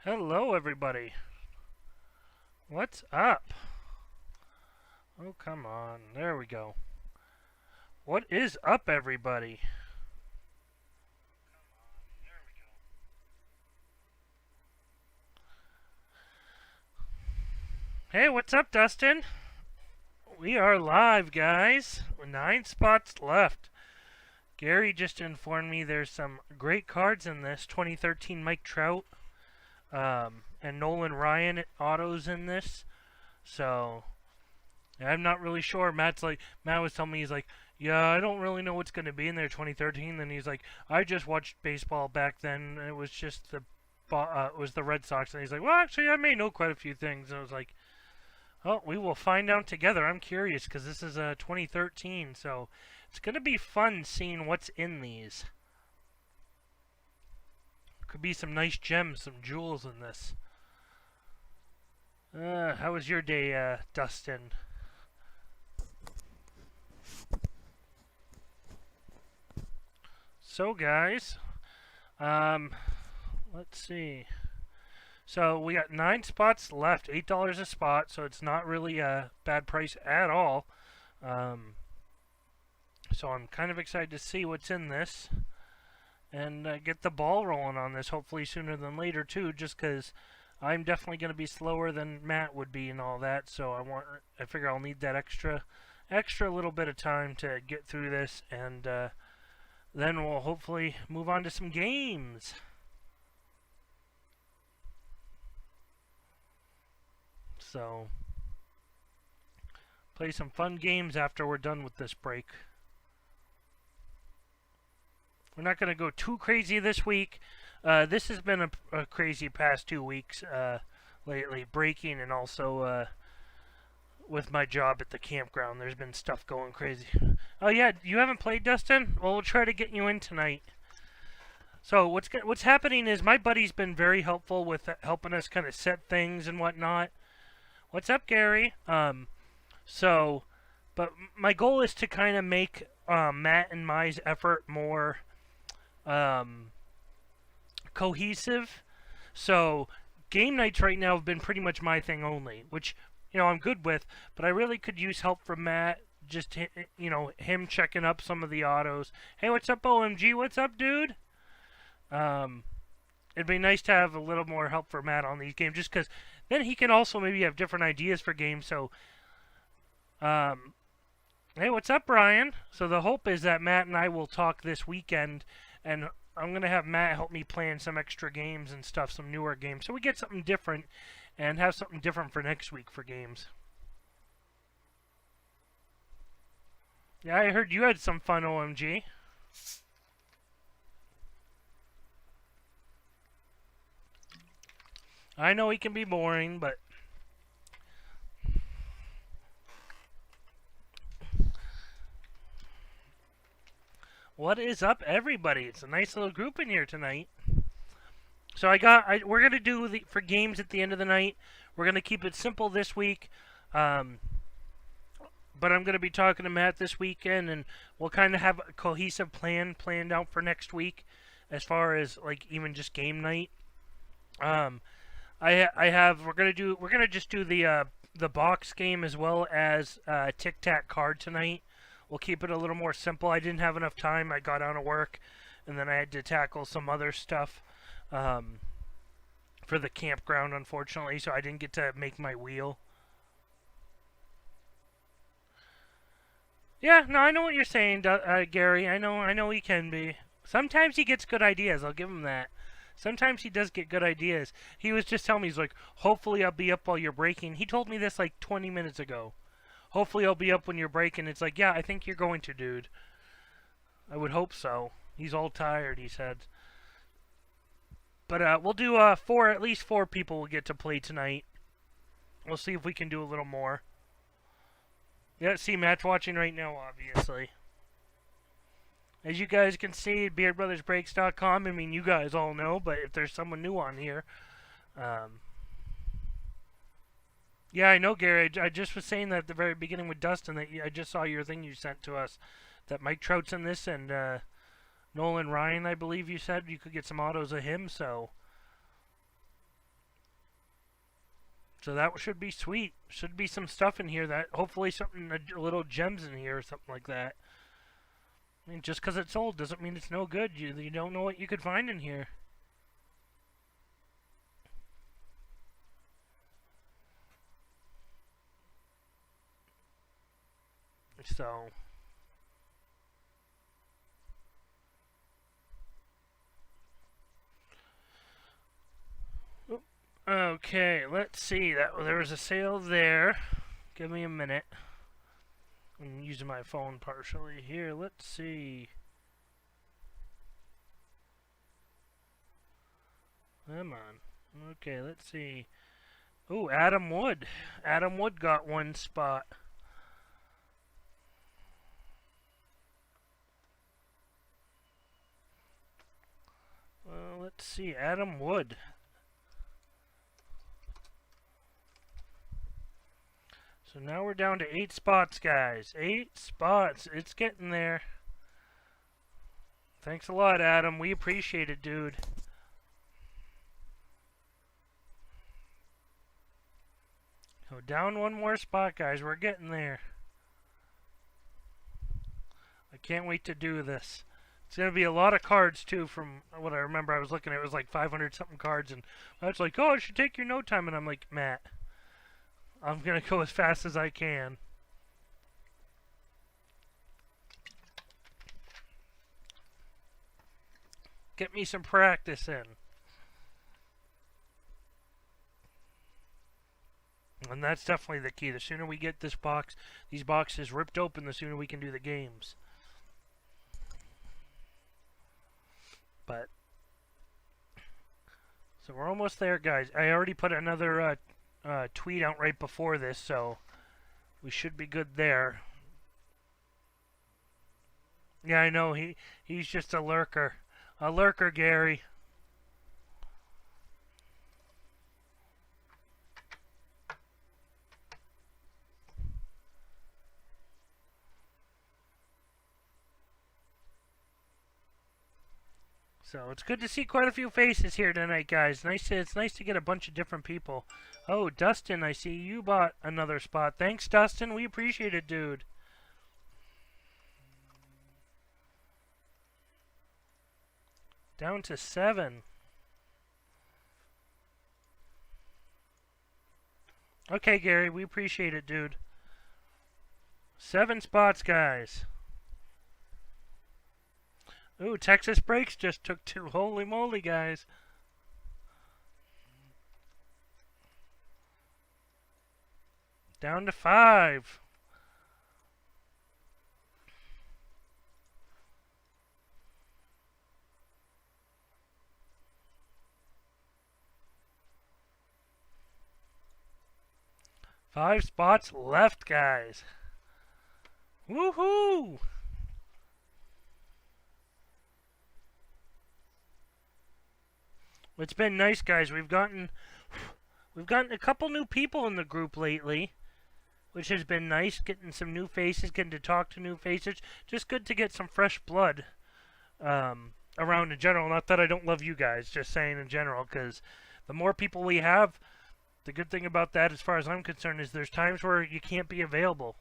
Hello, everybody. What's up? Oh, come on. There we go. What is up, everybody? Hey, what's up, Dustin? We are live, guys. 9 spots left. Gary just informed me there's some great cards in this. 2013 Mike Trout and Nolan Ryan autos in this. So, I'm not really sure. Matt was telling me, he's like, yeah, I don't really know what's going to be in there 2013. Then he's like, I just watched baseball back then. And it was just it was the Red Sox. And he's like, well, actually, I may know quite a few things. And I was like, oh, we will find out together. I'm curious because this is 2013. So it's going to be fun seeing what's in these. Could be some nice gems, some jewels in this. How was your day, Dustin? So, guys, let's see. So we got 9 spots left, $8 a spot, so it's not really a bad price at all. So I'm kind of excited to see what's in this and get the ball rolling on this, hopefully sooner than later too, just because I'm definitely going to be slower than Matt would be and all that. So I figure I'll need that extra little bit of time to get through this, and then we'll hopefully move on to some games. So, play some fun games after we're done with this break. We're not going to go too crazy this week. This has been a crazy past 2 weeks lately, breaking and also with my job at the campground. There's been stuff going crazy. Oh yeah, you haven't played, Dustin? Well, we'll try to get you in tonight. So what's happening is my buddy's been very helpful with helping us kind of set things and whatnot. What's up, Gary? But my goal is to kind of make Matt and my's effort more cohesive. So game nights right now have been pretty much my thing only, which I'm good with. But I really could use help from Matt. Just him checking up some of the autos. Hey, what's up, OMG? What's up, dude? It'd be nice to have a little more help for Matt on these games, just because then he can also maybe have different ideas for games. So, hey, what's up, Brian? So the hope is that Matt and I will talk this weekend, and I'm going to have Matt help me plan some extra games and stuff, some newer games, so we get something different and have something different for next week for games. Yeah, I heard you had some fun, OMG. I know he can be boring, but what is up, everybody? It's a nice little group in here tonight. So we're gonna do for games at the end of the night. We're gonna keep it simple this week, but I'm gonna be talking to Matt this weekend, and we'll kind of have a cohesive plan planned out for next week, as far as like even just game night. We're gonna just do the box game as well as Tic Tac card tonight. We'll keep it a little more simple. I didn't have enough time. I got out of work, and then I had to tackle some other stuff for the campground, unfortunately, so I didn't get to make my wheel. Yeah, no, I know what you're saying, Gary. I know he can be. Sometimes he gets good ideas. I'll give him that. Sometimes he does get good ideas. He was just telling me, he's like, hopefully I'll be up while you're breaking. He told me this like 20 minutes ago. Hopefully I'll be up when you're breaking. It's like, yeah, I think you're going to, dude. I would hope so. He's all tired, he said. But we'll do at least four people will get to play tonight. We'll see if we can do a little more. Yeah, see, Matt's watching right now, obviously. As you guys can see, beardbrothersbreaks.com. I mean, you guys all know, but if there's someone new on here, yeah, I know, Gary. I just was saying that at the very beginning with Dustin that I just saw your thing you sent to us, that Mike Trout's in this, and Nolan Ryan, I believe you said you could get some autos of him. So So that should be sweet. Should be some stuff in here that hopefully something, a little gems in here or something like that. I mean, just because it's old doesn't mean it's no good. You don't know what you could find in here. So, okay, let's see. There was a sale there. Give me a minute. I'm using my phone partially here. Let's see. Come on. Okay, let's see. Ooh, Adam Wood. Adam Wood got one spot. Let's see. Adam Wood. So now we're down to 8 spots, guys. 8 spots. It's getting there. Thanks a lot, Adam. We appreciate it, dude. So down one more spot, guys. We're getting there. I can't wait to do this. It's going to be a lot of cards, too, from what I remember. I was looking at it was like 500-something cards, and I was like, oh, it should take your no time. And I'm like, Matt, I'm going to go as fast as I can. Get me some practice in. And that's definitely the key. The sooner we get these boxes ripped open, the sooner we can do the games. But so we're almost there, guys. I already put another tweet out right before this, so we should be good there. Yeah, I know he's just a lurker. A lurker, Gary. So it's good to see quite a few faces here tonight, guys. It's nice to get a bunch of different people. Oh, Dustin, I see you bought another spot. Thanks, Dustin. We appreciate it, dude. Down to 7. Okay, Gary, we appreciate it, dude. 7 spots, guys. Ooh, Texas Breaks just took 2. Holy moly, guys. Down to 5. Five spots left, guys. Woohoo! It's been nice, guys. We've gotten a couple new people in the group lately, which has been nice. Getting some new faces, getting to talk to new faces. Just good to get some fresh blood around in general. Not that I don't love you guys, just saying in general, because the more people we have, the good thing about that, as far as I'm concerned, is there's times where you can't be available.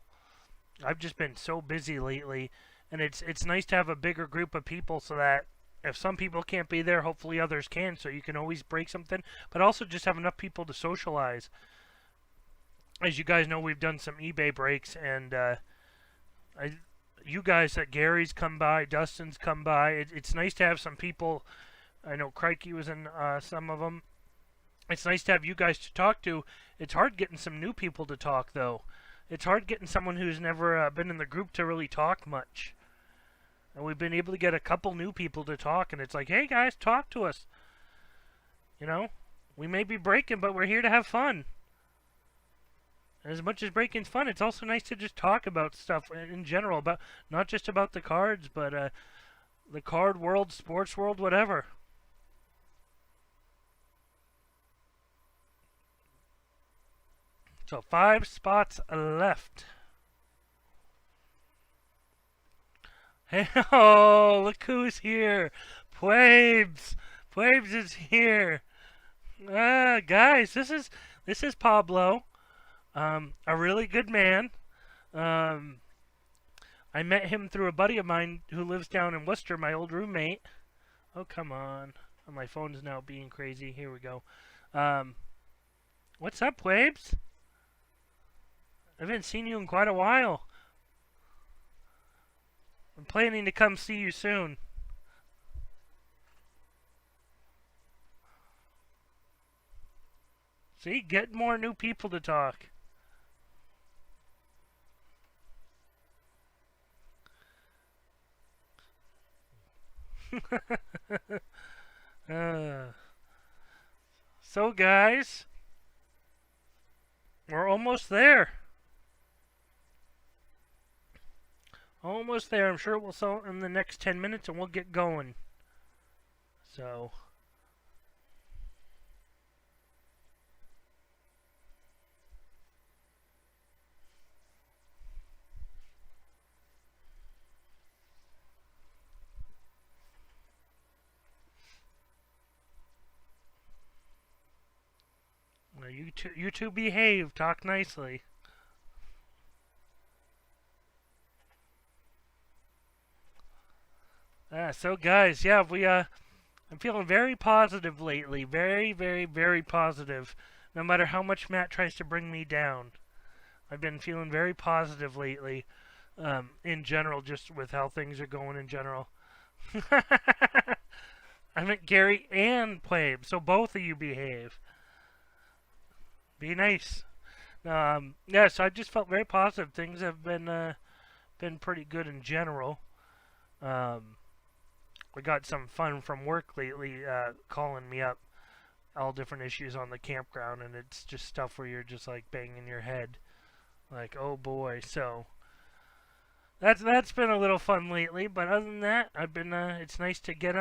I've just been so busy lately, and it's nice to have a bigger group of people so that if some people can't be there, hopefully others can, so you can always break something, but also just have enough people to socialize. As you guys know, we've done some eBay breaks, and you guys at Gary's come by, Dustin's come by. It's nice to have some people. I know Crikey was in some of them. It's nice to have you guys to talk to. It's hard getting some new people to talk, though. It's hard getting someone who's never been in the group to really talk much. And we've been able to get a couple new people to talk, and it's like, hey guys, talk to us. You know, we may be breaking, but we're here to have fun. And as much as breaking's fun, it's also nice to just talk about stuff in general, about not just about the cards, but the card world, sports world, whatever. So 5 spots left. Hey, oh, look who's here. Puebs. Puebs is here. Guys, this is This is Pablo, a really good man. Um, I met him through a buddy of mine who lives down in Worcester, my old roommate. Oh, come on. Oh, my phone is now being crazy. Here we go. Um, what's up, Wabes? I haven't seen you in quite a while. I'm planning to come see you soon. See, get more new people to talk. uh, so, guys, we're almost there. Almost there. I'm sure it will sell in the next 10 minutes and we'll get going. So, you two behave. Talk nicely. So guys, yeah, I'm feeling very positive lately. Very, very, very positive. No matter how much Matt tries to bring me down. I've been feeling very positive lately. In general, just with how things are going in general. I meant Gary and Plabe, so both of you behave. Be nice. Yeah, so I just felt very positive. Things have been pretty good in general. We got some fun from work lately, calling me up, all different issues on the campground, and it's just stuff where you're just like banging your head, like, oh boy. So that's been a little fun lately. But other than that, I've been. It's nice to get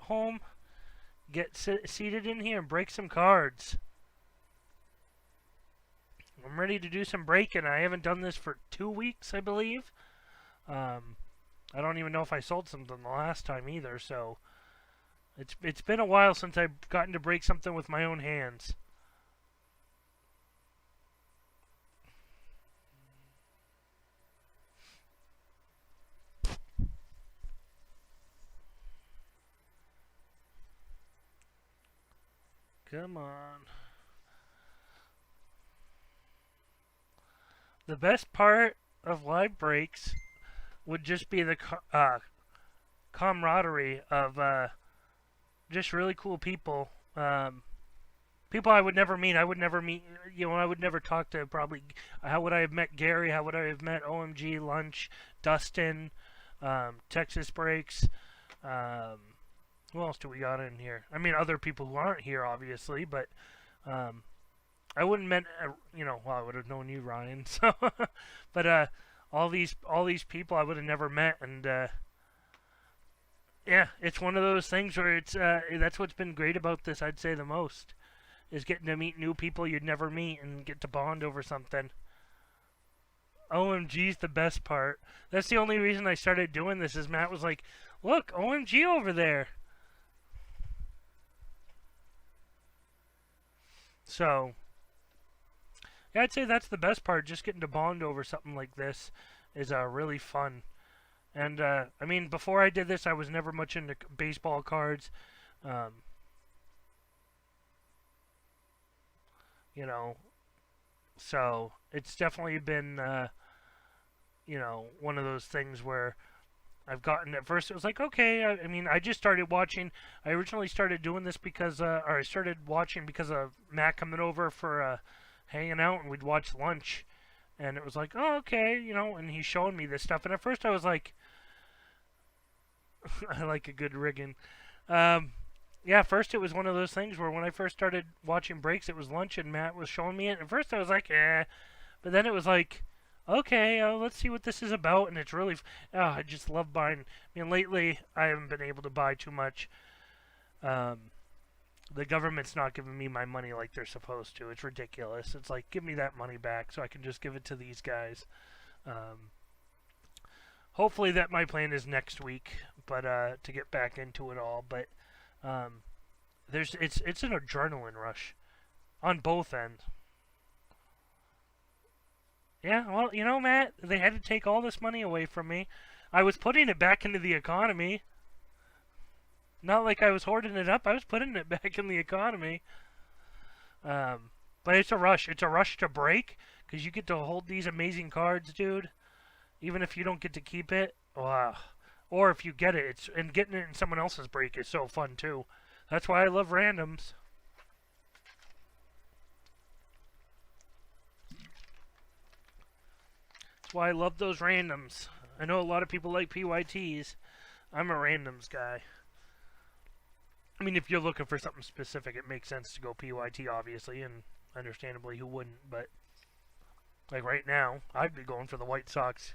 home, seated in here, and break some cards. I'm ready to do some breaking. I haven't done this for 2 weeks, I believe. I don't even know if I sold something the last time either, so it's been a while since I've gotten to break something with my own hands. Come on. The best part of live breaks would just be the camaraderie of just really cool people. People I would never meet. I would never meet, I would never talk to probably. How would I have met Gary? How would I have met OMG, Lunch, Dustin, Texas Breaks? Who else do we got in here? I mean, other people who aren't here, obviously, but I wouldn't met, well, I would have known you, Ryan. So, but all these people I would have never met, and yeah, it's one of those things where it's that's what's been great about this. I'd say the most is getting to meet new people you'd never meet and get to bond over something. OMG's the best part. That's the only reason I started doing this. Is Matt was like, "Look, OMG over there." So, yeah, I'd say that's the best part. Just getting to bond over something like this is really fun. And I mean, before I did this, I was never much into baseball cards. Um, you know, so it's definitely been one of those things where I've gotten at first it was like okay. I mean, I just started watching. I originally started doing this because, or I started watching because of Matt coming over for hanging out, and we'd watch lunch. And it was like, oh, okay, and he's showing me this stuff. And at first I was like, I like a good rigging. Yeah, first it was one of those things where when I first started watching breaks, it was lunch and Matt was showing me it. At first I was like, eh. But then it was like, okay, let's see what this is about. And it's really, I just love buying. I mean, lately I haven't been able to buy too much. The government's not giving me my money like they're supposed to. It's ridiculous. It's like, give me that money back so I can just give it to these guys. Hopefully that my plan is next week, but to get back into it all. But it's an adrenaline rush. on both ends. Yeah, well, you know, Matt, they had to take all this money away from me. I was putting it back into the economy. Not like I was hoarding it up. I was putting it back in the economy. But it's a rush. It's a rush to break because you get to hold these amazing cards, dude. Even if you don't get to keep it, wow. Or if you get it, and getting it in someone else's break is so fun too. That's why I love randoms. That's why I love those randoms. I know a lot of people like PYTs. I'm a randoms guy. I mean, if you're looking for something specific, it makes sense to go PYT, obviously, and understandably, who wouldn't? But, like right now, I'd be going for the White Sox.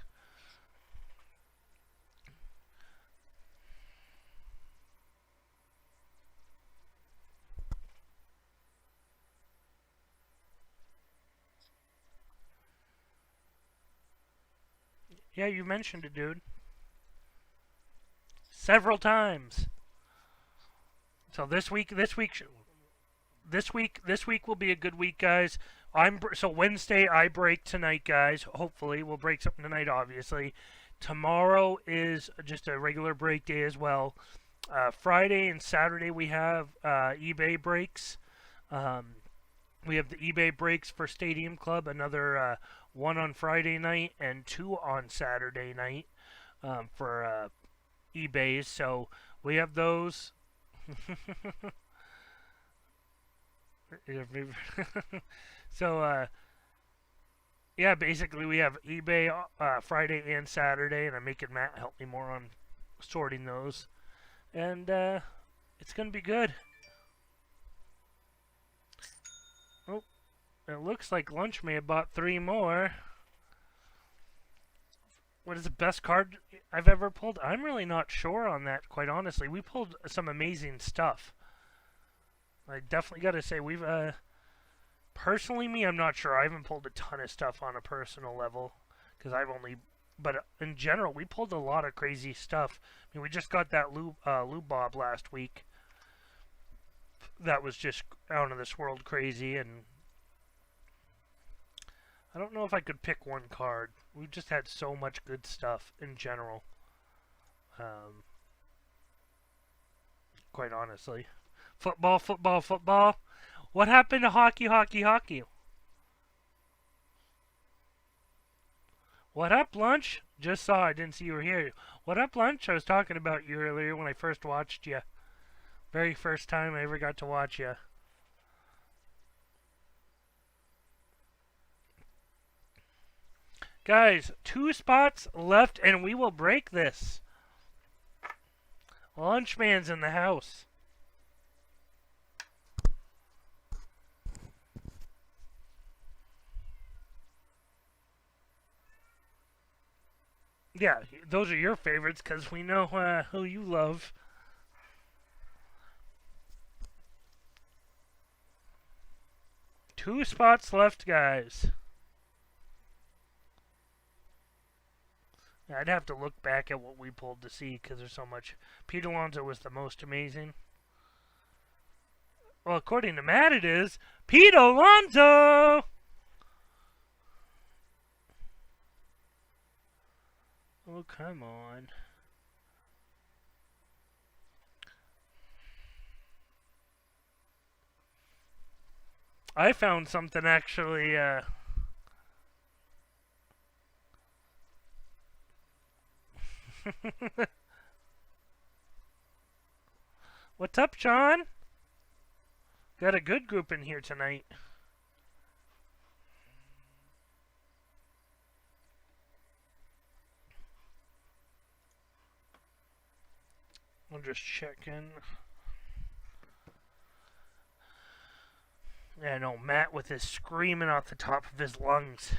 Yeah, you mentioned it, dude. Several times. So this week will be a good week, guys. So Wednesday I break tonight, guys. Hopefully we'll break something tonight. Obviously, tomorrow is just a regular break day as well. Friday and Saturday we have eBay breaks. We have the eBay breaks for Stadium Club. Another one on Friday night and two on Saturday night for eBays. So we have those. So yeah, basically we have eBay Friday and Saturday, and I'm making Matt help me more on sorting those, and it's gonna be good. Oh, it looks like Lunch may have bought 3 more. What is the best card I've ever pulled? I'm really not sure on that, quite honestly. We pulled some amazing stuff. I definitely got to say, we've, personally me, I'm not sure. I haven't pulled a ton of stuff on a personal level, because but in general, we pulled a lot of crazy stuff. I mean, we just got that Lou Bob last week. That was just out of this world crazy, and I don't know if I could pick one card. We've just had so much good stuff in general. Quite honestly. Football, football, football. What happened to hockey, hockey, hockey? What up, Lunch? Just saw, I didn't see you were here. What up, Lunch? I was talking about you earlier when I first watched you. Very first time I ever got to watch you. Guys, 2 spots left and we will break this. Lunchman's in the house. Yeah, those are your favorites because we know who you love. Two spots left, guys. I'd have to look back at what we pulled to see because there's so much. Pete Alonso was the most amazing. Well, according to Matt, it is Pete Alonso! Oh, come on. I found something actually, What's up, John? Got a good group in here tonight. I'm just checking. Yeah, no, Matt with his screaming off the top of his lungs.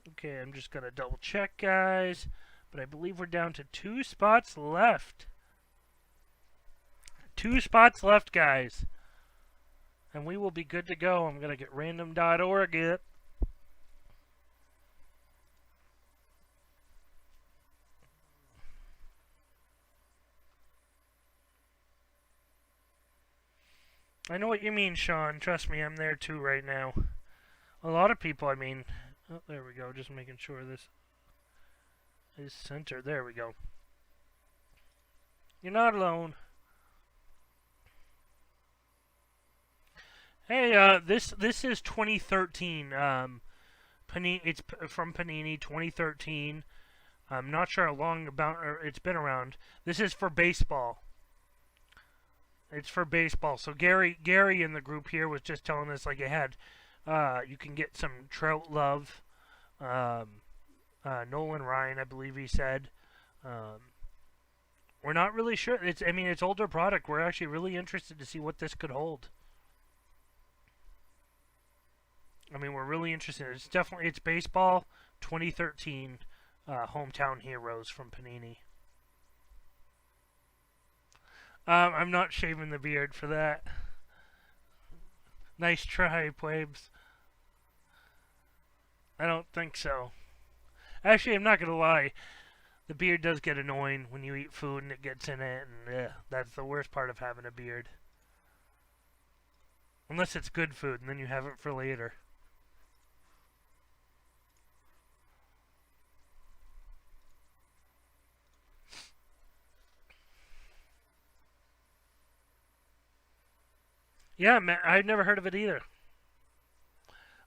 Okay, I'm just gonna double check, guys. But I believe we're down to 2 spots left. 2 spots left, guys. And we will be good to go. I'm gonna get random.org it. I know what you mean, Sean. Trust me, I'm there too right now. A lot of people, I mean... Oh, there we go. Just making sure this is centered. There we go. You're not alone. Hey, this is 2013. Panini, it's from Panini, 2013. I'm not sure how long it's been around. This is for baseball. It's for baseball. So Gary in the group here was just telling us like it had. You can get some Trout Love, Nolan Ryan, I believe he said. We're not really sure. It's older product. We're actually really interested to see what this could hold. I mean, we're really interested. It's baseball 2013 Hometown Heroes from Panini. I'm not shaving the beard for that. Nice try, Plebes. I don't think so. Actually, I'm not going to lie. The beard does get annoying when you eat food and it gets in it. And that's the worst part of having a beard. Unless it's good food and then you have it for later. Yeah, Matt, I've never heard of it either.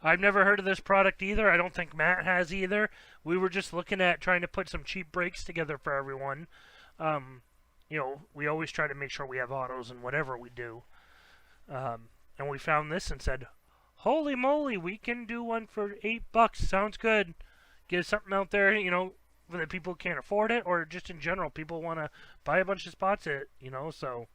I've never heard of this product either. I don't think Matt has either. We were just looking at trying to put some cheap breaks together for everyone. We always try to make sure we have autos in whatever we do. And we found this and said, holy moly, we can do one for $8. Sounds good. Get something out there, for the people who can't afford it, or just in general, people want to buy a bunch of spots so.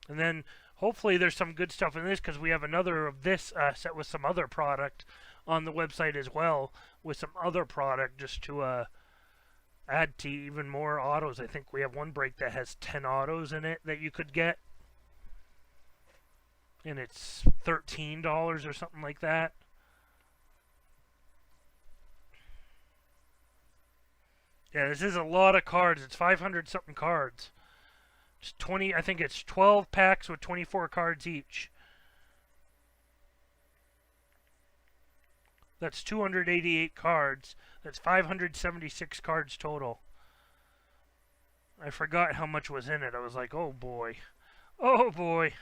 And then hopefully there's some good stuff in this because we have another of this set with some other product on the website as well, with some other product just to add to even more autos. I think we have one break that has 10 autos in it that you could get. And it's $13 or something like that. Yeah, this is a lot of cards. It's 500 something cards. It's 20, I think it's 12 packs with 24 cards each. That's 288 cards. That's 576 cards total. I forgot how much was in it. I was like, oh boy. Oh boy.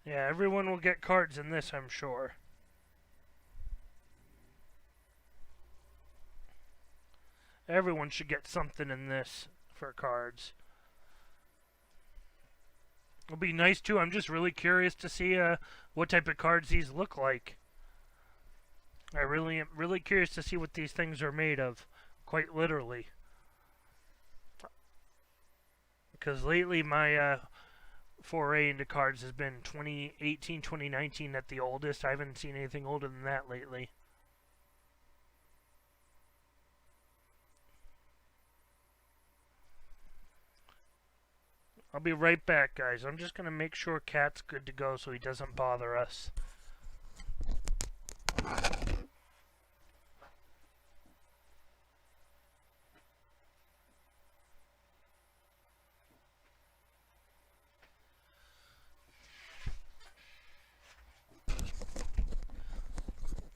Yeah, everyone will get cards in this, I'm sure. Everyone should get something in this for cards. It'll be nice too. I'm just really curious to see what type of cards these look like. I really am really curious to see what these things are made of, quite literally. Because lately my foray into cards has been 2018, 2019 at the oldest. I haven't seen anything older than that lately. I'll be right back, guys. I'm just going to make sure Cat's good to go so he doesn't bother us.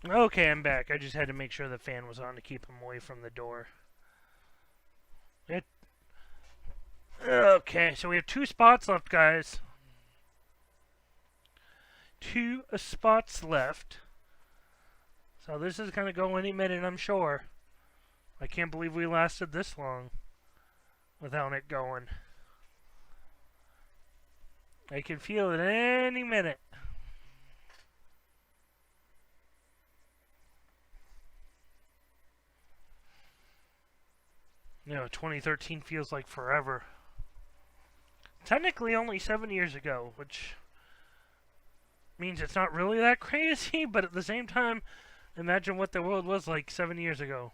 Okay, I'm back. I just had to make sure the fan was on to keep him away from the door. Okay, so we have 2 spots left, guys. 2 spots left. So this is going to go any minute, I'm sure. I can't believe we lasted this long without it going. I can feel it any minute. You know, 2013 feels like forever. Technically only 7 years ago, which means it's not really that crazy, but at the same time, imagine what the world was like 7 years ago.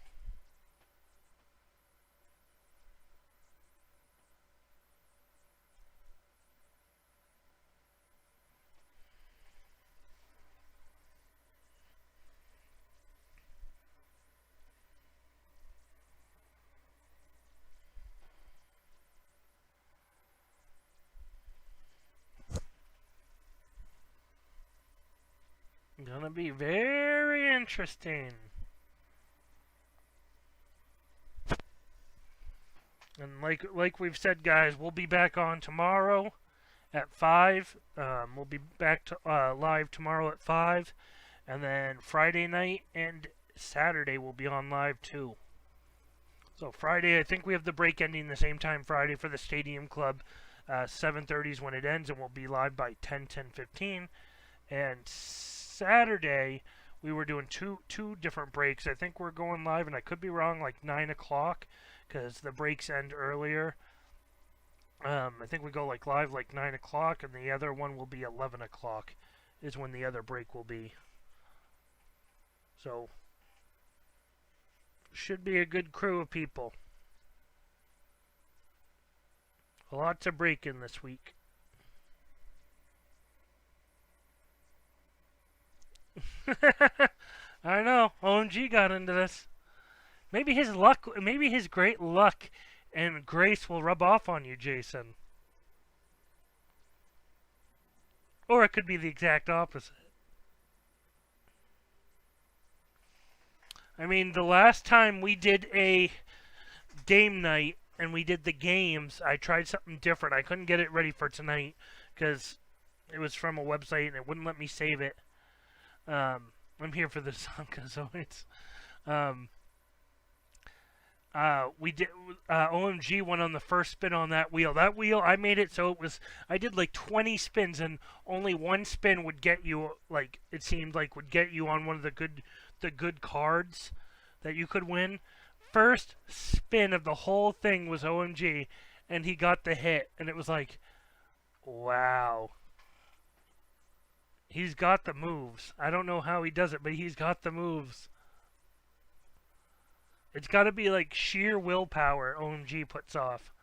Gonna be very interesting. And like we've said, guys, we'll be back on tomorrow at 5. We'll be back to live tomorrow at 5, and then Friday night and Saturday we'll be on live too. So Friday, I think we have the break ending the same time Friday for the Stadium Club. 7:30 is when it ends, and we'll be live by 10:15. And Saturday, we were doing two different breaks. I think we're going live, and I could be wrong, like 9 o'clock, because the breaks end earlier. I think we go like live like 9 o'clock, and the other one will be 11 o'clock is when the other break will be. So, should be a good crew of people. Lots of break-in this week. I know, OMG got into this. Maybe his great luck and grace will rub off on you, Jason. Or it could be the exact opposite. I mean, the last time we did a game night and we did the games, I tried something different. I couldn't get it ready for tonight because it was from a website and it wouldn't let me save it. I'm here for the song as always. We did. OMG went on the first spin on that wheel. That wheel, I made it so it was. I did like 20 spins, and only one spin would get you. Like it seemed like would get you on one of the good cards that you could win. First spin of the whole thing was OMG, and he got the hit, and it was like, wow. He's got the moves. I don't know how he does it, but he's got the moves. It's got to be like sheer willpower OMG puts off.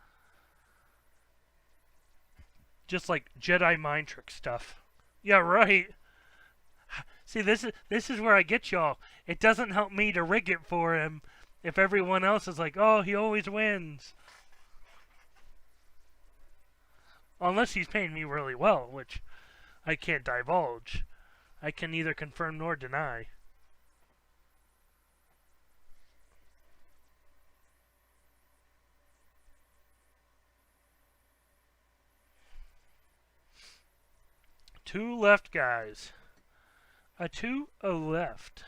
Just like Jedi mind trick stuff. Yeah, right. See, this is where I get y'all. It doesn't help me to rig it for him if everyone else is like, oh, he always wins. Unless he's paying me really well, which I can't divulge. I can neither confirm nor deny. Two left, guys. A two left.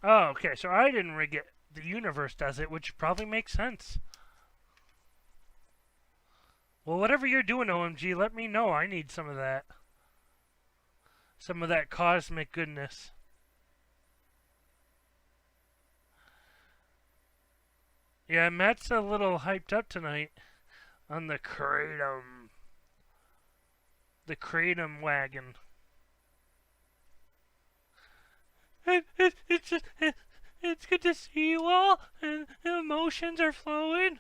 Oh, okay, so I didn't rig it. The universe does it, which probably makes sense. Well, whatever you're doing, OMG, let me know. I need some of that. Some of that cosmic goodness. Yeah, Matt's a little hyped up tonight on the Kratom. The Kratom wagon. It's good to see you all, and emotions are flowing.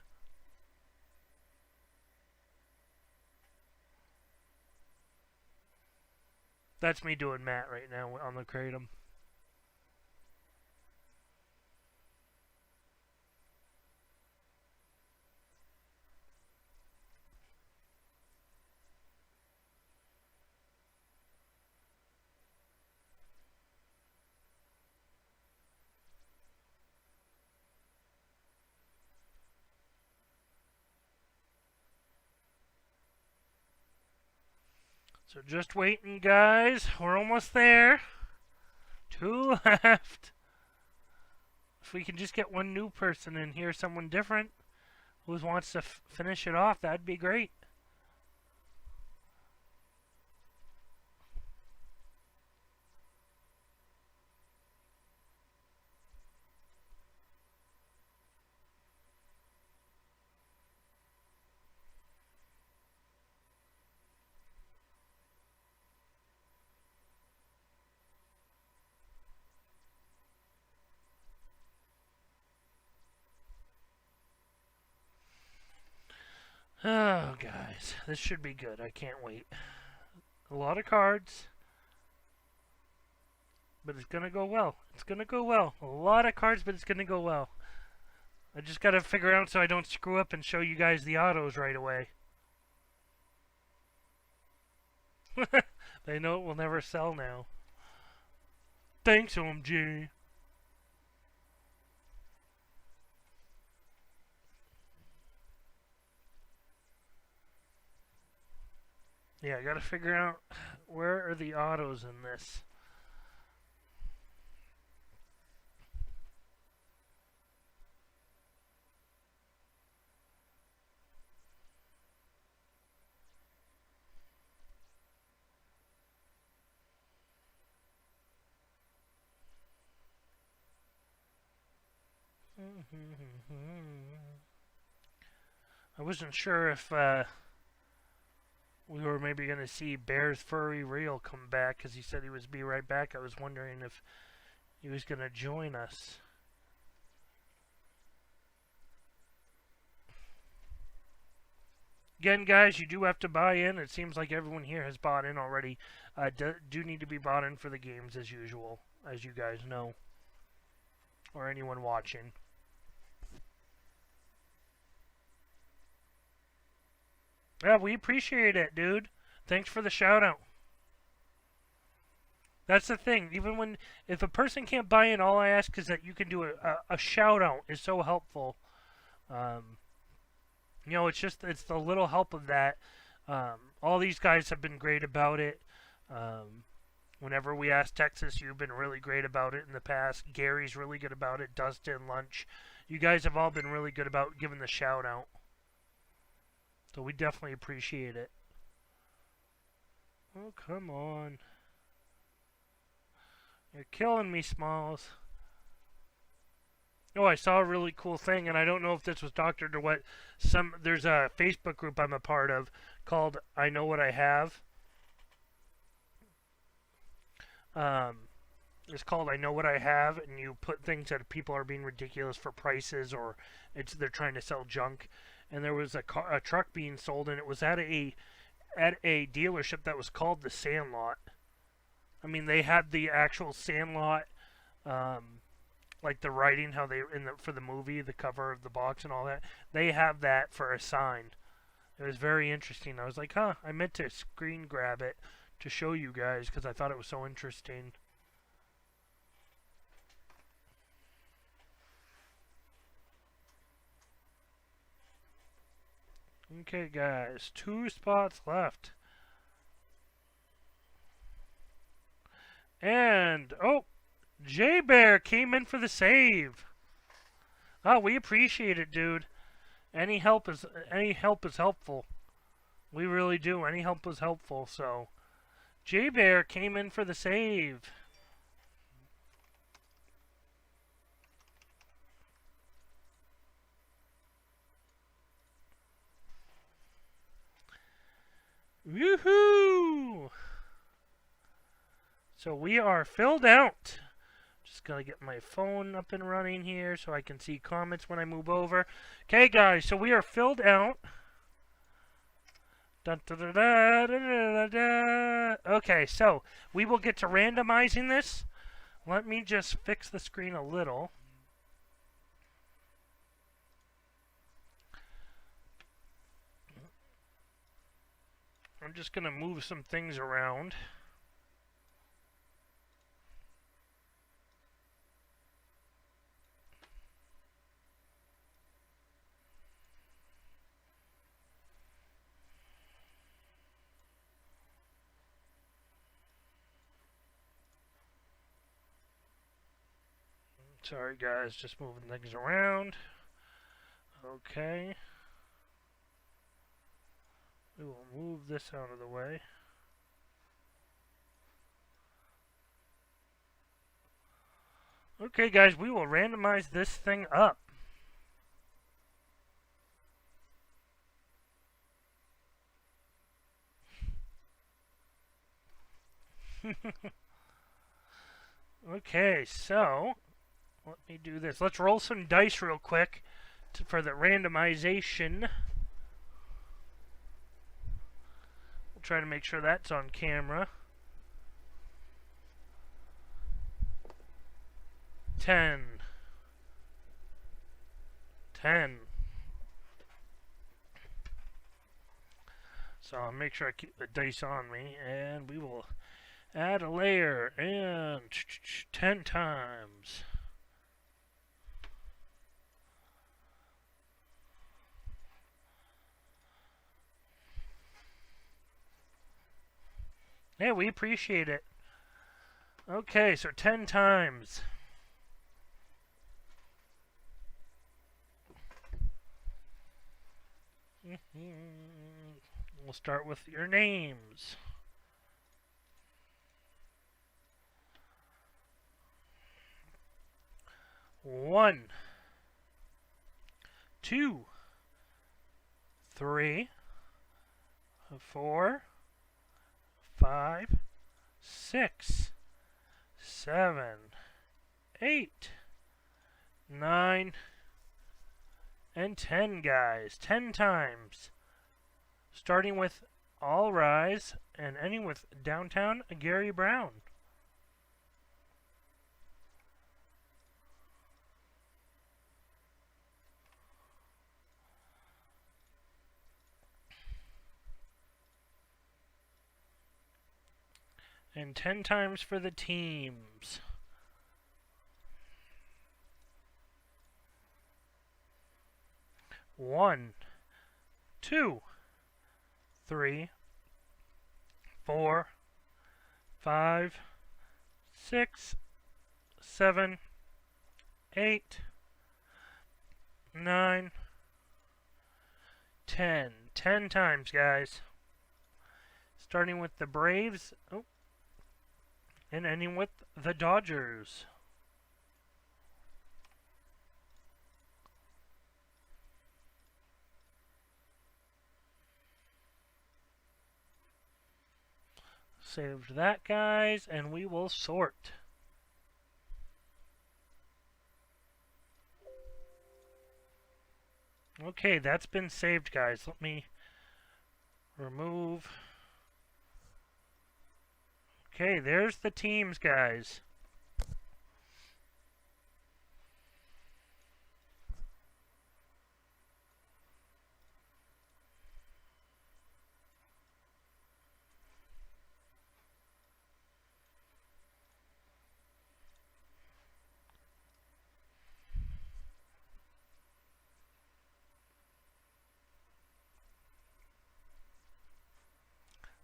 That's me doing Matt right now on the Kratom. So just waiting, guys. We're almost there. Two left. If we can just get one new person in here, someone different who wants to finish it off, that'd be great. guys, this should be good. I can't wait. A lot of cards, but it's gonna go well. It's gonna go well. A lot of cards, but it's gonna go well. I just gotta figure out so I don't screw up and show you guys the autos right away. They know it will never sell now. Thanks, OMG. Yeah, I gotta figure out where are the autos in this. I wasn't sure if we were maybe going to see Bear's Furry Reel come back because he said he was be right back. I was wondering if he was going to join us. Again, guys, you do have to buy in. It seems like everyone here has bought in already. Do need to be bought in for the games as usual, as you guys know. Or anyone watching. Yeah, we appreciate it, dude. Thanks for the shout out. That's the thing. Even when, if a person can't buy in, all I ask is that you can do a shout out. Is so helpful. You know, it's the little help of that. All these guys have been great about it. Whenever we ask Texas, you've been really great about it in the past. Gary's really good about it. Dustin, Lunch. You guys have all been really good about giving the shout out. So we definitely appreciate it. Oh, come on. You're killing me, Smalls. Oh, I saw a really cool thing, and I don't know if this was doctored or what. There's a Facebook group I'm a part of called I Know What I Have. It's called I Know What I Have, and you put things that people are being ridiculous for prices, or they're trying to sell junk. And there was a truck being sold, and it was at a dealership that was called the Sandlot. I mean, they had the actual Sandlot, like the writing, how they for the movie, the cover of the box and all that. They have that for a sign. It was very interesting. I was like, huh, I meant to screen grab it to show you guys because I thought it was so interesting. Okay, guys, 2 spots left. And, oh, J-Bear came in for the save. Oh, we appreciate it, dude. Any help is helpful. We really do. Any help is helpful, so J-Bear came in for the save. Woohoo! So we are filled out. Just gotta get my phone up and running here so I can see comments when I move over. Okay, guys, so we are filled out. Okay, so we will get to randomizing this. Let me just fix the screen a little. I'm just gonna move some things around. Sorry guys, just moving things around. Okay. We will move this out of the way. Okay guys, we will randomize this thing up. Okay, so let me do this. Let's roll some dice real quick for the randomization. We'll try to make sure that's on camera. 10. 10. So I'll make sure I keep the dice on me, and we will add a layer, and 10 times. Yeah, we appreciate it. Okay, so 10 times. We'll start with your names. One, 2, 3, 4, 5, 6, 7, 8, 9, and 10, guys. 10 times. Starting with All Rise and ending with Downtown Gary Brown. And 10 times for the teams. One, 2, 3, 4, 5, 6, 7, 8, 9, 10. 10 times, guys. Starting with the Braves. Oh. And ending with the Dodgers. Saved that, guys, and we will sort. Okay, that's been saved, guys. Let me remove. Okay, there's the teams, guys.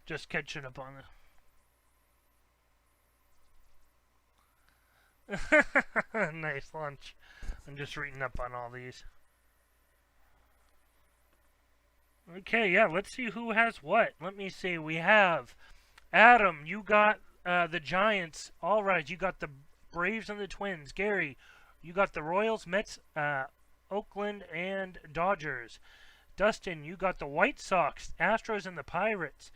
Just catching up on the... Nice lunch. I'm just reading up on all these. Okay, yeah, let's see who has what. Let me see. We have Adam, you got the Giants. All right, you got the Braves and the Twins. Gary, you got the Royals, Mets, Oakland, and Dodgers. Dustin, you got the White Sox, Astros, and the Pirates.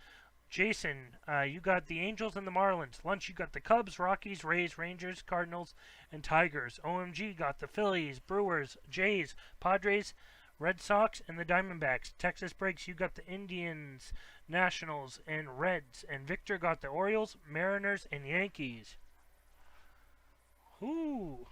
Jason, you got the Angels and the Marlins. Lunch, you got the Cubs, Rockies, Rays, Rangers, Cardinals, and Tigers. OMG got the Phillies, Brewers, Jays, Padres, Red Sox, and the Diamondbacks. Texas Breaks, you got the Indians, Nationals, and Reds. And Victor got the Orioles, Mariners, and Yankees. Ooh.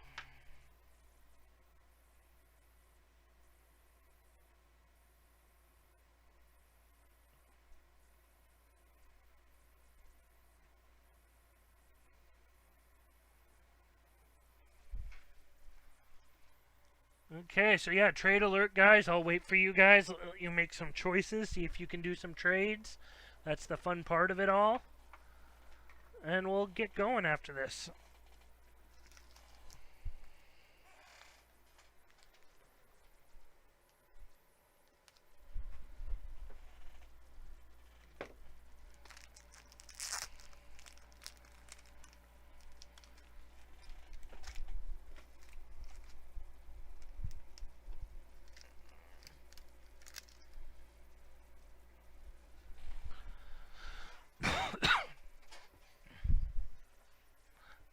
Okay, so yeah, trade alert, guys. I'll wait for you guys. You make some choices, see if you can do some trades. That's the fun part of it all. And we'll get going after this.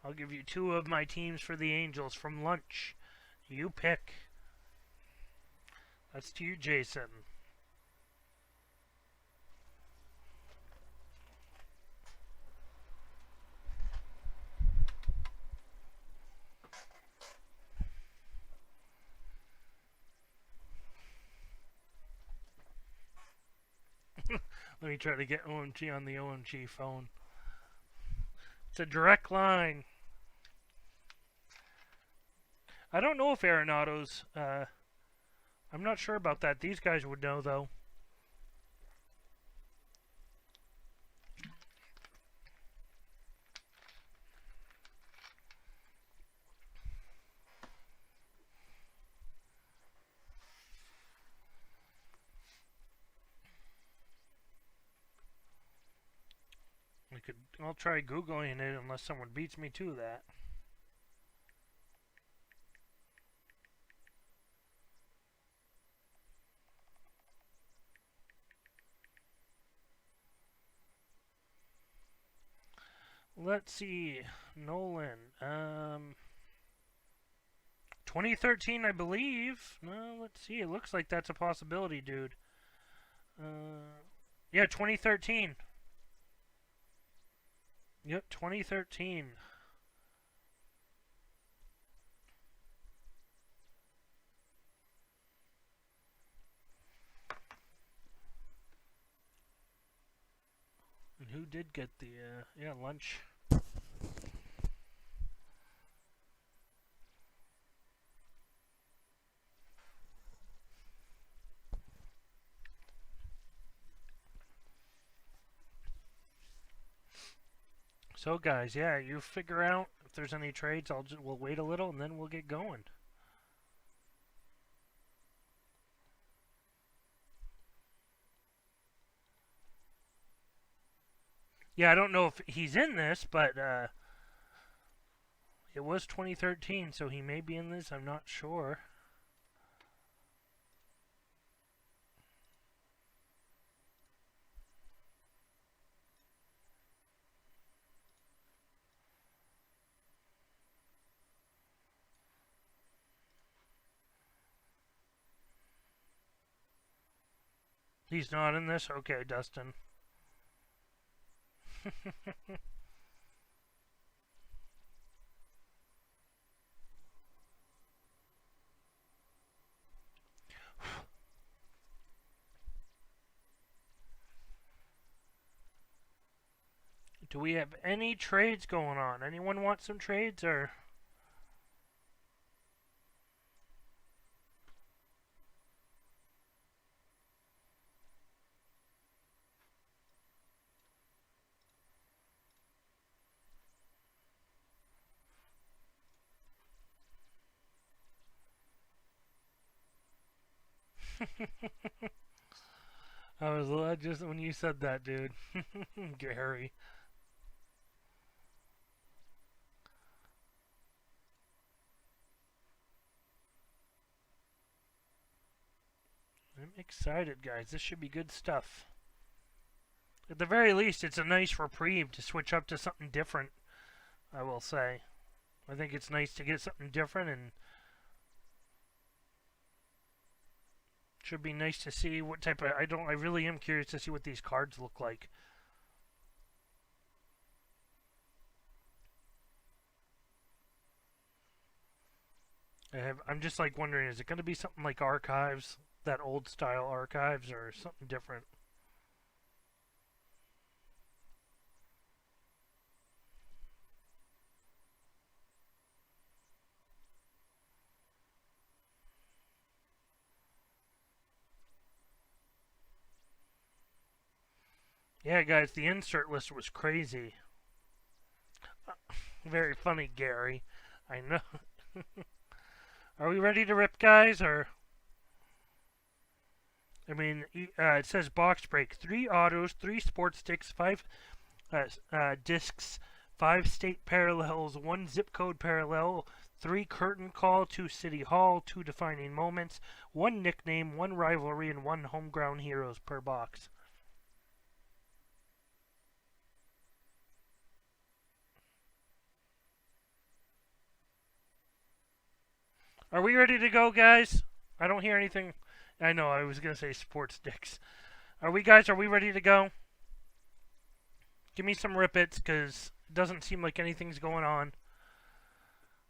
I'll give you 2 of my teams for the Angels from lunch. You pick. That's to you, Jason. Let me try to get OMG on the OMG phone. It's a direct line. I don't know if Arenado's, I'm not sure about that. These guys would know, though. I'll try Googling it unless someone beats me to that. Let's see. Nolan. 2013, I believe. No, let's see. It looks like that's a possibility, dude. Yeah, 2013. Yep, 2013. And who did get the, yeah, lunch? So guys, yeah, you figure out if there's any trades. We'll wait a little and then we'll get going. Yeah, I don't know if he's in this, but it was 2013, so he may be in this. I'm not sure. He's not in this? Okay, Dustin. Do we have any trades going on? Anyone want some trades, or? I was just when you said that, dude. Gary. I'm excited, guys. This should be good stuff. At the very least, it's a nice reprieve to switch up to something different, I will say. I think it's nice to get something different, and should be nice to see what type of... I really am curious to see what these cards look like. I'm just like wondering, is it going to be something like Archives, that old style Archives, or something different? Yeah, guys, the insert list was crazy. Very funny, Gary. I know. Are we ready to rip, guys, or... I mean, it says box break. 3 autos, 3 sports sticks, 5 discs, 5 state parallels, 1 zip code parallel, 3 curtain call, 2 city hall, 2 defining moments, 1 nickname, 1 rivalry, and 1 homegrown heroes per box. Are we ready to go, guys? I don't hear anything. I know, I was going to say sports sticks. Are we ready to go? Give me some rippets, because it doesn't seem like anything's going on.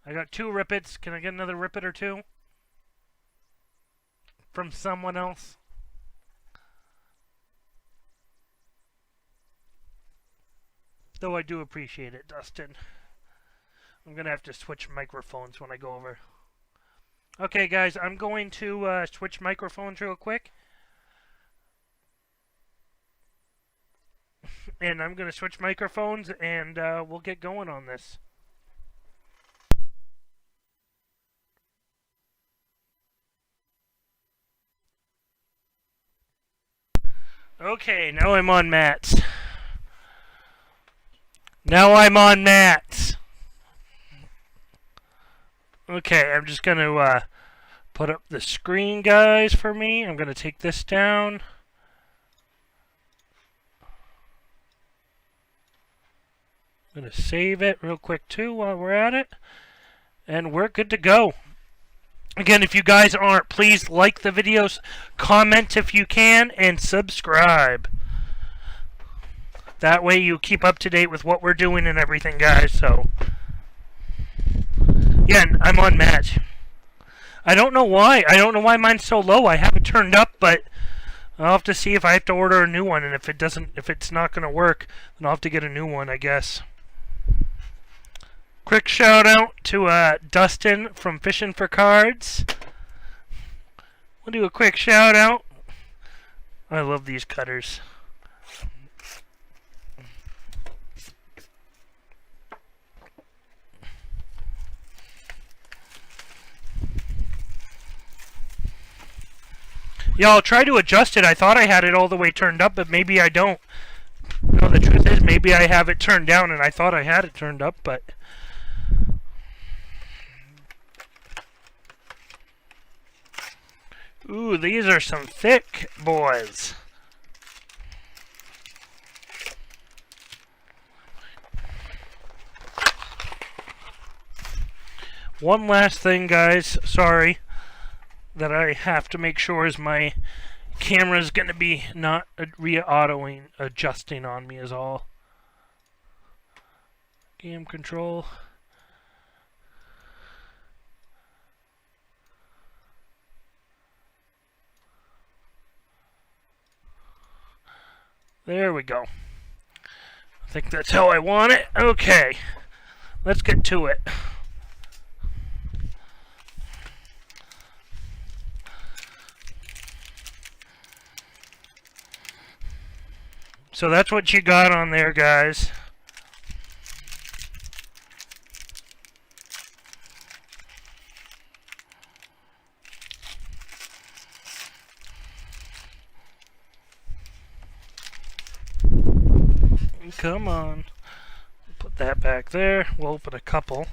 I got 2 rippets. Can I get another rippet or 2? From someone else? Though I do appreciate it, Dustin. I'm going to have to switch microphones when I go over. Okay, guys, I'm going to switch microphones real quick. And I'm going to switch microphones, and we'll get going on this. Okay, now I'm on Matt's. Okay, I'm just going to put up the screen, guys, for me. I'm going to take this down. I'm going to save it real quick, too, while we're at it. And we're good to go. Again, if you guys aren't, please like the videos, comment if you can, and subscribe. That way you keep up to date with what we're doing and everything, guys. So, yeah, I'm on match. I don't know why. I don't know why mine's so low. I have it turned up, but I'll have to see if I have to order a new one. And if it's not going to work, then I'll have to get a new one, I guess. Quick shout out to Dustin from Fishing for Cards. We'll do a quick shout out. I love these cutters. Yeah, I'll try to adjust it. I thought I had it all the way turned up, but maybe I don't. No, the truth is, maybe I have it turned down, and I thought I had it turned up, but... Ooh, these are some thick boys. One last thing, guys. Sorry. That I have to make sure is my camera's going to be not re-autoing, adjusting on me is all. Cam control. There we go. I think that's how I want it. Okay. Let's get to it. So that's what you got on there, guys. Come on. Put that back there. We'll open a couple.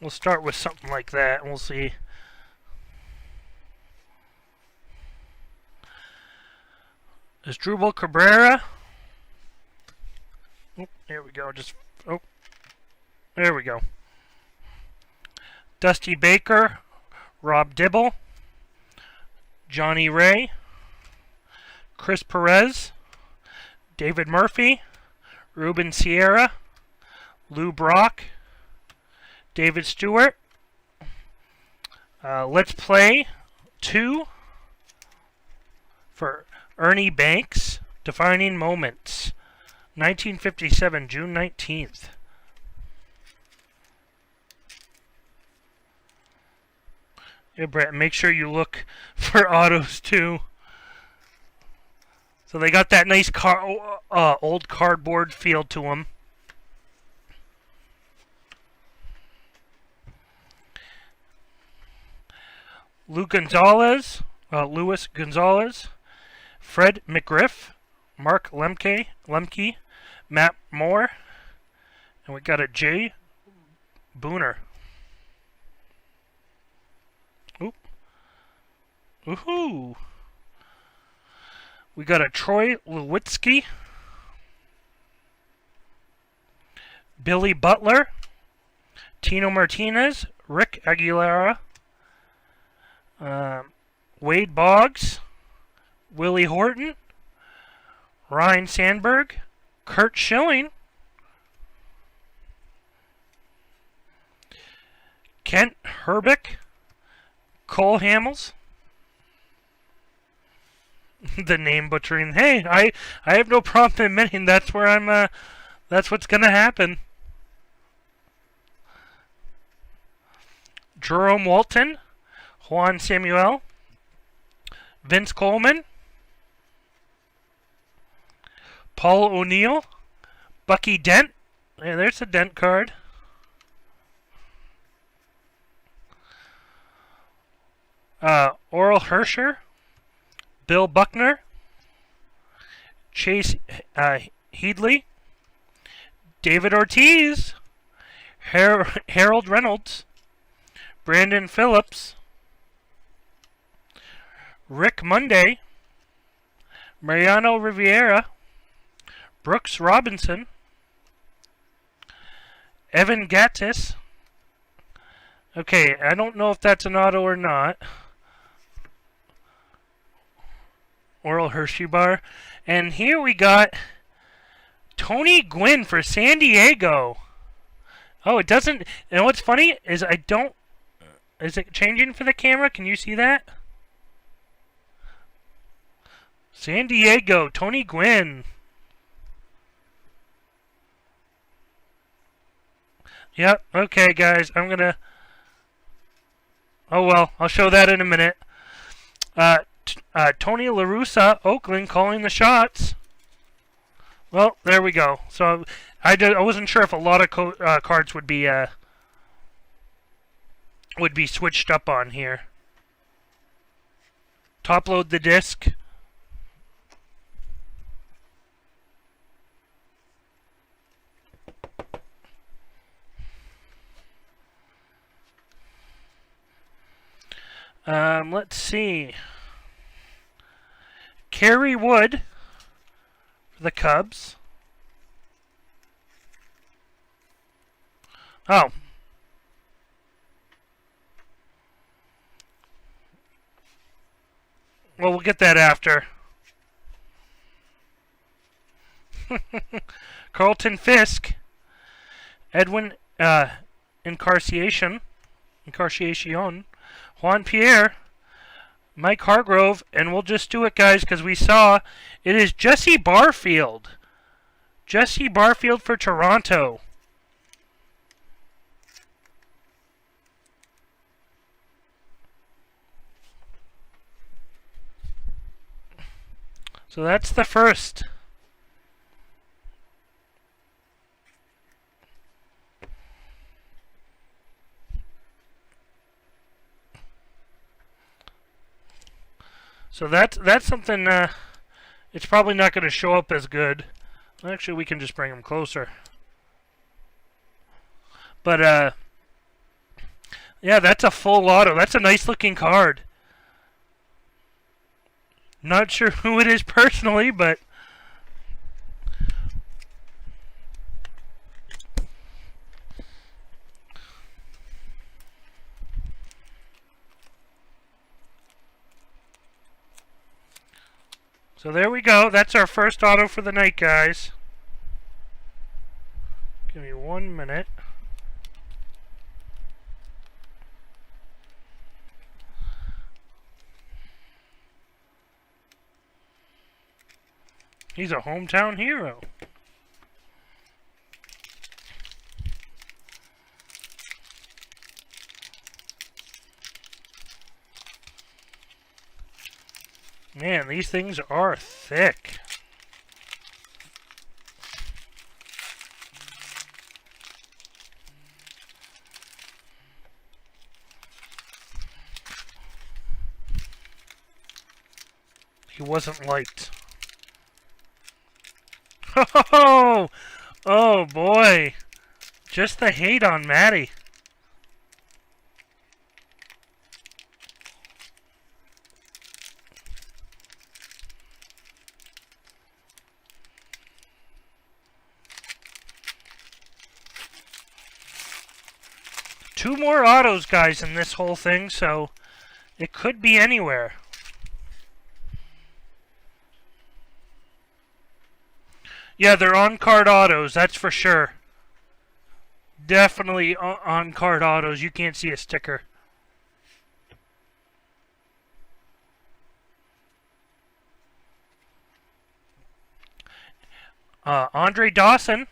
We'll start with something like that, and we'll see. Asdrubal Cabrera. Oh, there we go. There we go. Dusty Baker, Rob Dibble, Johnny Ray, Chris Perez, David Murphy, Ruben Sierra, Lou Brock, David Stewart. Let's Play 2 for Ernie Banks, Defining Moments, 1957, June 19th. Yeah, Brett, make sure you look for autos too. So they got that nice old cardboard feel to them. Luis Gonzalez, Fred McGriff, Mark Lemke, Matt Moore, and we got a Jay Booner. Oop. Woohoo! We got a Troy Lewitsky, Billy Butler, Tino Martinez, Rick Aguilera, Wade Boggs, Willie Horton, Ryan Sandberg, Kurt Schilling, Kent Herbeck, Cole Hamels. The name butchering. Hey, I have no problem admitting that's where I'm. That's what's gonna happen. Jerome Walton, Juan Samuel, Vince Coleman, Paul O'Neill, Bucky Dent. Yeah, there's a Dent card. Oral Hersher, Bill Buckner, Chase Headley, David Ortiz, Harold Reynolds, Brandon Phillips, Rick Monday, Mariano Rivera, Brooks Robinson, Evan Gattis. Okay, I don't know if that's an auto or not. Oral Hershey bar. And here we got Tony Gwynn for San Diego. Oh, it doesn't... And what's funny is I don't... Is it changing for the camera? Can you see that? San Diego, Tony Gwynn. Yep, okay, guys. I'm gonna... Oh, well. I'll show that in a minute. Tony La Russa, Oakland, calling the shots. Well, there we go. So I wasn't sure if a lot of cards would be switched up on here. Top load the disc. Let's see. Kerry Wood for the Cubs. Oh. Well, we'll get that after. Carlton Fisk. Edwin Encarnacion. Juan Pierre. Mike Hargrove, and we'll just do it, guys, because we saw it is Jesse Barfield. Jesse Barfield for Toronto. So that's the first. So that's something, it's probably not going to show up as good. Actually, we can just bring them closer. But, yeah, that's a full auto. That's a nice looking card. Not sure who it is personally, but... So there we go. That's our first auto for the night, guys. Give me 1 minute. He's a hometown hero. Man, these things are thick. He wasn't liked. Oh, oh boy. Just the hate on Matty. Two more autos, guys, in this whole thing, so it could be anywhere. Yeah, they're on-card autos, that's for sure. Definitely on card autos, you can't see a sticker. Andre Dawson,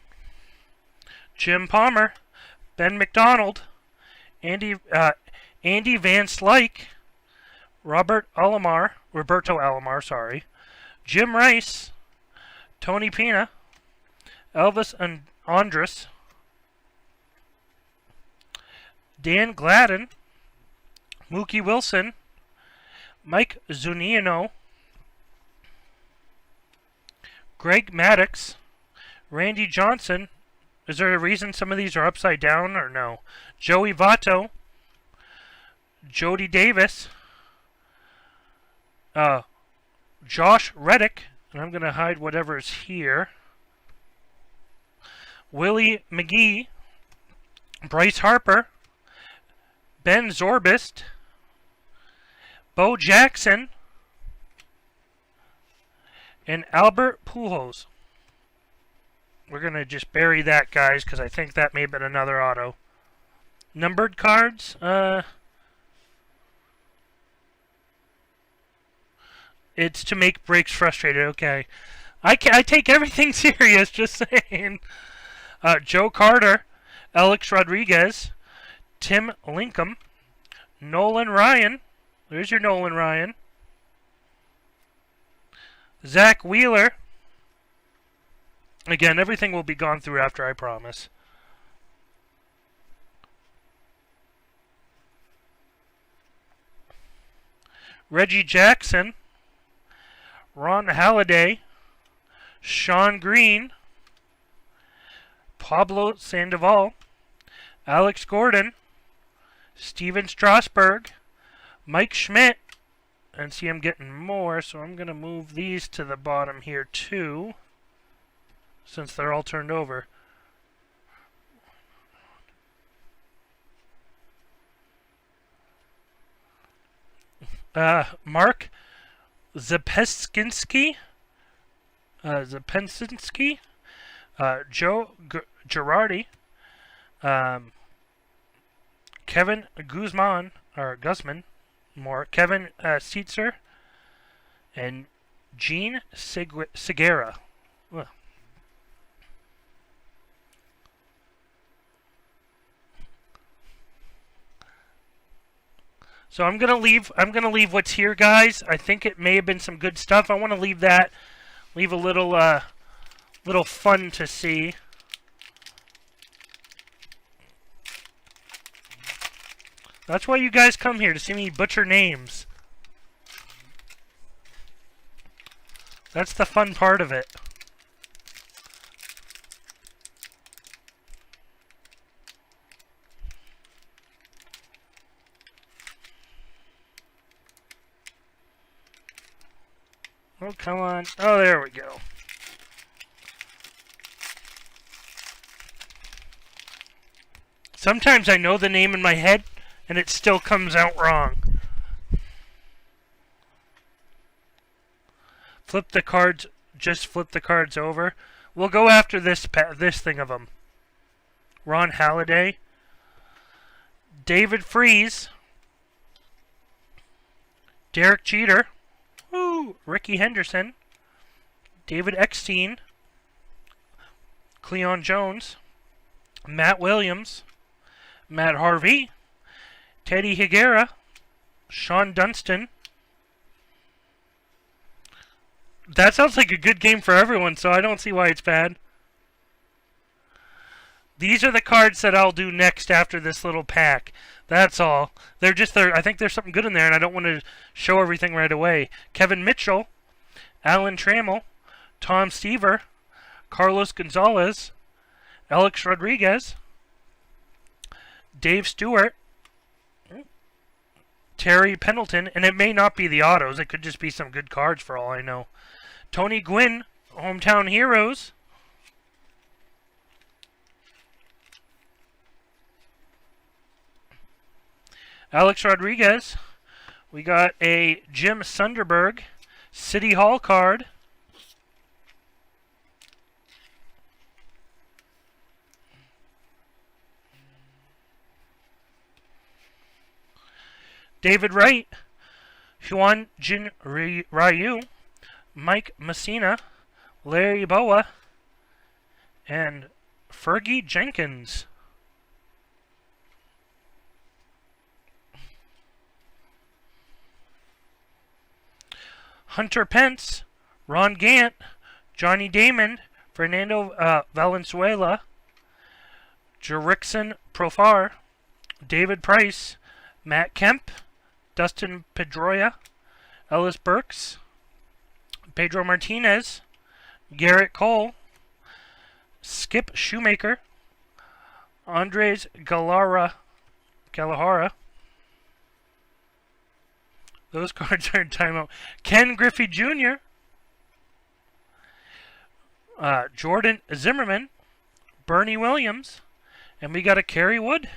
Jim Palmer, Ben McDonald, Andy Van Slyke, Roberto Alomar, sorry, Jim Rice, Tony Pena, Elvis Andrus, Dan Gladden, Mookie Wilson, Mike Zuniano, Greg Maddux, Randy Johnson. Is there a reason some of these are upside down or no? Joey Votto, Jody Davis, Josh Reddick, and I'm going to hide whatever's here. Willie McGee, Bryce Harper, Ben Zorbist, Bo Jackson, and Albert Pujols. We're going to just bury that, guys, because I think that may have been another auto. Numbered cards, it's to make breaks frustrated. Okay. I take everything serious, just saying. Joe Carter, Alex Rodriguez, Tim Lincoln, Nolan Ryan. There's your Nolan Ryan. Zach Wheeler. Again, everything will be gone through after, I promise. Reggie Jackson, Ron Halladay, Sean Green, Pablo Sandoval, Alex Gordon, Steven Strasburg, Mike Schmidt, and see I'm getting more, so I'm going to move these to the bottom here too, since they're all turned over. Mark Zapeskinski, Joe Girardi, Kevin Guzman, Kevin Seitzer, and Gene Segura. Ugh. So I'm gonna leave what's here, guys. I think it may have been some good stuff. I want to leave that, leave a little fun to see. That's why you guys come here, to see me butcher names. That's the fun part of it. Oh, come on. Oh, there we go. Sometimes I know the name in my head, and it still comes out wrong. Flip the cards. Just flip the cards over. We'll go after this thing of them. Ron Halladay, David Freese, Derek Jeter, Ricky Henderson, David Eckstein, Cleon Jones, Matt Williams, Matt Harvey, Teddy Higuera, Sean Dunston. That sounds like a good game for everyone, so I don't see why it's bad. These are the cards that I'll do next after this little pack. That's all. I think there's something good in there, and I don't want to show everything right away. Kevin Mitchell, Alan Trammell, Tom Seaver, Carlos Gonzalez, Alex Rodriguez, Dave Stewart, Terry Pendleton, and it may not be the autos. It could just be some good cards for all I know. Tony Gwynn, Hometown Heroes. Alex Rodriguez. We got a Jim Sunderberg City Hall card. David Wright, Hyun Jin Ryu, Mike Messina, Larry Boa, and Fergie Jenkins. Hunter Pence, Ron Gant, Johnny Damon, Fernando Valenzuela, Jerickson Profar, David Price, Matt Kemp, Dustin Pedroia, Ellis Burks, Pedro Martinez, Garrett Cole, Skip Shoemaker, Andres Galahara. Those cards are in timeout. Ken Griffey Jr., Jordan Zimmerman, Bernie Williams, and we got a Kerry Wood.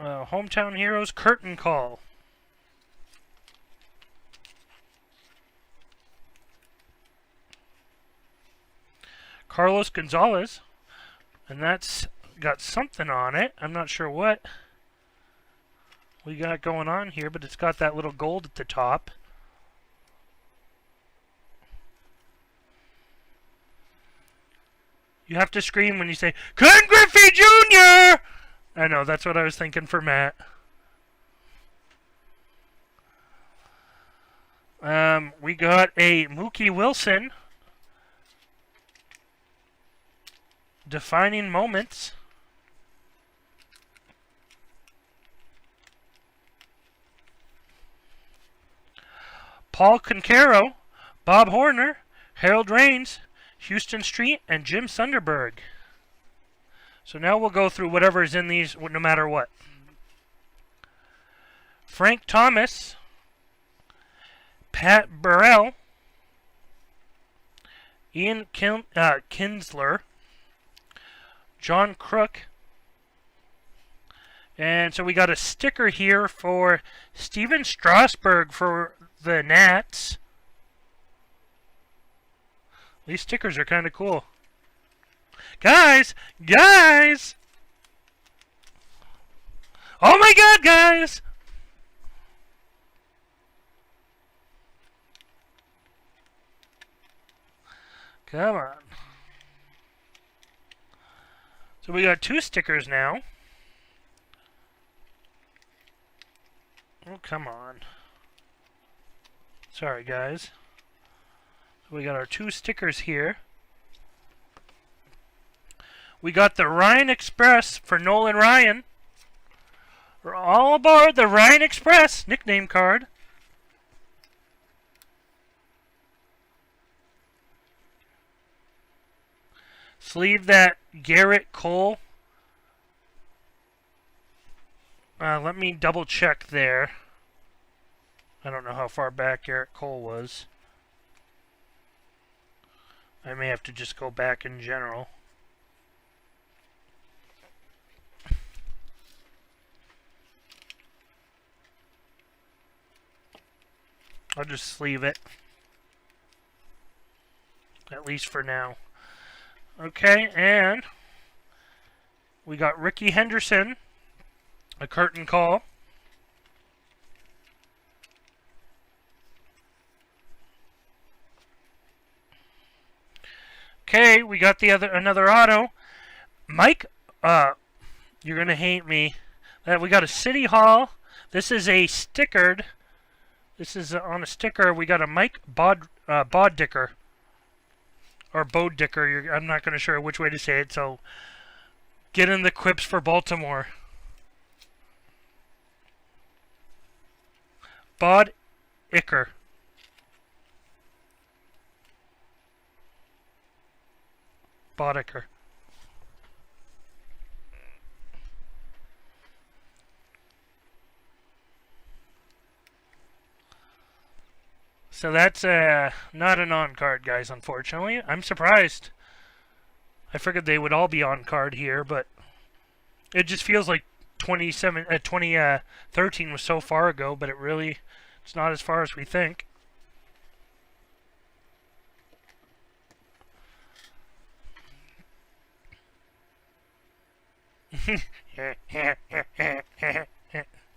Hometown Heroes curtain call. Carlos Gonzalez, and that's got something on it. I'm not sure what we got going on here, but it's got that little gold at the top. You have to scream when you say, Ken Griffey Jr.! I know, that's what I was thinking for Matt. We got a Mookie Wilson. Defining moments. Paul Conquero, Bob Horner, Harold Raines, Houston Street, and Jim Sunderberg. So now we'll go through whatever's in these, no matter what. Frank Thomas, Pat Burrell, Ian Kinsler, John Crook, and so we got a sticker here for Steven Strasburg for the Nats. These stickers are kind of cool. Guys! Guys! Oh my god, guys! Come on. So we got 2 stickers now. Oh, come on. Sorry, guys. So we got our 2 stickers here. We got the Ryan Express for Nolan Ryan. We're all aboard the Ryan Express nickname card. Sleeve that Garrett Cole. Let me double check there. I don't know how far back Garrett Cole was. I may have to just go back in general. I'll just sleeve it. At least for now. Okay, and we got Ricky Henderson, a curtain call. Okay, we got another auto. Mike, you're gonna hate me. We got a City Hall. This is a stickered. This is on a sticker. We got a Mike Boddicker. Or Boddicker. I'm not going to sure which way to say it, so get in the quips for Baltimore. Boddicker. Boddicker. So that's not an on-card, guys, unfortunately. I'm surprised. I figured they would all be on-card here, but it just feels like 2013 was so far ago, but it's not as far as we think.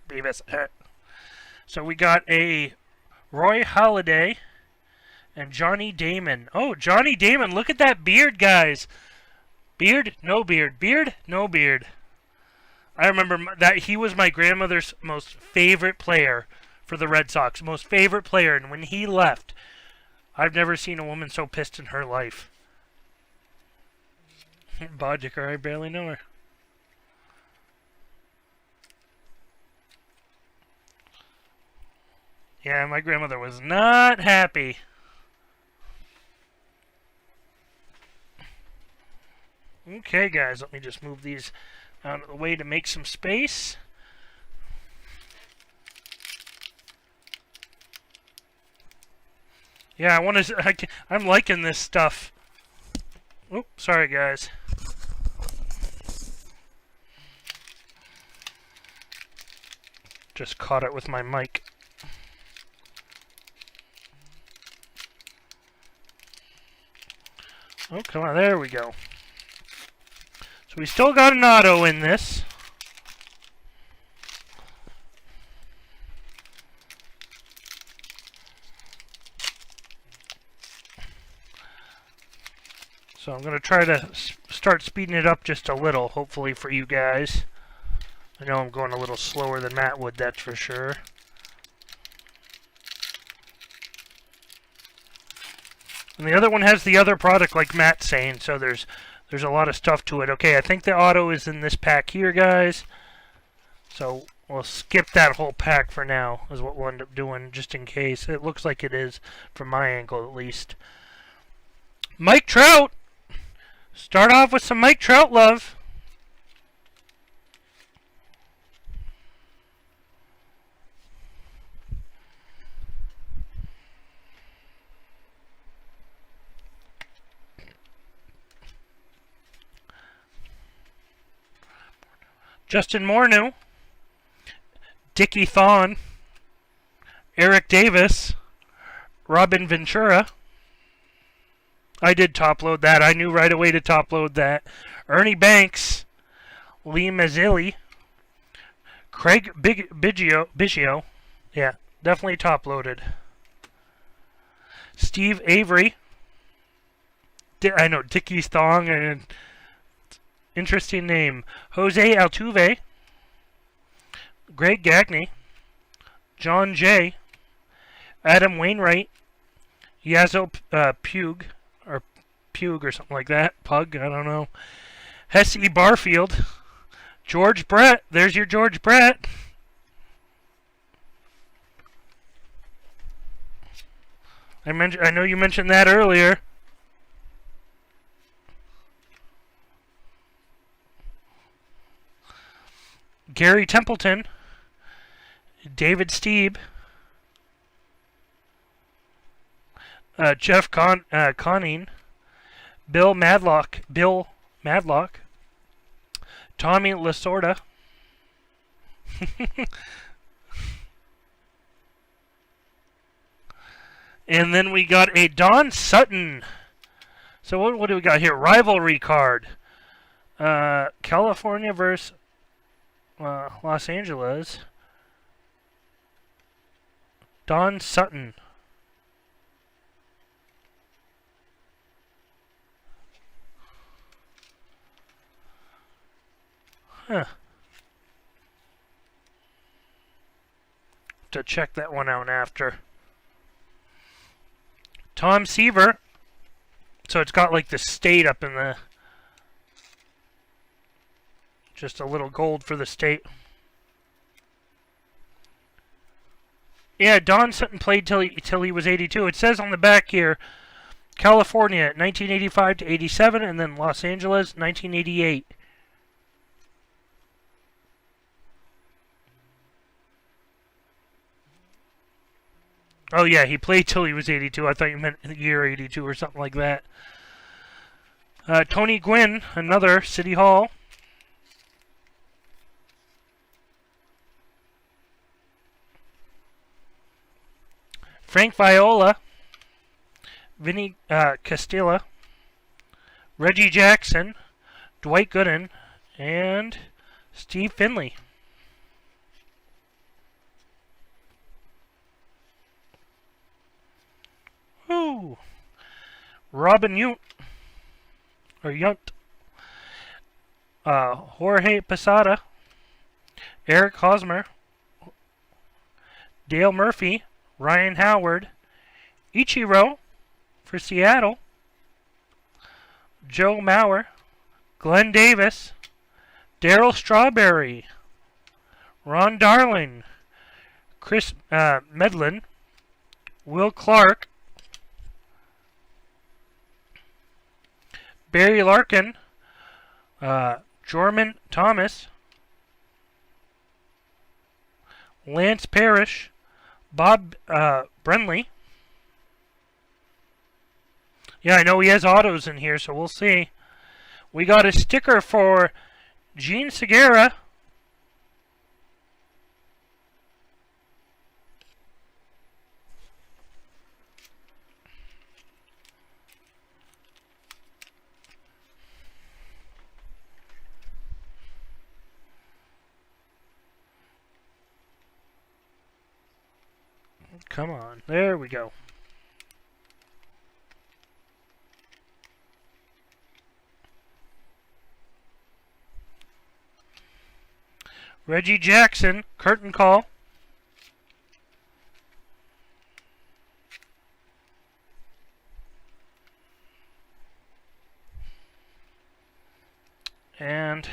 Beavis. So we got a Roy Halladay and Johnny Damon. Oh, Johnny Damon. Look at that beard, guys. Beard, no beard. Beard, no beard. I remember that he was my grandmother's most favorite player for the Red Sox. Most favorite player. And when he left, I've never seen a woman so pissed in her life. Boddicker, I barely know her. Yeah, my grandmother was not happy. Okay, guys, let me just move these out of the way to make some space. Yeah, I'm liking this stuff. Oops, sorry, guys. Just caught it with my mic. Oh, come on, there we go. So we still got an auto in this. So I'm going to try to start speeding it up just a little, hopefully for you guys. I know I'm going a little slower than Matt would, that's for sure. And the other one has the other product, like Matt's saying, so there's a lot of stuff to it. Okay, I think the auto is in this pack here, guys. So we'll skip that whole pack for now, is what we'll end up doing, just in case. It looks like it is, from my angle at least. Mike Trout! Start off with some Mike Trout love. Justin Morneau, Dickie Thon, Eric Davis, Robin Ventura. I did top load that. I knew right away to top load that. Ernie Banks, Lee Mazzilli, Craig Biggio. Yeah, definitely top loaded. Steve Avery. I know, Dickie Thong and... Interesting name. Jose Altuve, Greg Gagne, John Jay, Adam Wainwright, Yazzo Puig, or Puig or something like that. Pug, I don't know. Hesse Barfield, George Brett. There's your George Brett. I know you mentioned that earlier. Gary Templeton, David Steeb, Jeff Conning, Bill Madlock, Tommy Lasorda, and then we got a Don Sutton. So what do we got here? Rivalry card. California versus Los Angeles. Don Sutton. Huh. To check that one out after. Tom Seaver. So it's got like the state up in the... Just a little gold for the state. Yeah, Don Sutton played till he was 82. It says on the back here, California, 1985 to 87, and then Los Angeles, 1988. Oh, yeah, he played till he was 82. I thought you meant the year 82 or something like that. Tony Gwynn, another City Hall. Frank Viola, Vinny Castilla, Reggie Jackson, Dwight Gooden, and Steve Finley. Woo! Robin Yount. Or Yunt. Jorge Posada. Eric Hosmer. Dale Murphy. Ryan Howard. Ichiro for Seattle. Joe Mauer. Glenn Davis. Darryl Strawberry. Ron Darling. Chris Medlin. Will Clark. Barry Larkin. Jorman Thomas. Lance Parrish. Bob Brenly. Yeah, I know he has autos in here, so we'll see. We got a sticker for Gene Segura. Come on. There we go. Reggie Jackson, curtain call. And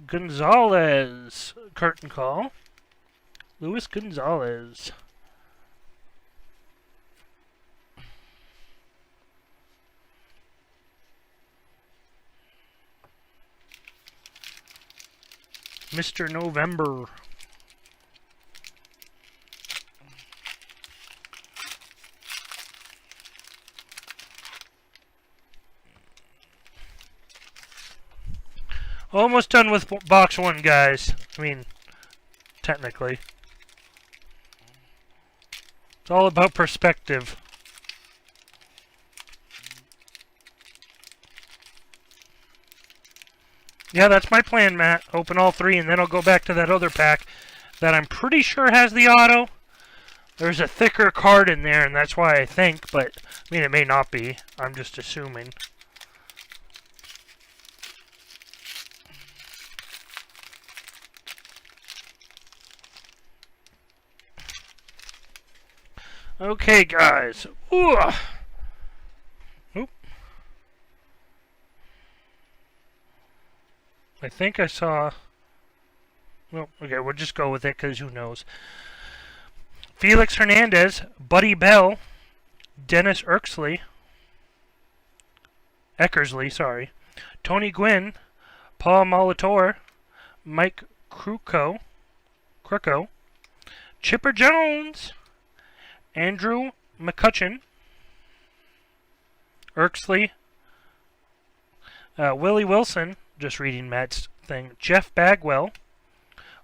Gonzalez, curtain call. Luis Gonzalez. Mr. November. Almost done with box one, guys. I mean, technically. It's all about perspective. Yeah, that's my plan, Matt. Open all three, and then I'll go back to that other pack that I'm pretty sure has the auto. There's a thicker card in there, and that's why I think, but, I mean, it may not be. I'm just assuming. Okay, guys. Ooh. Oop. I think I saw... Well, okay, we'll just go with it, because who knows. Felix Hernandez, Buddy Bell, Dennis Eckersley, sorry, Tony Gwynn, Paul Molitor, Mike Krukow, Chipper Jones, Andrew McCutcheon, Eckersley, Willie Wilson, just reading Matt's thing, Jeff Bagwell,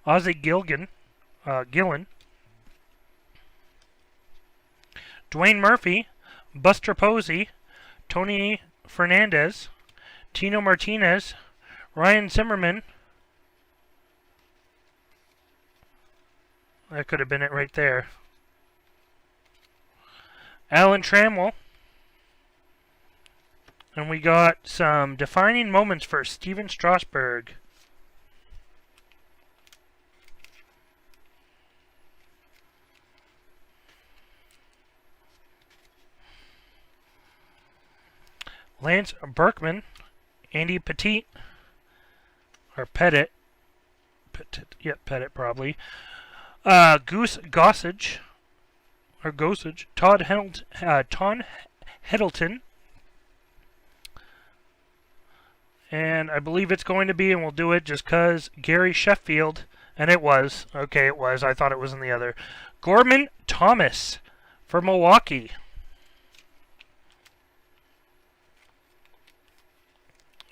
Ozzie Gillen, Dwayne Murphy, Buster Posey, Tony Fernandez, Tino Martinez, Ryan Zimmerman. That could have been it right there. Alan Trammell. And we got some defining moments for Steven Strasburg. Lance Berkman, Andy Petit, or Pettit, Pettit probably. Goose Gossage, or Gossage, Todd Heddleton, and I believe it's going to be, and we'll do it just because, Gary Sheffield, and it was. Okay, it was. I thought it was in the other. Gorman Thomas for Milwaukee.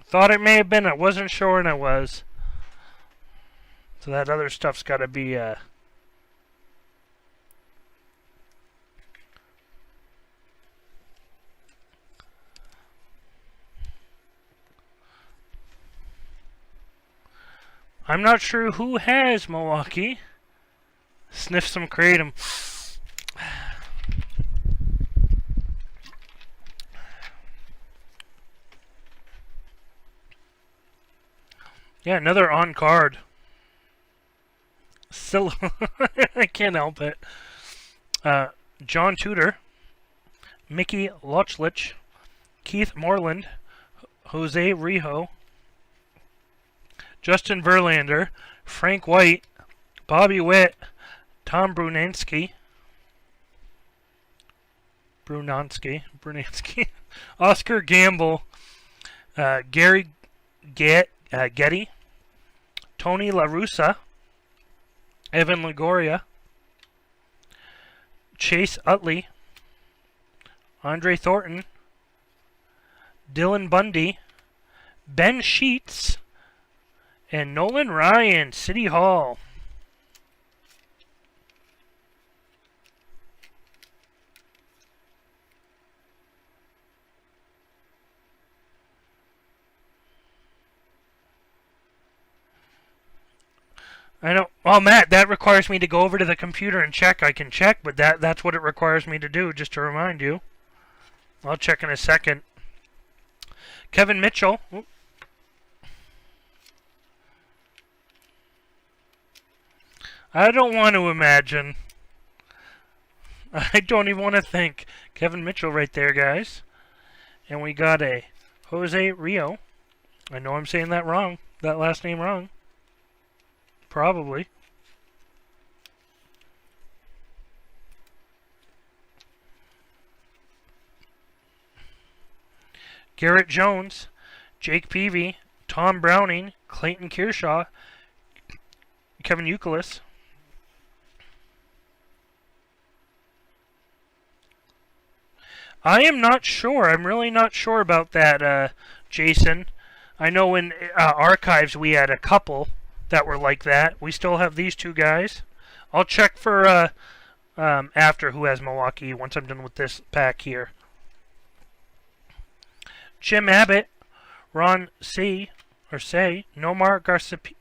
Thought it may have been. I wasn't sure, and it was. So that other stuff's got to be... I'm not sure who has Milwaukee. Sniff some kratom. Yeah, another on card. Still, I can't help it. John Tudor, Mickey Lochlich, Keith Moreland, Jose Rijo, Justin Verlander, Frank White, Bobby Witt, Tom Brunansky, Oscar Gamble, Gary Getty, Tony La Russa, Evan Longoria, Chase Utley, Andre Thornton, Dylan Bundy, Ben Sheets, and Nolan Ryan, City Hall. I don't. Well, Matt, that requires me to go over to the computer and check. I can check, but that's what it requires me to do, just to remind you. I'll check in a second. Kevin Mitchell. Oop. I don't want to imagine. I don't even want to think. Kevin Mitchell right there, guys. And we got a Jose Rio. I know I'm saying that wrong. That last name wrong. Probably. Garrett Jones, Jake Peavy, Tom Browning, Clayton Kershaw, Kevin Youkilis. I am not sure. I'm really not sure about that, Jason. I know in archives we had a couple that were like that. We still have these two guys. I'll check for after who has Milwaukee once I'm done with this pack here. Jim Abbott, Ron Say, Nomar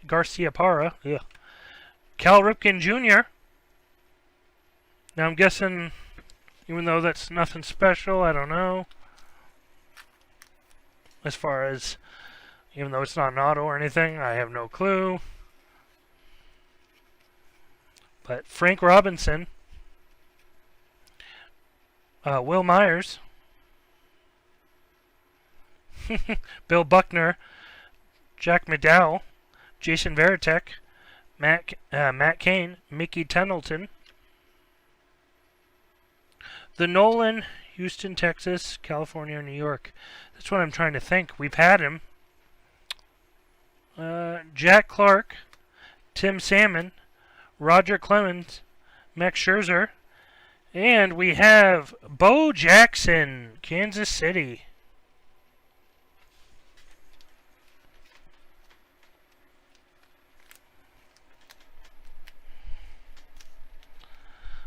Garciaparra, Cal Ripken Jr. Now I'm guessing, even though that's nothing special, I don't know. As far as, even though it's not an auto or anything, I have no clue. But Frank Robinson, Will Myers, Bill Buckner, Jack McDowell, Jason Varitek, Matt Cain, Mickey Tettleton, the Nolan, Houston, Texas, California, New York. That's what I'm trying to think. We've had him. Jack Clark, Tim Salmon, Roger Clemens, Max Scherzer, and we have Bo Jackson, Kansas City.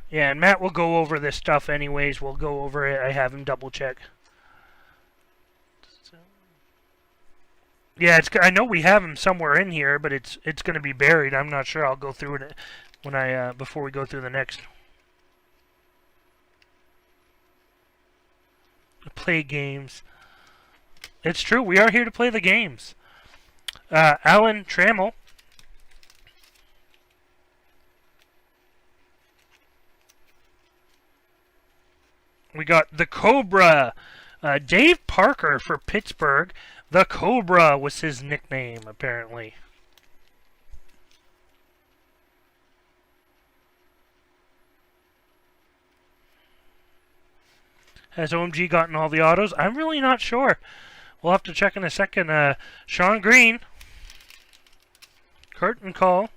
Yeah, and Matt will go over this stuff anyways. We'll go over it. I have him double check. Yeah, I know we have him somewhere in here, but it's going to be buried. I'm not sure. I'll go through it when before we go through the next. Play games. It's true. We are here to play the games. Alan Trammell. We got the Cobra. Dave Parker for Pittsburgh. The Cobra was his nickname, apparently. Has OMG gotten all the autos? I'm really not sure. We'll have to check in a second. Sean Green. Curtain Call.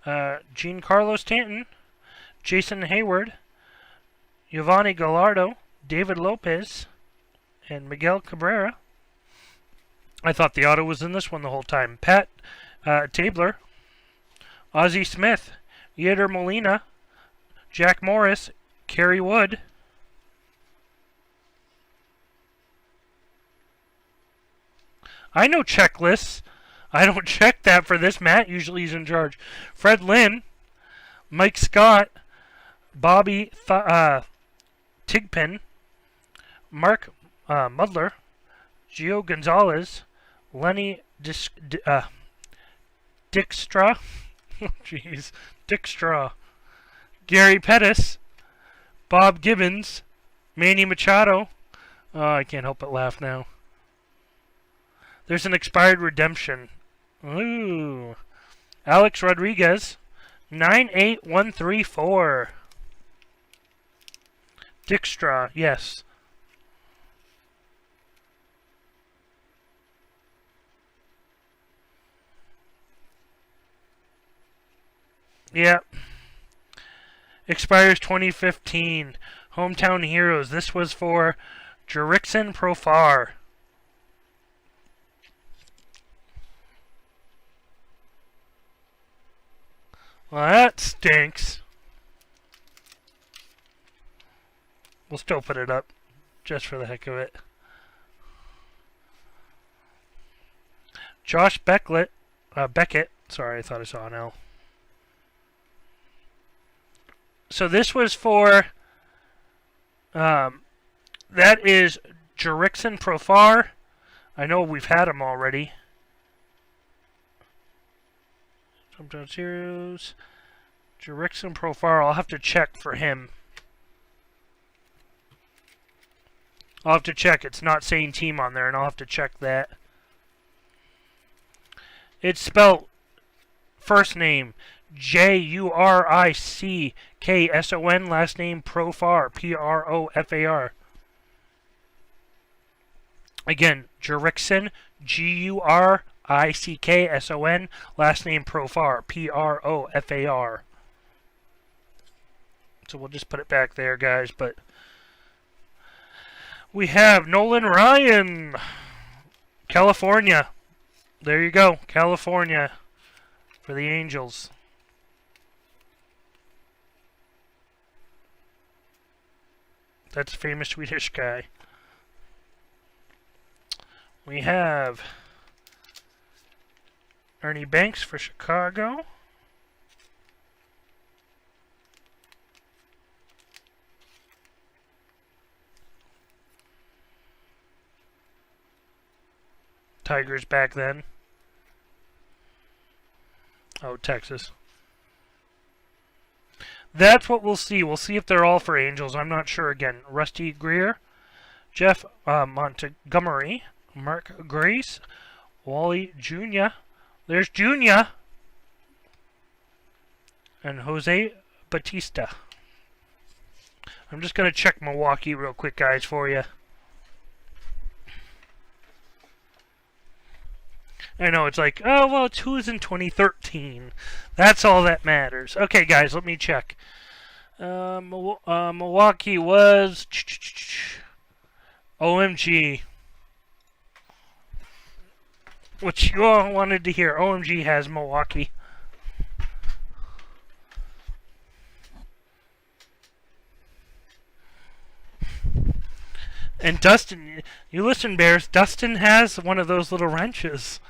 Giancarlo Stanton. Jason Hayward. Giovanni Gallardo. David Lopez. And Miguel Cabrera. I thought the auto was in this one the whole time. Pat Tabler. Ozzie Smith, Yadier Molina, Jack Morris, Kerry Wood. I know checklists. I don't check that for this. Matt usually is in charge. Fred Lynn, Mike Scott, Bobby Tigpin, Mark Mudler, Gio Gonzalez, Lenny Dykstra, jeez, Dykstra, Gary Pettis, Bob Gibbons, Manny Machado. Oh, I can't help but laugh now. There's an expired redemption. Ooh. Alex Rodriguez, 98134. Dykstra, yes. Yep. Expires 2015. Hometown Heroes. This was for Jerickson Profar. Well, that stinks. We'll still put it up, just for the heck of it. Josh Beckett. Sorry, I thought I saw an L. So this was for... that is Jerickson Profar. I know we've had him already. Sometimes Heroes. Jerickson Profar. I'll have to check for him. I'll have to check. It's not saying team on there, and I'll have to check that. It's spelled first name Jurickson, last name Profar, Profar. Again, Jerickson, Jurickson, last name Profar, Profar. So we'll just put it back there, guys. But we have Nolan Ryan, California. There you go, California for the Angels. That's a famous Swedish guy. We have Ernie Banks for Chicago. Tigers back then. Oh, Texas. That's what we'll see. We'll see if they're all for Angels. I'm not sure again. Rusty Greer, Jeff Montgomery, Mark Grace, Wally Jr. There's Jr. And Jose Batista. I'm just going to check Milwaukee real quick, guys, for you. I know, it's like, oh, well, it's who's in 2013. That's all that matters. Okay, guys, let me check. Milwaukee was... OMG. What you all wanted to hear. OMG has Milwaukee. And Dustin, you listen, Bears, Dustin has one of those little wrenches.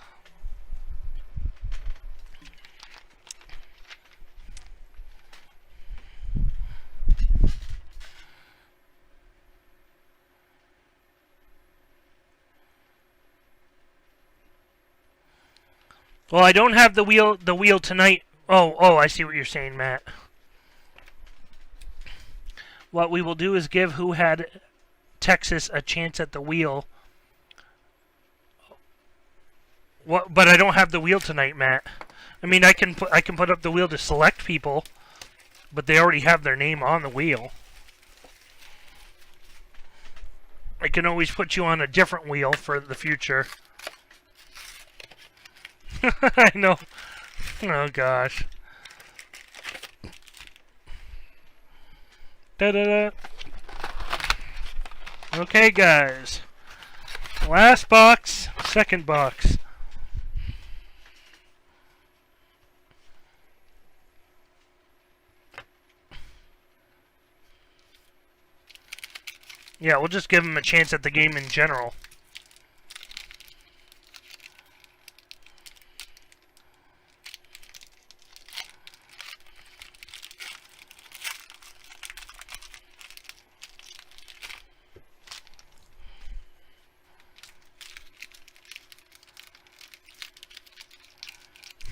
Well, I don't have the wheel tonight. Oh, I see what you're saying, Matt. What we will do is give who had Texas a chance at the wheel. What? But I don't have the wheel tonight, Matt. I mean, I can put up the wheel to select people, but they already have their name on the wheel. I can always put you on a different wheel for the future. I know. Oh, gosh. Da-da-da. Okay, guys. Last box, second box. Yeah, we'll just give him a chance at the game in general.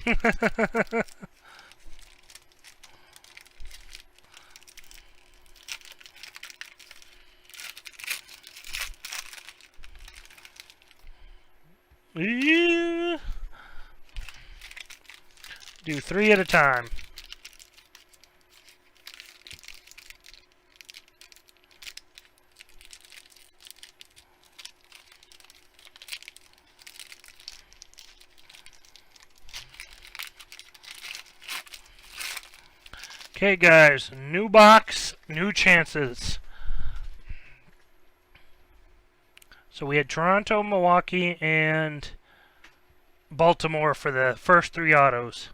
Yeah. Do 3 at a time. Okay, guys, new box, new chances. So we had Toronto, Milwaukee, and Baltimore for the first 3 autos.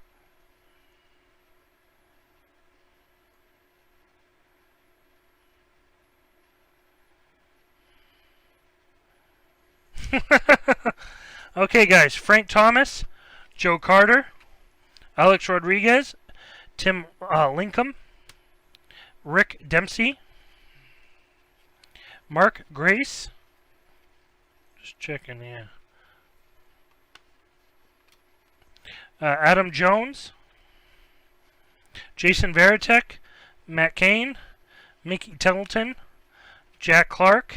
Okay, guys, Frank Thomas, Joe Carter, Alex Rodriguez, Tim Lincoln, Rick Dempsey, Mark Grace. Just checking, yeah. Adam Jones, Jason Varitek, Matt Cain, Mickey Templeton, Jack Clark,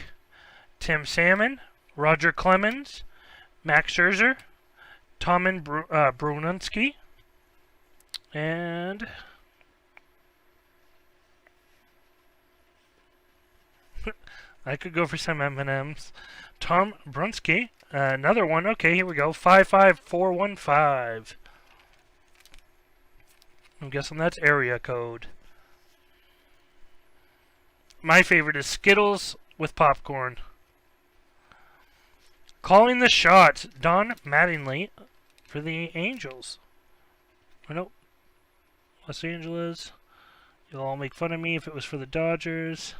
Tim Salmon, Roger Clemens, Max Scherzer, Tommen Brunensky, and I could go for some M&Ms. Tom Brunsky, another one. Okay, here we go. 55415. I'm guessing that's area code. My favorite is Skittles with popcorn. Calling the shots, Don Mattingly for the Angels. Oh, no. Los Angeles. You'll all make fun of me if it was for the Dodgers.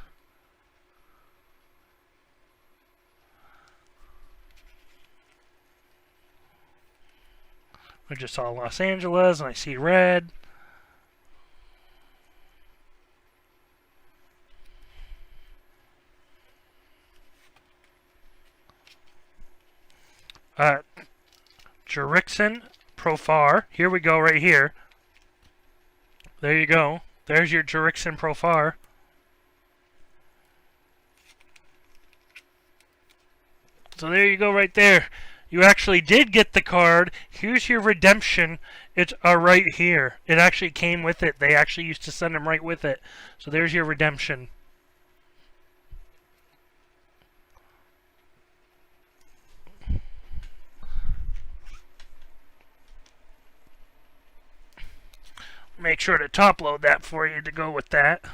I just saw Los Angeles and I see red. Jerickson Profar. Here we go, right here. There you go. There's your Jerickson Profar. So there you go, right there. You actually did get the card. Here's your redemption. It's right here. It actually came with it. They actually used to send them right with it. So there's your redemption. Make sure to top load that for you to go with that.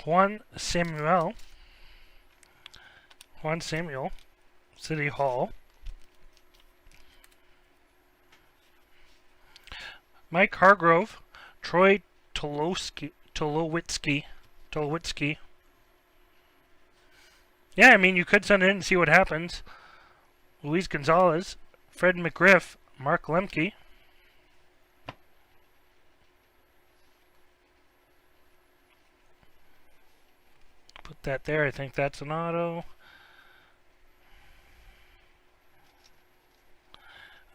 Juan Samuel, City Hall. Mike Hargrove, Troy Tulowitzki. Yeah, I mean, you could send it in and see what happens. Luis Gonzalez, Fred McGriff, Mark Lemke. Put that there. I think that's an auto.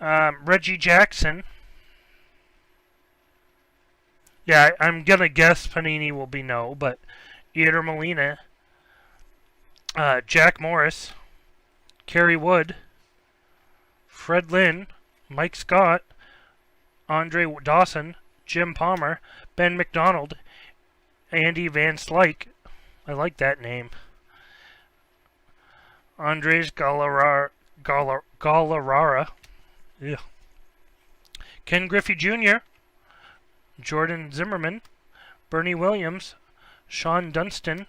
Reggie Jackson. Yeah, I'm going to guess Panini will be no, but Yadier Molina. Jack Morris. Kerry Wood. Fred Lynn. Mike Scott, Andre Dawson, Jim Palmer, Ben McDonald, Andy Van Slyke. I like that name. Andres Galarrara. Yeah. Ken Griffey Jr., Jordan Zimmerman, Bernie Williams, Sean Dunston,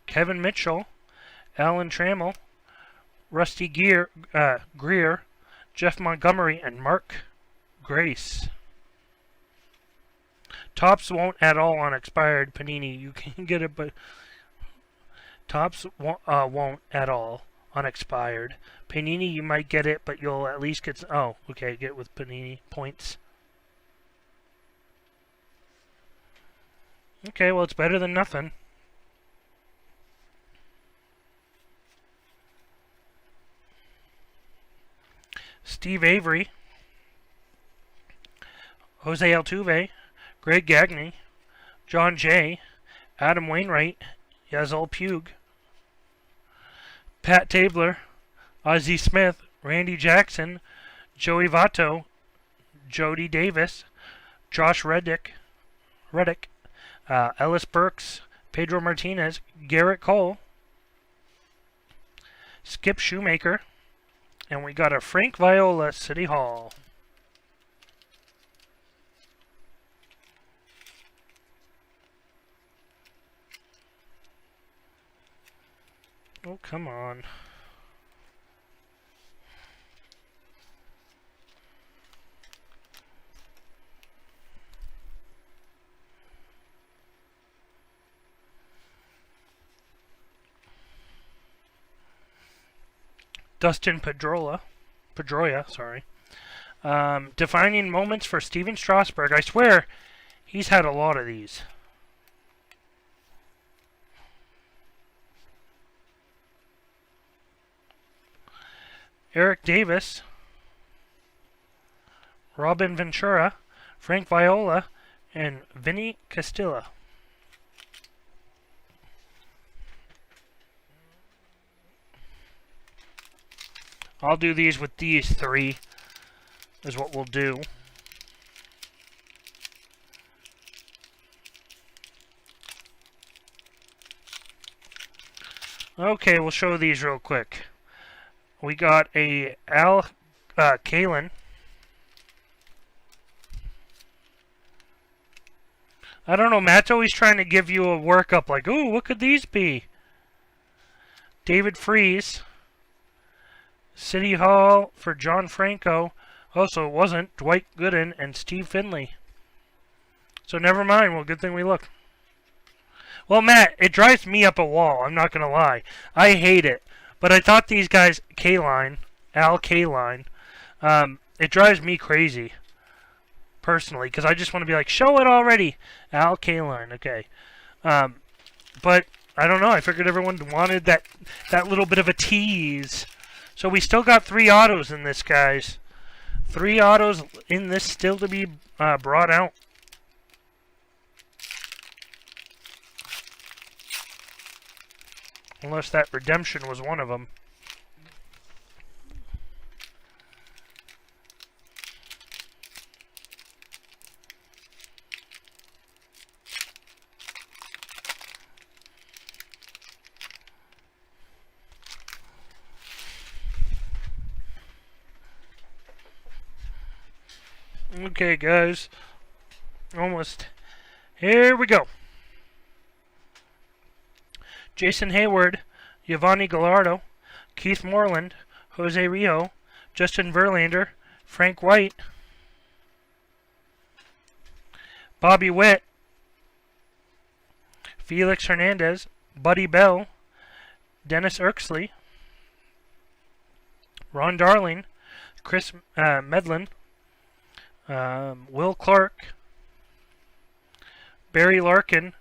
Kevin Mitchell, Alan Trammell, Rusty Greer, Jeff Montgomery, and Mark Grace. Tops won't at all on expired Panini. You can get it, but Tops won't at all on expired. Panini, you might get it, but you'll at least get... Oh, okay, get it with Panini points. Okay, well, it's better than nothing. Steve Avery, Jose Altuve, Greg Gagne, John Jay, Adam Wainwright, Yazul Puig, Pat Tabler, Ozzie Smith, Randy Jackson, Joey Votto, Jody Davis, Josh Reddick, Ellis Burks, Pedro Martinez, Garrett Cole, Skip Shoemaker, and we got a Frank Viola, City Hall. Oh, come on. Dustin Pedroia, sorry. Defining moments for Steven Strasburg. I swear, he's had a lot of these. Eric Davis, Robin Ventura, Frank Viola, and Vinny Castilla. I'll do these with these three, is what we'll do. Okay, we'll show these real quick. We got a Al Kaline. I don't know, Matt's always trying to give you a workup like, ooh, what could these be? David Freese. City Hall for John Franco. Also, it wasn't Dwight Gooden and Steve Finley. So never mind. Well, good thing we looked. Well, Matt, it drives me up a wall. I'm not going to lie. I hate it. But I thought these guys, Al Kaline, it drives me crazy. Personally. Because I just want to be like, show it already. Al Kaline. Okay. But, I don't know. I figured everyone wanted that little bit of a tease. So we still got 3 autos in this, guys. 3 autos in this still to be brought out. Unless that redemption was one of them. Okay, guys. Almost. Here we go. Jason Hayward, Giovanni Gallardo, Keith Moreland, Jose Rio, Justin Verlander, Frank White, Bobby Witt, Felix Hernandez, Buddy Bell, Dennis Erksley, Ron Darling, Chris Medlin, Will Clark, Barry Larkin,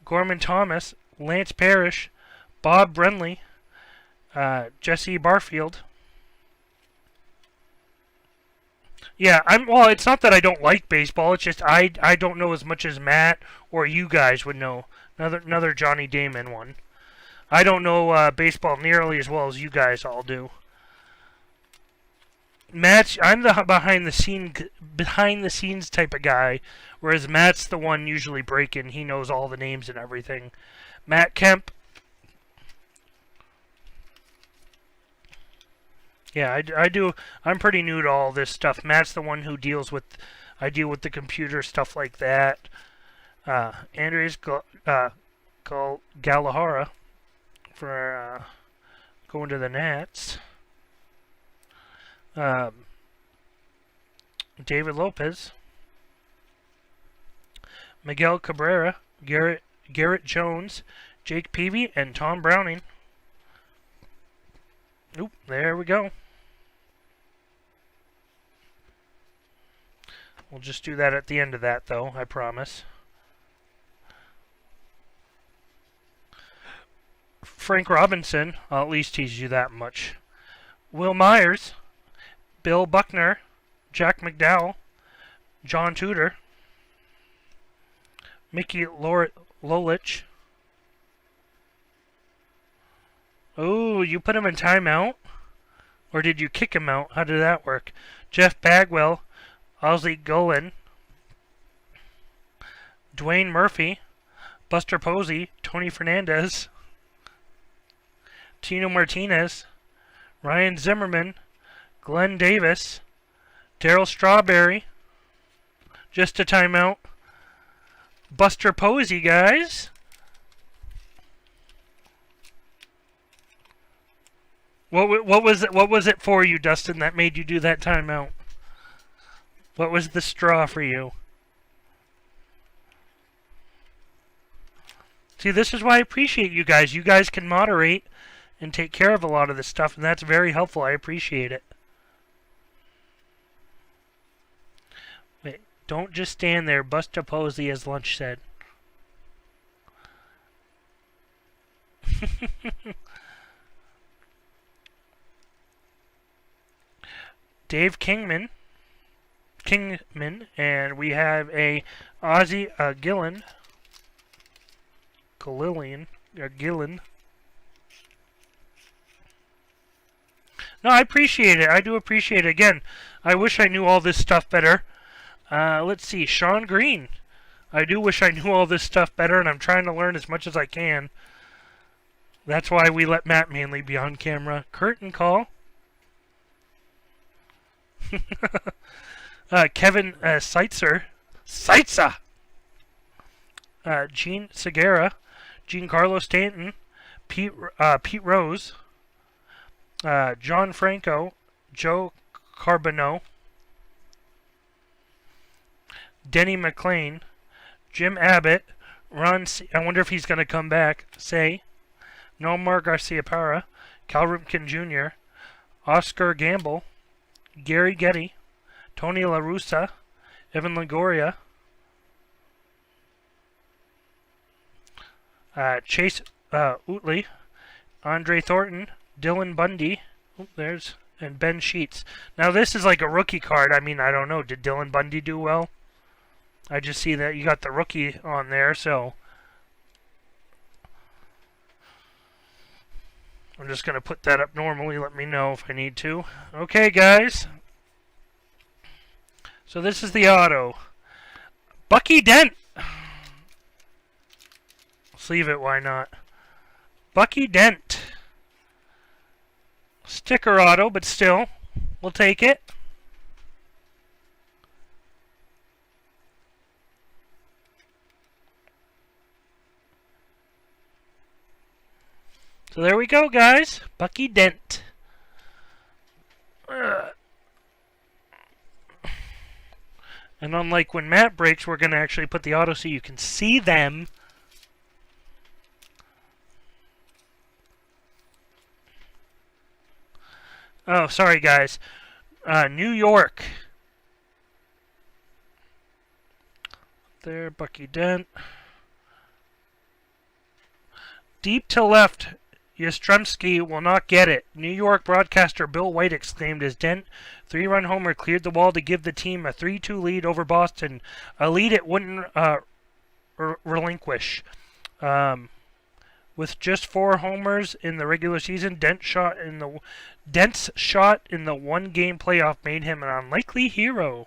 Gorman Thomas, Lance Parrish, Bob Brenly, Jesse Barfield. Yeah, well, it's not that I don't like baseball. It's just I don't know as much as Matt or you guys would know. Another Johnny Damon one. I don't know baseball nearly as well as you guys all do. I'm the behind the scenes type of guy, whereas Matt's the one usually breaking. He knows all the names and everything. Matt Kemp. Yeah, I do. I'm pretty new to all this stuff. Matt's the one who deals with. I deal with the computer stuff like that. Andres Galahara for going to the Nats. David Lopez, Miguel Cabrera, Garrett Jones, Jake Peavy, and Tom Browning. Oop, there we go. We'll just do that at the end of that, though, I promise. Frank Robinson, I'll at least tease you that much. Will Myers, Bill Buckner, Jack McDowell, John Tudor, Mickey Lolich. Oh, you put him in timeout? Or did you kick him out? How did that work? Jeff Bagwell, Ozzie Gullin, Dwayne Murphy, Buster Posey, Tony Fernandez, Tino Martinez, Ryan Zimmerman, Glenn Davis, Darryl Strawberry, just a timeout. Buster Posey, guys. What was it for you, Dustin, that made you do that timeout? What was the straw for you? See, this is why I appreciate you guys. You guys can moderate and take care of a lot of this stuff, and that's very helpful. I appreciate it. Wait, don't just stand there. Buster Posey, as Lunch said. Dave Kingman, and we have a Ozzie Gillen. No, I appreciate it. I do appreciate it. Again, I wish I knew all this stuff better. Let's see. Sean Green. I do wish I knew all this stuff better, and I'm trying to learn as much as I can. That's why we let Matt Manley be on camera. Curtain call. Kevin Seitzer. Gene Segura. Giancarlo Stanton. Pete Rose. John Franco. Joe Carbonneau. Denny McLean. Jim Abbott. Ron C. I wonder if he's going to come back. Nomar Garcia-Parra. Cal Ripken Jr. Oscar Gamble. Gary Getty, Tony La Russa, Evan Longoria, Chase Utley, Andre Thornton, Dylan Bundy, and Ben Sheets. Now this is like a rookie card. I mean, I don't know. Did Dylan Bundy do well? I just see that you got the rookie on there, so I'm just going to put that up normally. Let me know if I need to. Okay, guys. So this is the auto. Bucky Dent. Let's leave it. Why not? Bucky Dent. Sticker auto, but still. We'll take it. So there we go, guys. Bucky Dent. And unlike when Matt breaks, we're going to actually put the auto so you can see them. Oh, sorry, guys. New York. There, Bucky Dent. Deep to left. Yastrzemski will not get it. New York broadcaster Bill White exclaimed as Dent 3-run homer cleared the wall to give the team a 3-2 lead over Boston. A lead it wouldn't relinquish. With just 4 homers in the regular season, Dent's shot in the one-game playoff made him an unlikely hero.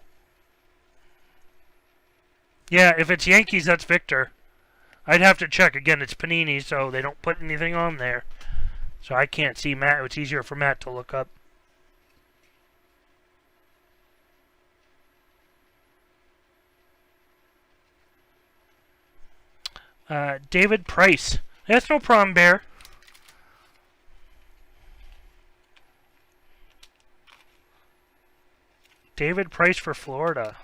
Yeah, if it's Yankees, that's Victor. I'd have to check. Again, it's Panini, so they don't put anything on there. So I can't see Matt. It's easier for Matt to look up. David Price. That's no problem, Bear. David Price for Florida.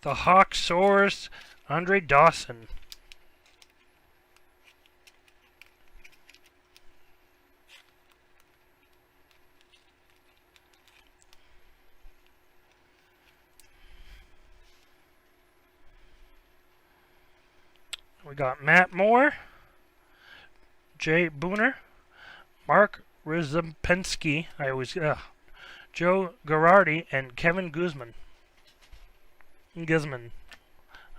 The Hawk soars. Andre Dawson. We got Matt Moore. Jay Booner. Mark Rizempensky. Joe Girardi and Kevin Guzman. Guzman.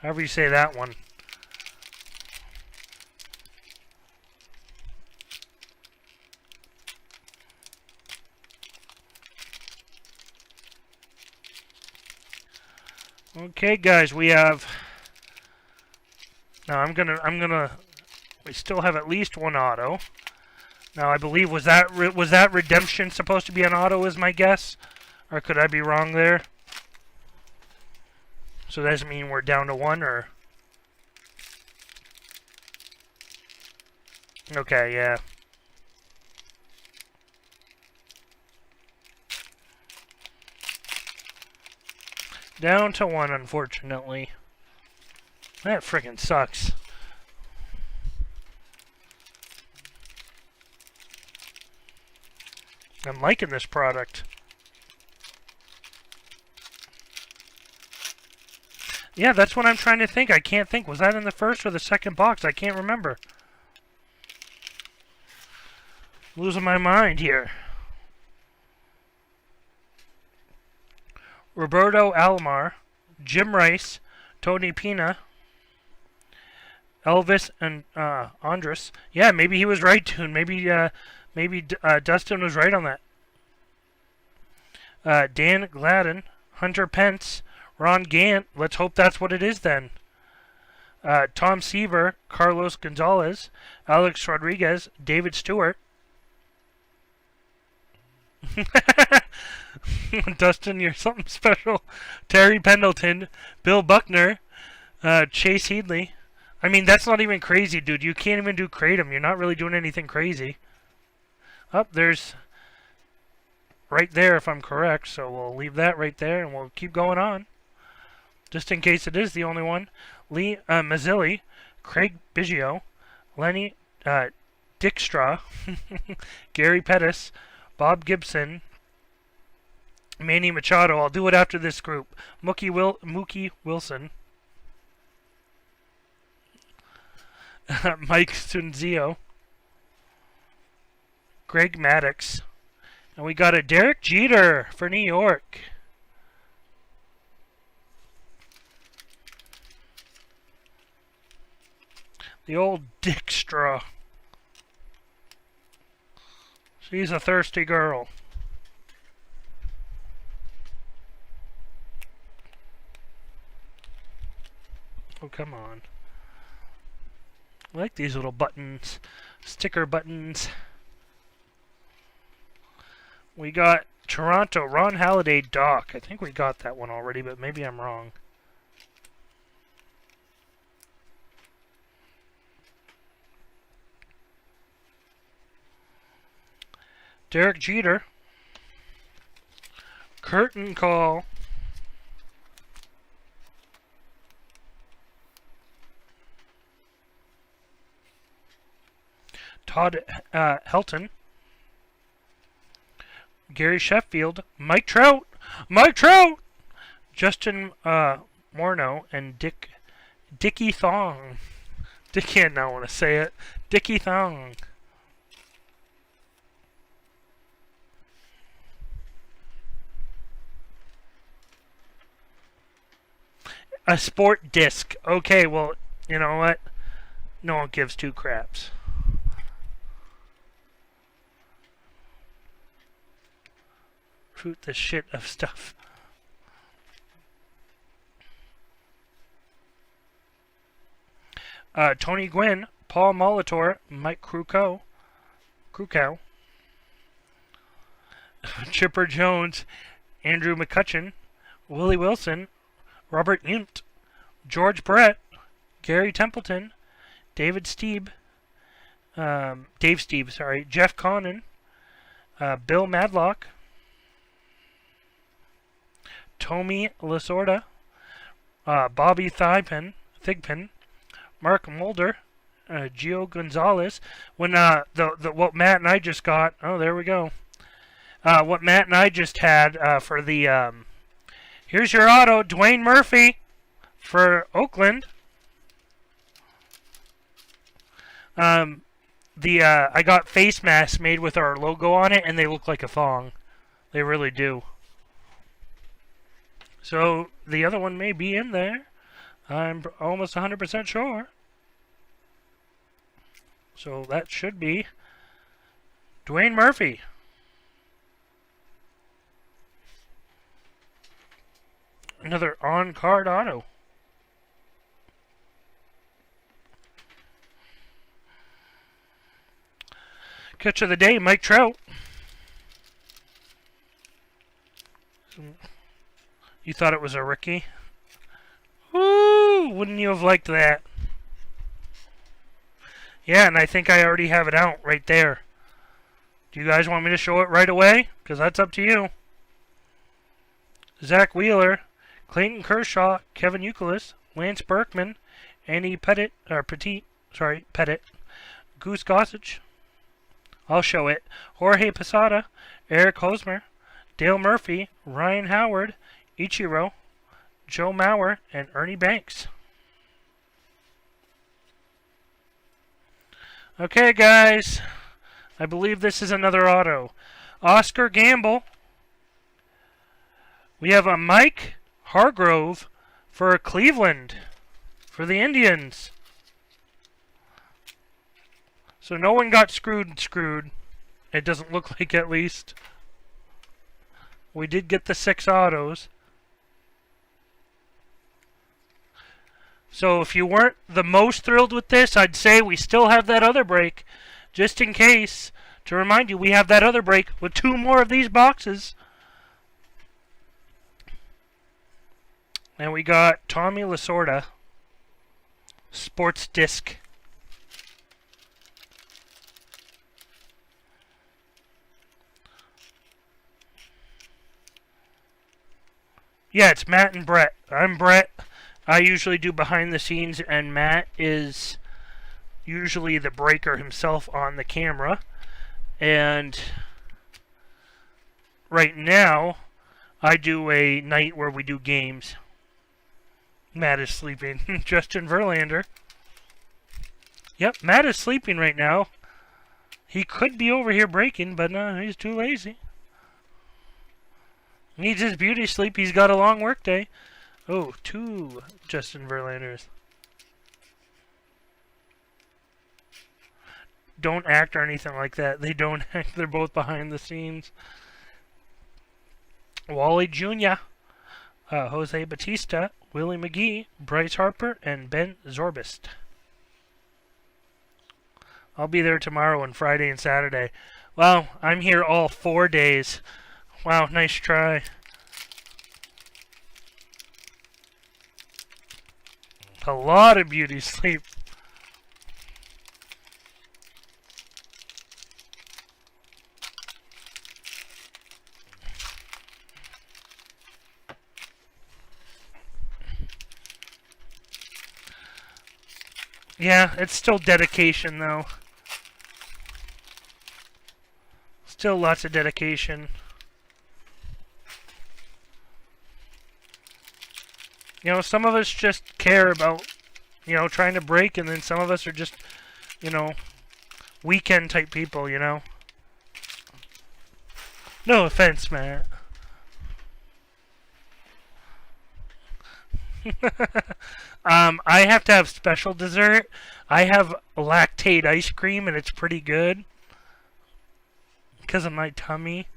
However you say that one. Okay, guys, we have. Now we still have at least one auto. Now I believe was that redemption supposed to be an auto? Is my guess, or could I be wrong there? So that doesn't mean we're down to one, or okay, yeah. Down to one, unfortunately. That freaking sucks. I'm liking this product. Yeah, that's what I'm trying to think. I can't think. Was that in the first or the second box? I can't remember. Losing my mind here. Roberto Alomar, Jim Rice, Tony Pina, Elvis, and Andres. Yeah, maybe he was right, dude. Maybe Dustin was right on that. Dan Gladden, Hunter Pence, Ron Gant. Let's hope that's what it is then. Tom Seaver, Carlos Gonzalez, Alex Rodriguez, David Stewart. Dustin, you're something special. Terry Pendleton, Bill Buckner, Chase Headley. I mean, that's not even crazy, dude. You can't even do Kratom. You're not really doing anything crazy. Oh, there's right there if I'm correct. So we'll leave that right there and we'll keep going on. Just in case it is the only one. Lee Mazzilli, Craig Biggio, Lenny Dykstra, Gary Pettis, Bob Gibson, Manny Machado. I'll do it after this group. Mookie Wilson. Mike Sunzio. Greg Maddux. And we got a Derek Jeter for New York. The old Dykstra. She's a thirsty girl. Oh, come on. I like these little buttons. Sticker buttons. We got Toronto, Ron Halladay, Doc. I think we got that one already, but maybe I'm wrong. Derek Jeter. Curtain call. Todd Helton. Gary Sheffield. Mike Trout. Mike Trout! Justin Morneau and Dickie Thong. Dickie, I don't want to say it. Dickie Thong. A sport disc. Okay, well, you know what? No one gives two craps. Shoot the shit of stuff. Tony Gwynn, Paul Molitor, Mike Krukow, Chipper Jones, Andrew McCutcheon, Willie Wilson, Robert Unt, George Brett, Gary Templeton, Dave Steeb, Jeff Connon, Bill Madlock, Tommy Lasorda, Bobby Thigpen, Mark Mulder, Gio Gonzalez. When what Matt and I just got, oh, there we go. What Matt and I just had for the here's your auto, Dwayne Murphy for Oakland. I got face masks made with our logo on it, and they look like a thong. They really do. So the other one may be in there. I'm almost 100% sure. So that should be Dwayne Murphy. Another on-card auto. Catch of the day, Mike Trout. You thought it was a rookie? Woo! Wouldn't you have liked that? Yeah, and I think I already have it out right there. Do you guys want me to show it right away? Because that's up to you. Zach Wheeler, Clayton Kershaw, Kevin Youkilis, Lance Berkman, Andy Pettit, Goose Gossage. I'll show it. Jorge Posada, Eric Hosmer, Dale Murphy, Ryan Howard, Ichiro, Joe Mauer, and Ernie Banks. Okay, guys. I believe this is another auto. Oscar Gamble. We have a Mike Hargrove for Cleveland, for the Indians. So no one got screwed. It doesn't look like, at least. We did get the 6 autos. So if you weren't the most thrilled with this, I'd say we still have that other break. Just in case, to remind you, we have that other break with 2 more of these boxes. And we got Tommy Lasorda, Sports Disc. Yeah, it's Matt and Brett. I'm Brett. I usually do behind the scenes, and Matt is usually the breaker himself on the camera. And right now, I do a night where we do games. Matt is sleeping. Justin Verlander. Yep, Matt is sleeping right now. He could be over here breaking, but no, he's too lazy. Needs his beauty sleep. He's got a long work day. Oh, 2 Justin Verlanders. Don't act or anything like that. They don't act. They're both behind the scenes. Wally Jr., Jose Batista, Willie McGee, Bryce Harper, and Ben Zorbist. I'll be there tomorrow and Friday and Saturday. Well, I'm here all 4 days. Wow, nice try. A lot of beauty sleep. Yeah, it's still dedication, though. Still lots of dedication. You know, some of us just care about, you know, trying to break, and then some of us are just, you know, weekend type people, you know. No offense, Matt. I have to have special dessert. I have lactate ice cream, and it's pretty good because of my tummy.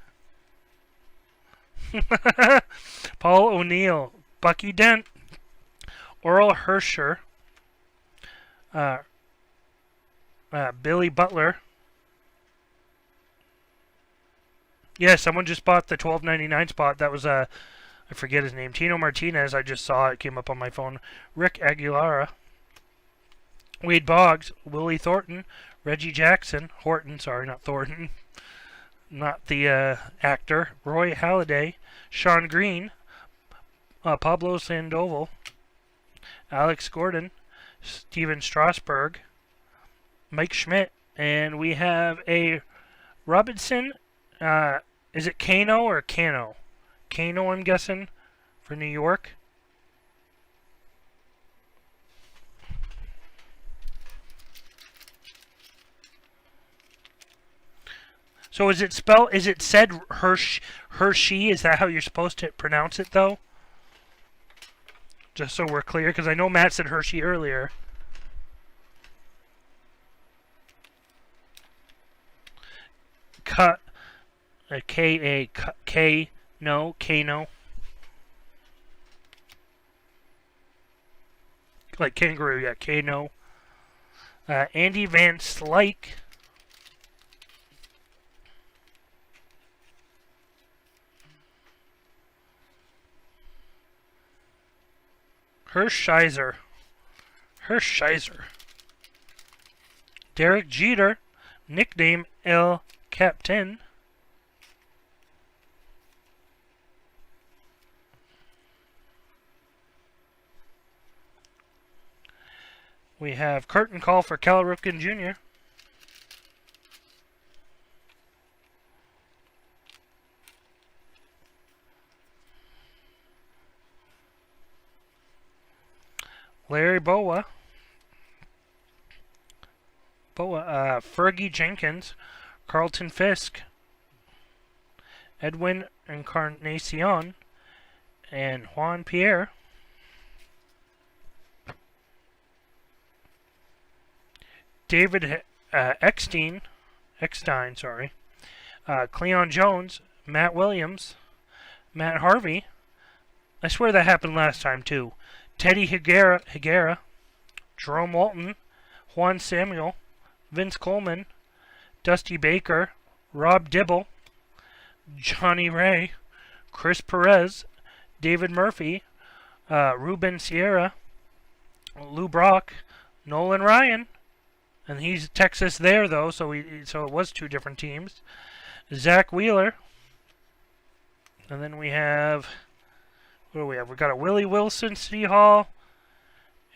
Paul O'Neill, Bucky Dent, Oral Hersher, Billy Butler. Yeah, someone just bought the $12.99 spot. That was I forget his name. Tino Martinez. I just saw it came up on my phone. Rick Aguilera, Wade Boggs, Willie Thornton, Reggie Jackson, Horton. Sorry, not Thornton. Not the actor. Roy Halladay, Sean Green, Pablo Sandoval, Alex Gordon, Steven Strasburg, Mike Schmidt, and we have a Robinson. Is it Cano or Cano? Cano, I'm guessing, for New York. So is it spelled? Is it said Hershey? Is that how you're supposed to pronounce it though? Just so we're clear, because I know Matt said Hershey earlier. Cut. K no. Like kangaroo, yeah, Kano. Andy Van Slyke. Hershiser. Derek Jeter, nickname El Captain. We have curtain call for Cal Ripken Jr. Larry Bowa. Fergie Jenkins. Carlton Fisk. Edwin Encarnacion. And Juan Pierre. David Eckstein, sorry. Cleon Jones, Matt Williams, Matt Harvey. I swear that happened last time too. Teddy Higuera, Jerome Walton, Juan Samuel, Vince Coleman, Dusty Baker, Rob Dibble, Johnny Ray, Chris Perez, David Murphy, Ruben Sierra, Lou Brock, Nolan Ryan. And he's Texas there, though, so it was two different teams. Zach Wheeler. And then we have... What do we have? We got a Willie Wilson, City Hall.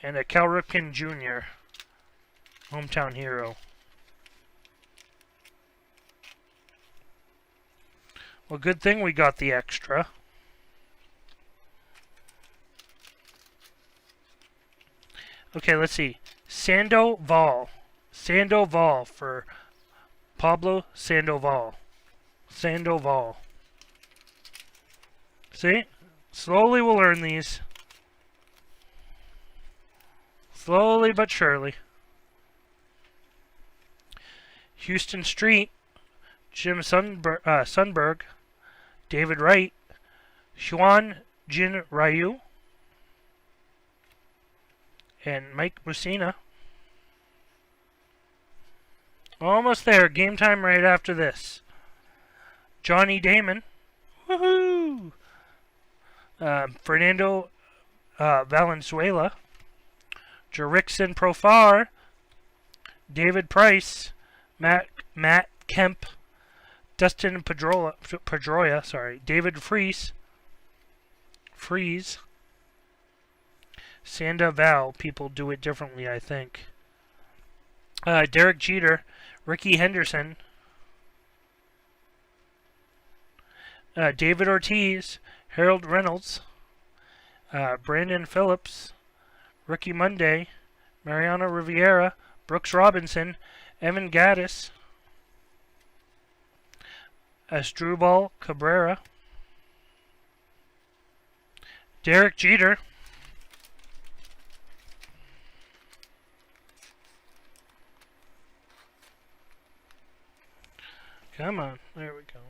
And a Cal Ripken Jr. Hometown hero. Well, good thing we got the extra. Okay, let's see. Sandoval for Pablo Sandoval. See? Slowly we'll learn these. Slowly but surely. Houston Street. Jim Sundberg. David Wright. Xuan Jin Ryu. And Mike Mussina. Almost there. Game time right after this. Johnny Damon. Woohoo! Fernando Valenzuela. Jerickson Profar. David Price. Matt Kemp. Dustin Pedroia. Sorry. David Freese. Sandoval. People do it differently, I think. Derek Jeter. Ricky Henderson. David Ortiz. Harold Reynolds. Brandon Phillips. Ricky Monday. Mariano Rivera. Brooks Robinson. Evan Gaddis. Asdrubal Cabrera. Derek Jeter. Come on, there we go.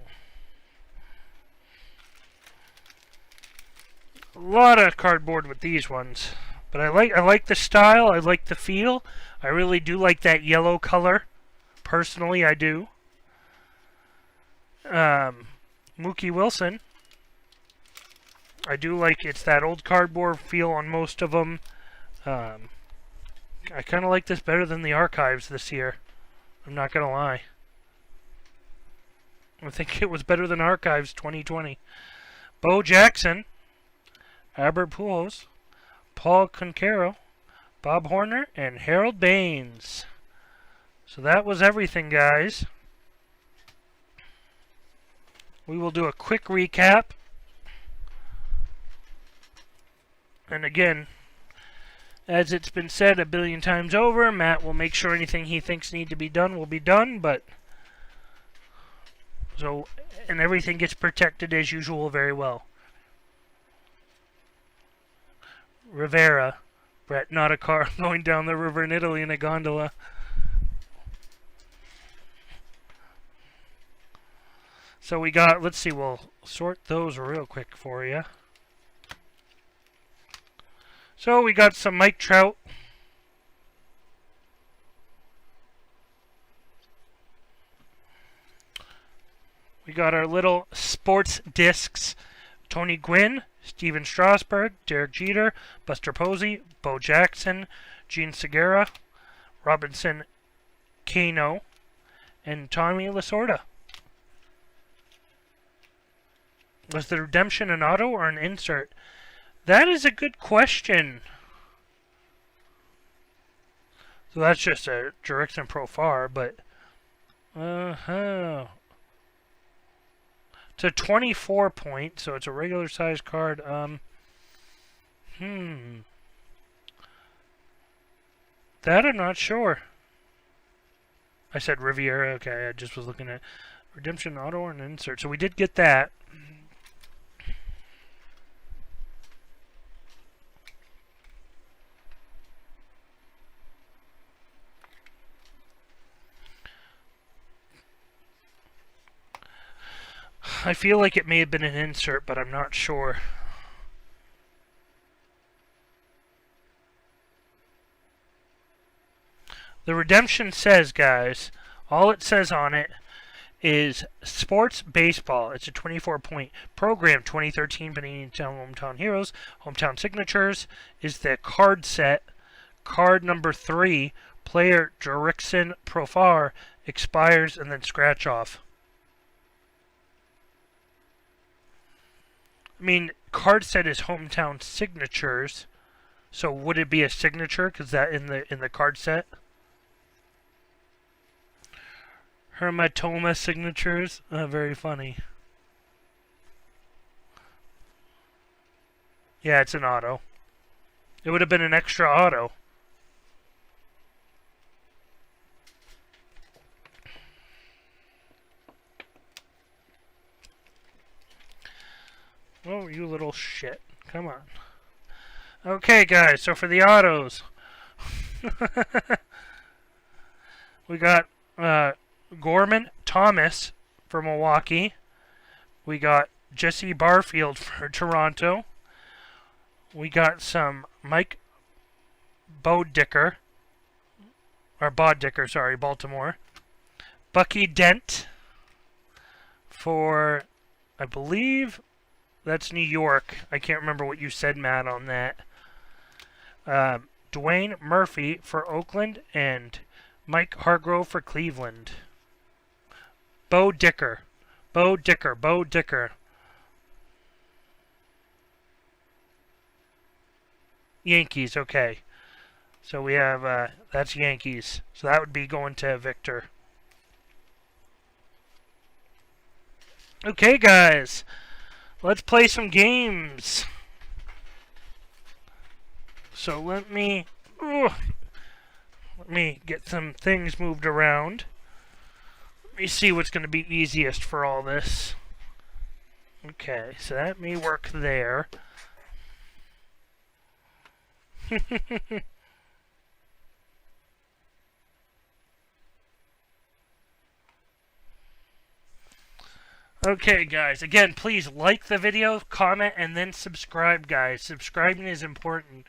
A lot of cardboard with these ones, but I like the style. I like the feel. I really do like that yellow color. Personally, I do. Mookie Wilson. I do like it's that old cardboard feel on most of them. I kind of like this better than the archives this year. I'm not gonna lie. I think it was better than Archives 2020. Bo Jackson, Albert Pujols, Paul Conquero, Bob Horner, and Harold Baines. So that was everything, guys. We will do a quick recap. And again, as it's been said a billion times over, Matt will make sure anything he thinks need to be done will be done, but So, and everything gets protected as usual very well. Rivera. Brett, not a car going down the river in Italy in a gondola. So we got, let's see, we'll sort those real quick for you. So we got some Mike Trout. We got our little sports discs. Tony Gwynn, Steven Strasburg, Derek Jeter, Buster Posey, Bo Jackson, Gene Segura, Robinson Cano, and Tommy Lasorda. Was the redemption an auto or an insert? That is a good question. So that's just a Jurickson Profar, but... It's a 24 point, so it's a regular size card. That I'm not sure. I said Riviera. Okay, I just was looking at redemption auto or an insert. So we did get that. I feel like it may have been an insert, but I'm not sure. The redemption says, guys, all it says on it is Sports Baseball. It's a 24-point program. 2013 Panini Hometown Heroes. Hometown Signatures is the card set. Card number 3, player Jurickson Profar, expires and then scratch off. I mean, card set is Hometown Signatures, so would it be a signature? Because that in the card set. Hematoma signatures, very funny. Yeah, it's an auto. It would have been an extra auto. Oh, you little shit. Come on. Okay, guys, so for the autos. We got Gorman Thomas for Milwaukee. We got Jesse Barfield for Toronto. We got some Mike Boddicker. Or Boddicker, sorry, Baltimore. Bucky Dent for, I believe... That's New York. I can't remember what you said, Matt, on that. Dwayne Murphy for Oakland and Mike Hargrove for Cleveland. Bo Dicker. Yankees, okay. So we have, that's Yankees. So that would be going to Victor. Okay, guys. Let's play some games. So let me get some things moved around. Let me see what's going to be easiest for all this. Okay, so that may work there. Okay, guys, again, please like the video, comment, and then subscribe, guys. Subscribing is important.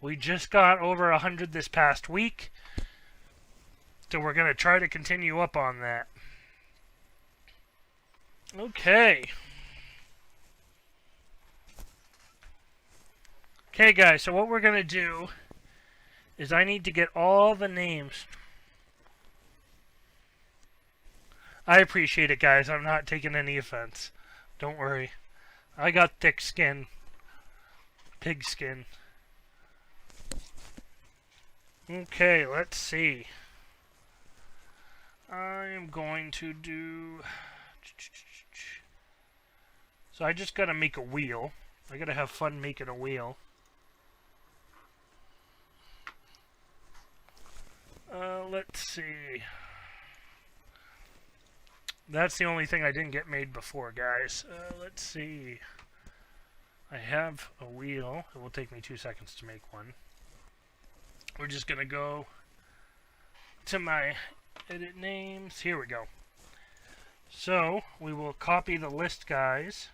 We just got over 100 this past week, so we're going to try to continue up on that. Okay. Okay, guys, so what we're going to do is I need to get all the names. I appreciate it, guys. I'm not taking any offense. Don't worry. I got thick skin. Pig skin. Okay, let's see. I'm going to do... So I just gotta make a wheel. I gotta have fun making a wheel. Let's see. That's the only thing I didn't get made before, guys. Let's see. I have a wheel. It will take me 2 seconds to make one. We're just going to go to my edit names. Here we go. So, we will copy the list, guys.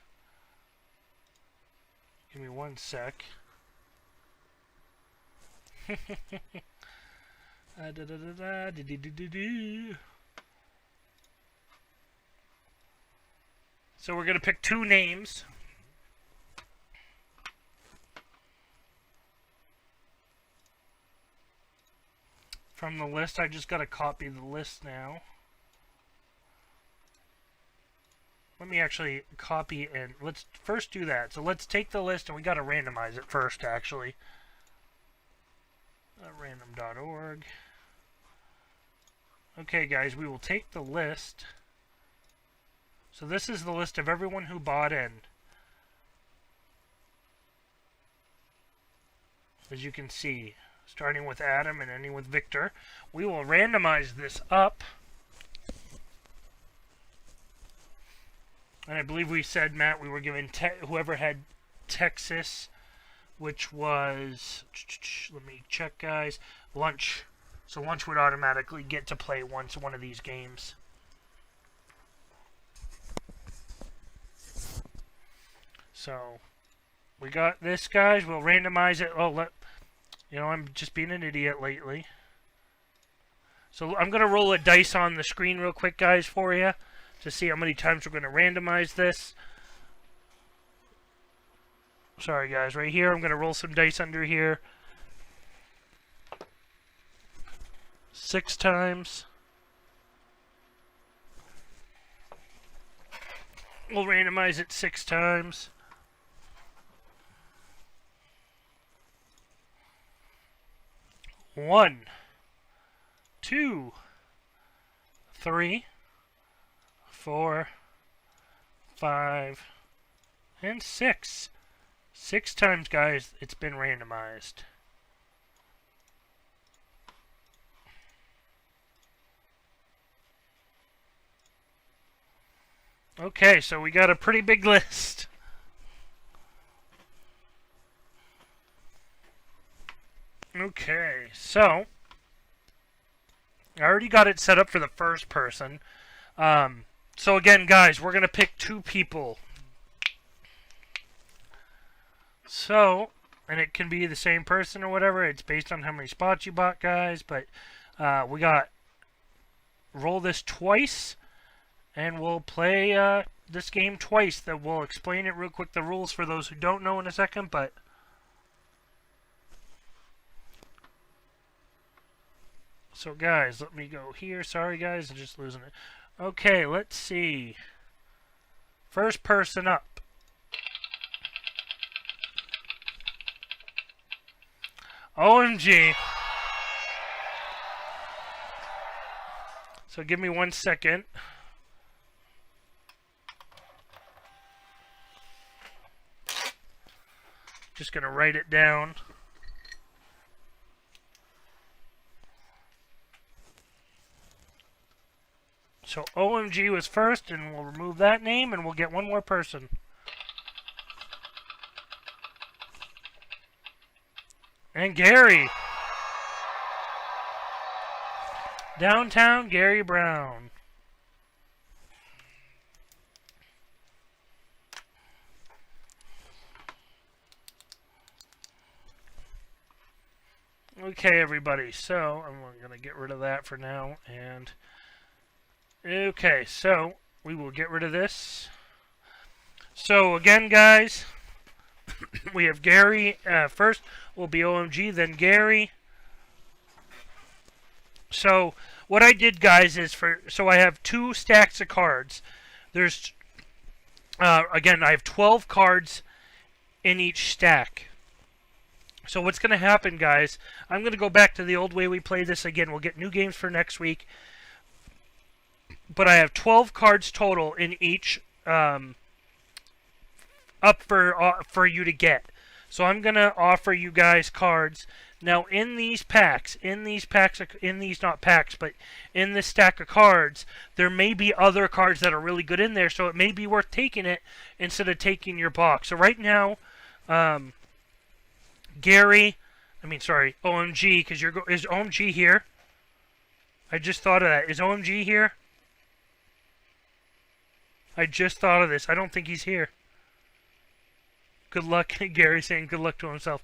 Give me 1 sec. So we're going to pick 2 names. From the list. I just got to copy the list now. Let me actually copy and let's first do that. So let's take the list and we got to randomize it first, actually. Random.org. Okay, guys, we will take the list. So this is the list of everyone who bought in. As you can see, starting with Adam and ending with Victor. We will randomize this up. And I believe we said, Matt, we were giving whoever had Texas, which was, let me check, guys, Lunch. So Lunch would automatically get to play one of these games. So we got this, guys. We'll randomize it. Oh, I'm just being an idiot lately. So I'm going to roll a dice on the screen real quick, guys, for you, to see how many times we're going to randomize this. Sorry, guys. Right here, I'm going to roll some dice under here. 6 times. We'll randomize it 6 times. 1, 2, 3, 4, 5, and 6. 6 times, guys, it's been randomized. Okay, so we got a pretty big list. Okay, so I already got it set up for the first person. So again, guys, we're going to pick 2 people. So, and it can be the same person or whatever. It's based on how many spots you bought, guys. But we got roll this twice, and we'll play this game twice. That we'll explain it real quick, the rules for those who don't know in a second, but so, guys, let me go here. Sorry, guys, I'm just losing it. Okay, let's see. First person up. OMG. So give me 1 second. Just going to write it down. So OMG was first, and we'll remove that name, and we'll get 1 more person. And Gary. Downtown Gary Brown. Okay, everybody, so I'm going to get rid of that for now, and okay, so we will get rid of this. So again, guys, we have Gary first will be OMG, then Gary. So what I did, guys, is so I have 2 stacks of cards. There's again, I have 12 cards in each stack. So what's going to happen, guys, I'm going to go back to the old way we play this again. We'll get new games for next week. But I have 12 cards total in each up for you to get. So I'm going to offer you guys cards Now, in these not packs, but in this stack of cards, there may be other cards that are really good in there, so it may be worth taking it instead of taking your box. So right now, OMG, because is OMG here? I just thought of that. Is OMG here? I just thought of this. I don't think he's here. Good luck, Gary saying good luck to himself.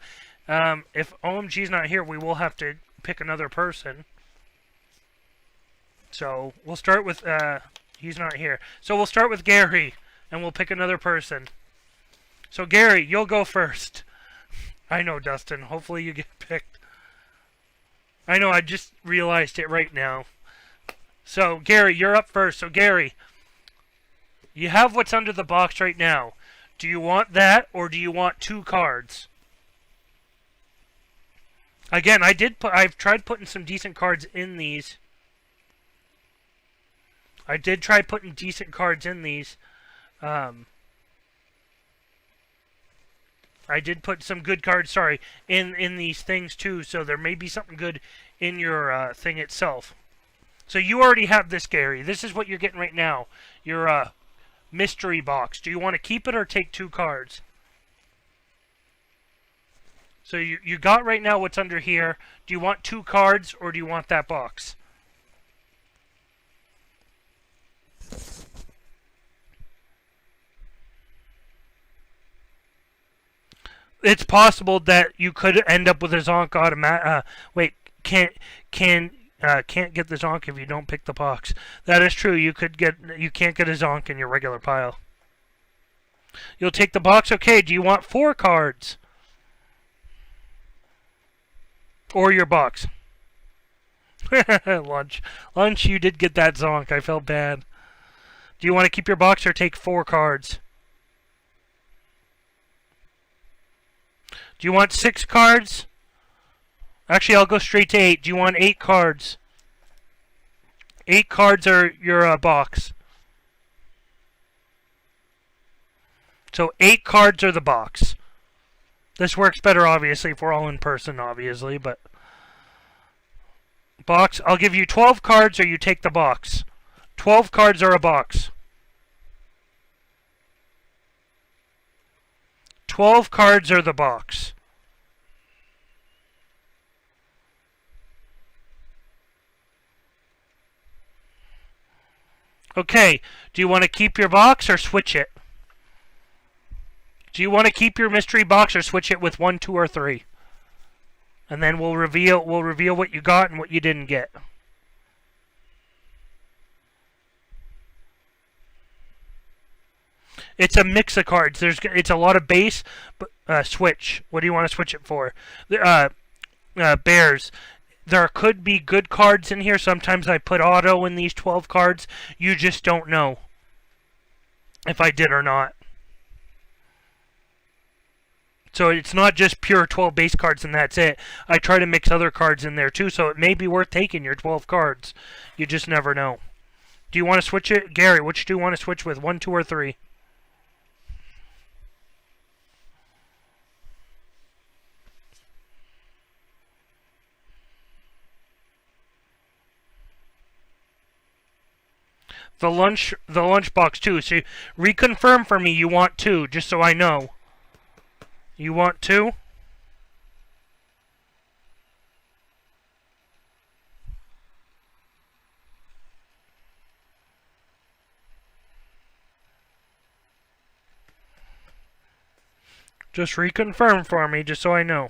If OMG's not here, we will have to pick another person. So we'll start with, he's not here. So we'll start with Gary, and we'll pick another person. So Gary, you'll go first. I know, Dustin. Hopefully you get picked. I know, I just realized it right now. So Gary, you're up first. So Gary, you have what's under the box right now. Do you want that, or do you want 2 cards? Again, I've tried putting some decent cards in these. I did try putting decent cards in these. I did put some good cards, in these things too, so there may be something good in your thing itself. So you already have this, Gary. This is what you're getting right now. Your mystery box. Do you want to keep it or take 2 cards? So you got right now what's under here. Do you want 2 cards or do you want that box? It's possible that you could end up with a Zonk automatic. Can't get the Zonk if you don't pick the box. That is true. You can't get a Zonk in your regular pile. You'll take the box. Okay. Do you want 4 cards? Or your box? Lunch, you did get that Zonk. I felt bad. Do you want to keep your box or take 4 cards? Do you want 6 cards? Actually, I'll go straight to 8. Do you want 8 cards? 8 cards are your box. So 8 cards are the box. This works better, obviously, if we're all in person, obviously, but... Box, I'll give you 12 cards or you take the box. 12 cards are a box. 12 cards are the box. Okay, do you want to keep your box or switch it? Do you want to keep your mystery box or switch it with 1, 2, or 3? And then we'll reveal what you got and what you didn't get. It's a mix of cards. It's a lot of base, but switch. What do you want to switch it for? Bears. There could be good cards in here. Sometimes I put auto in these 12 cards. You just don't know if I did or not. So it's not just pure 12 base cards and that's it. I try to mix other cards in there too, so it may be worth taking your 12 cards. You just never know. Do you want to switch it? Gary, which do you want to switch with? 1, 2, or 3? The lunch box too. So reconfirm for me you want 2, just so I know. You want 2? Just reconfirm for me, just so I know.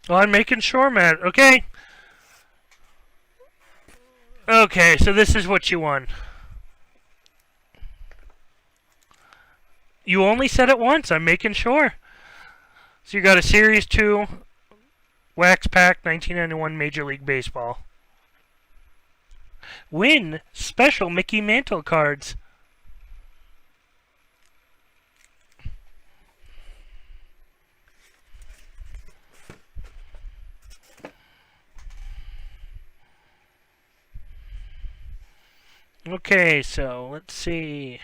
Well, I'm making sure, man. Okay. Okay, so this is what you won. You only said it once. I'm making sure. So you got a Series 2 Wax Pack 1991 Major League Baseball. Win special Mickey Mantle cards. Okay, so let's see.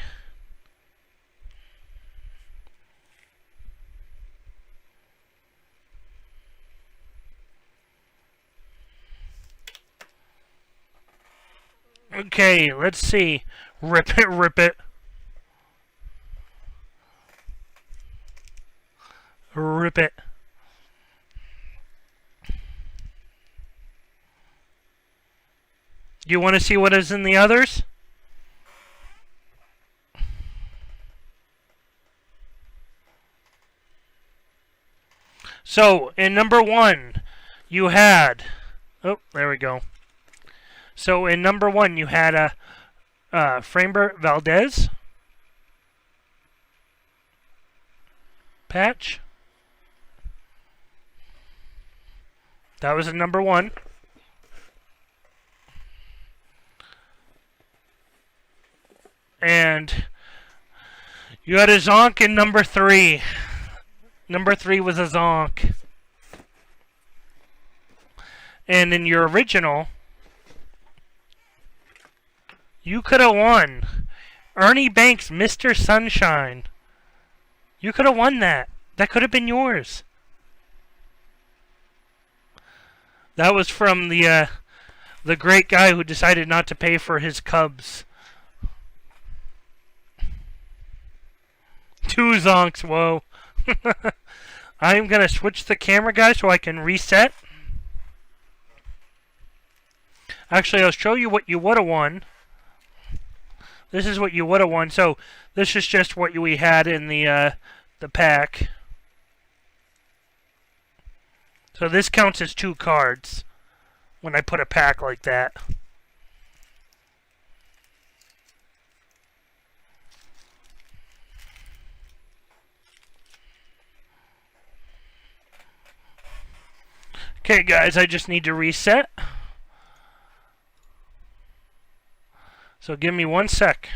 Okay, let's see. Rip it, rip it. Rip it. You want to see what is in the others? So, in number 1, you had... Oh, there we go. So, in number 1, you had a Framber Valdez patch. That was in number 1. And you had a Zonk in number 3. Number 3 was a Zonk. And in your original, you could have won Ernie Banks' Mr. Sunshine. You could have won that. That could have been yours. That was from the great guy who decided not to pay for his Cubs. 2 Zonks, whoa. I'm going to switch the camera, guys, so I can reset. Actually, I'll show you what you would have won. This is what you would have won. So, this is just what we had in the pack. So, this counts as 2 cards when I put a pack like that. Okay, guys, I just need to reset. So give me 1 sec.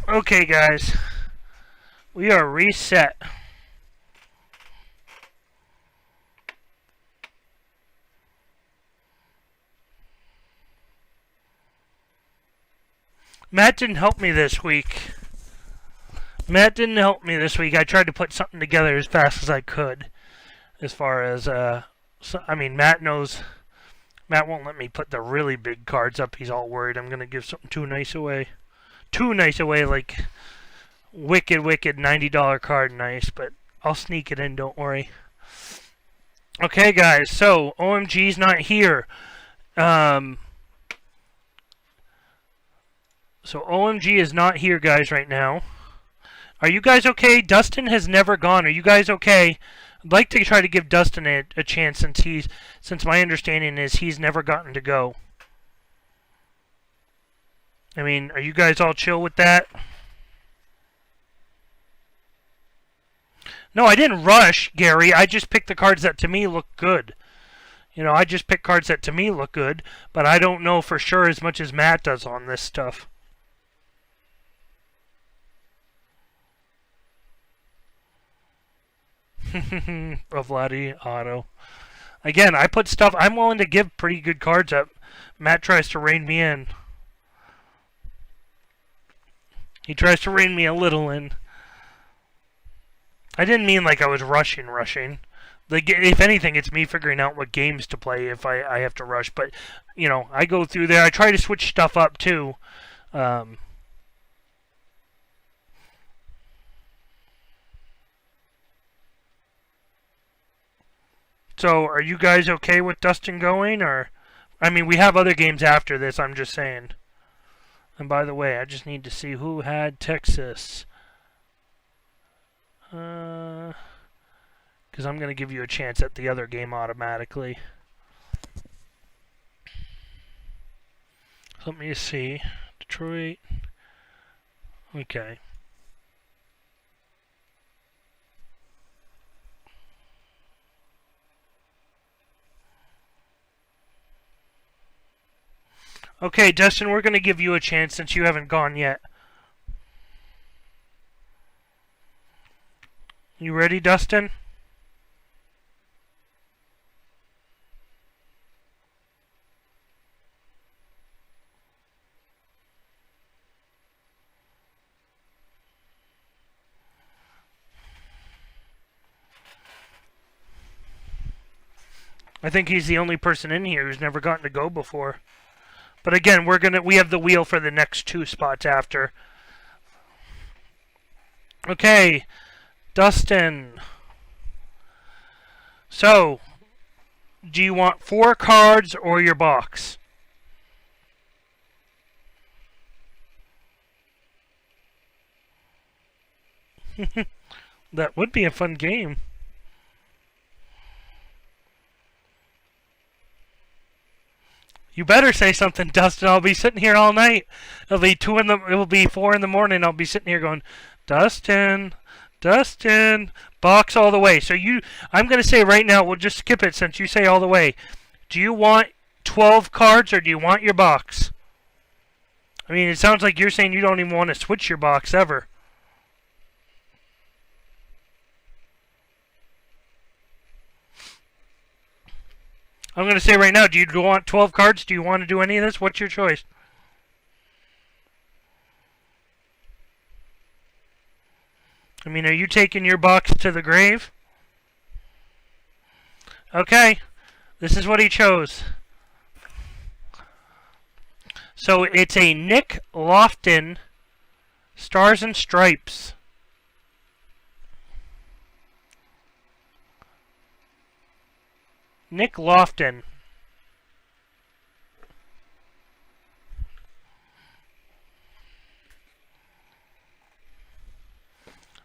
Okay, guys. We are reset. Matt didn't help me this week. I tried to put something together as fast as I could. As far as, Matt knows. Matt won't let me put the really big cards up. He's all worried I'm going to give something too nice away. Like wicked $90 card nice, but I'll sneak it in, don't worry. Okay, guys, so OMG's not here. So OMG is not here, guys, right now. Are you guys okay? Dustin has never gone. Are you guys okay? I'd like to try to give Dustin a chance since my understanding is he's never gotten to go. I mean, are you guys all chill with that? No, I didn't rush, Gary. I just picked the cards that to me look good. You know, I just pick cards that to me look good, but I don't know for sure as much as Matt does on this stuff. A Vladdy auto. Again, I put stuff. I'm willing to give pretty good cards up. Matt tries to rein me in. He tries to rein me a little in. I didn't mean like I was rushing. Like, if anything, it's me figuring out what games to play if I have to rush. But, you know, I go through there. I try to switch stuff up, too. So, are you guys okay with Dustin going? Or, I mean, we have other games after this, I'm just saying. And by the way, I just need to see who had Texas. Because I'm going to give you a chance at the other game automatically. Let me see. Detroit. Okay. Okay, Dustin, we're going to give you a chance since you haven't gone yet. You ready, Dustin? I think he's the only person in here who's never gotten to go before. But again, we have the wheel for the next 2 spots after. Okay, Dustin. So, do you want 4 cards or your box? That would be a fun game. You better say something, Dustin. I'll be sitting here all night. It'll be 4 in the morning. I'll be sitting here going, Dustin, box all the way. So I'm going to say right now, we'll just skip it since you say all the way. Do you want 12 cards or do you want your box? I mean, it sounds like you're saying you don't even want to switch your box ever. I'm going to say right now, do you want 12 cards? Do you want to do any of this? What's your choice? I mean, are you taking your box to the grave? Okay. This is what he chose. So it's a Nick Lofton Stars and Stripes. Nick Lofton.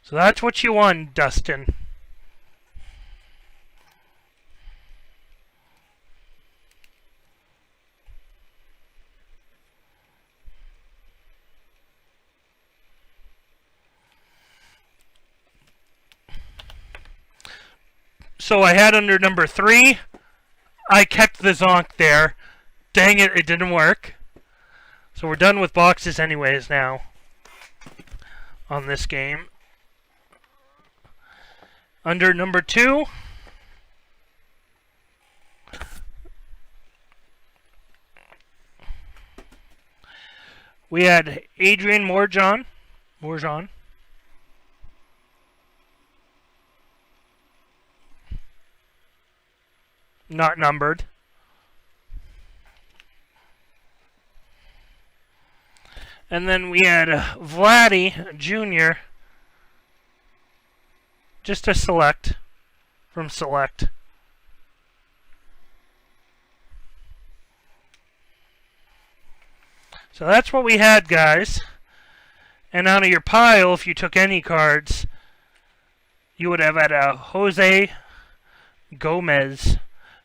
So that's what you won, Dustin. So I had under number 3. I kept the Zonk there. Dang it, it didn't work. So we're done with boxes anyways now on this game. Under number 2, we had Adrian Morjan. Not numbered. And then we had Vladdy Jr. Just a select from select. So that's what we had, guys. And out of your pile, if you took any cards, you would have had a Jose Gomez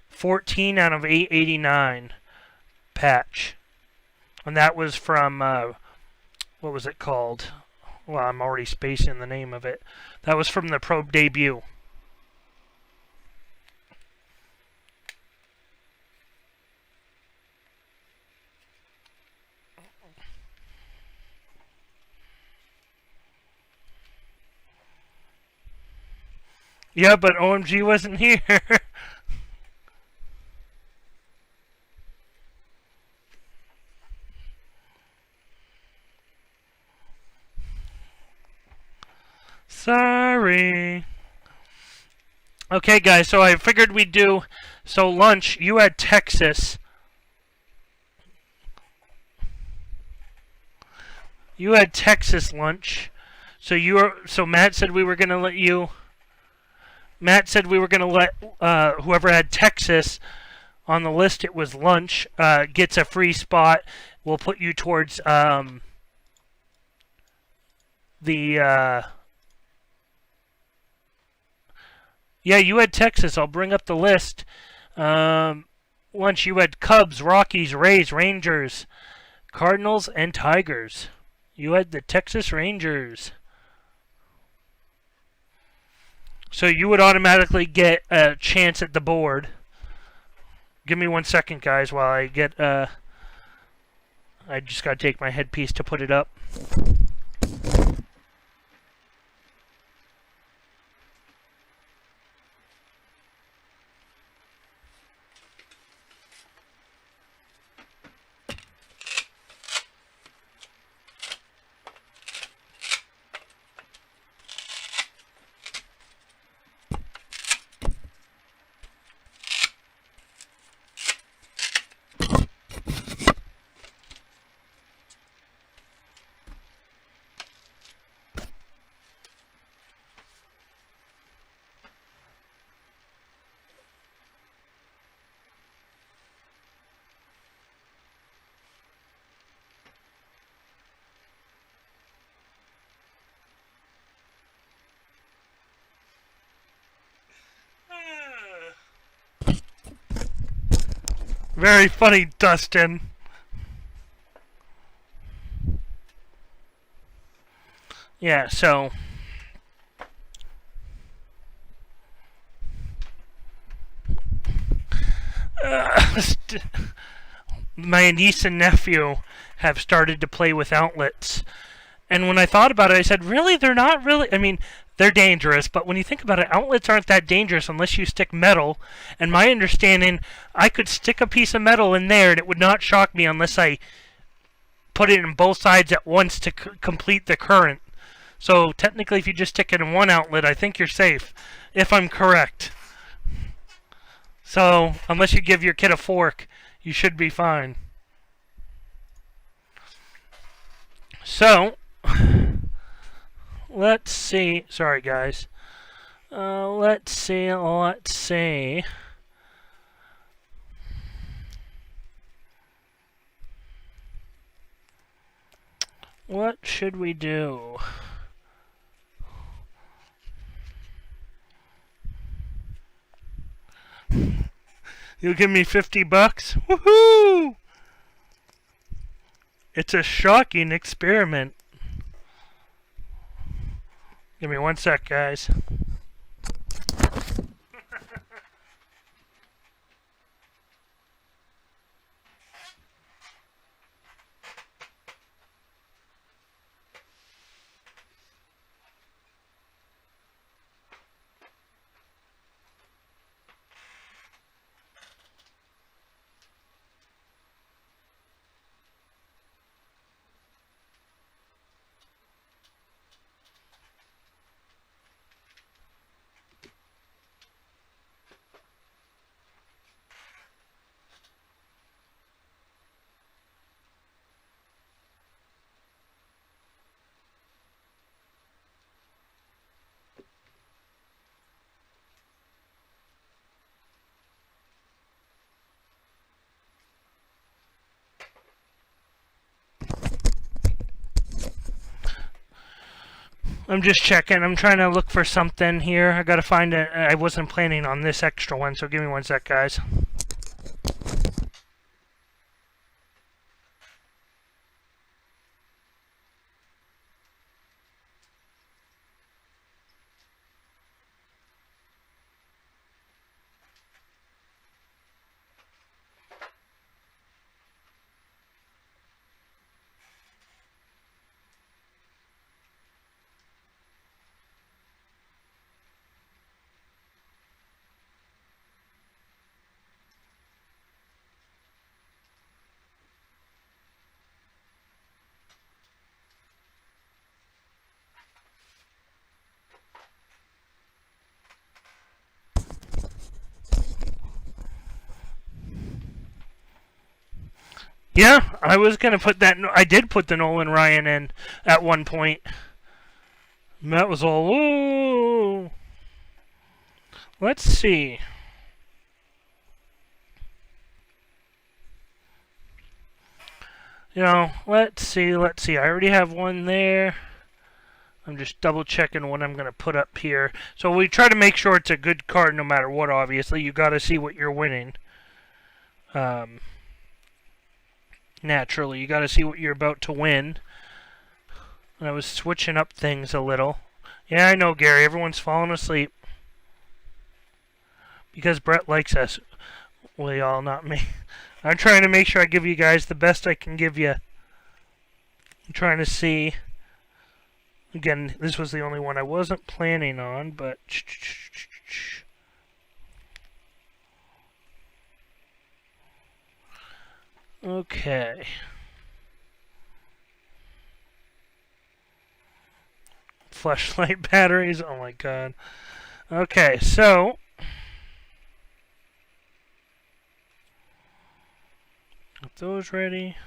14 out of 889 patch. And that was from, what was it called? Well, I'm already spacing the name of it. That was from the Probe debut. Yeah, but OMG wasn't here. Sorry. Okay, guys, so I figured we'd do... So, lunch, you had Texas. You had Texas lunch. So Matt said we were going to let you... Matt said we were going to let whoever had Texas on the list, it was lunch, gets a free spot. We'll put you towards the... Yeah, you had Texas. I'll bring up the list. Lunch, you had Cubs, Rockies, Rays, Rangers, Cardinals, and Tigers. You had the Texas Rangers. So you would automatically get a chance at the board. Give me 1 second, guys, while I get... I just got to take my headpiece to put it up. Very funny, Dustin. Yeah, so... my niece and nephew have started to play with outlets. And when I thought about it, I said, really? They're not really... I mean, they're dangerous, but when you think about it, outlets aren't that dangerous unless you stick metal. And my understanding, I could stick a piece of metal in there and it would not shock me unless I put it in both sides at once to complete the current. So technically, if you just stick it in one outlet, I think you're safe, if I'm correct. So, unless you give your kid a fork, you should be fine. So, let's see. Sorry, guys. Let's see. What should we do? You'll give me $50? Woohoo! It's a shocking experiment. Give me 1 sec, guys. I'm just checking. I'm trying to look for something here. I gotta find it. I wasn't planning on this extra one, so give me 1 sec, guys. Yeah, I was gonna put that. I did put the Nolan Ryan in at one point. And that was all. Ooh. Let's see. Let's see. I already have one there. I'm just double checking what I'm going to put up here. So we try to make sure it's a good card no matter what, obviously. You got to see what you're winning. Naturally, you got to see what you're about to win. And I was switching up things a little. Yeah, I know, Gary. Everyone's falling asleep. Because Brett likes us. Well, y'all, not me. I'm trying to make sure I give you guys the best I can give you. I'm trying to see. Again, this was the only one I wasn't planning on, but... Okay. Flashlight batteries, oh my god. Okay, so... Get those ready.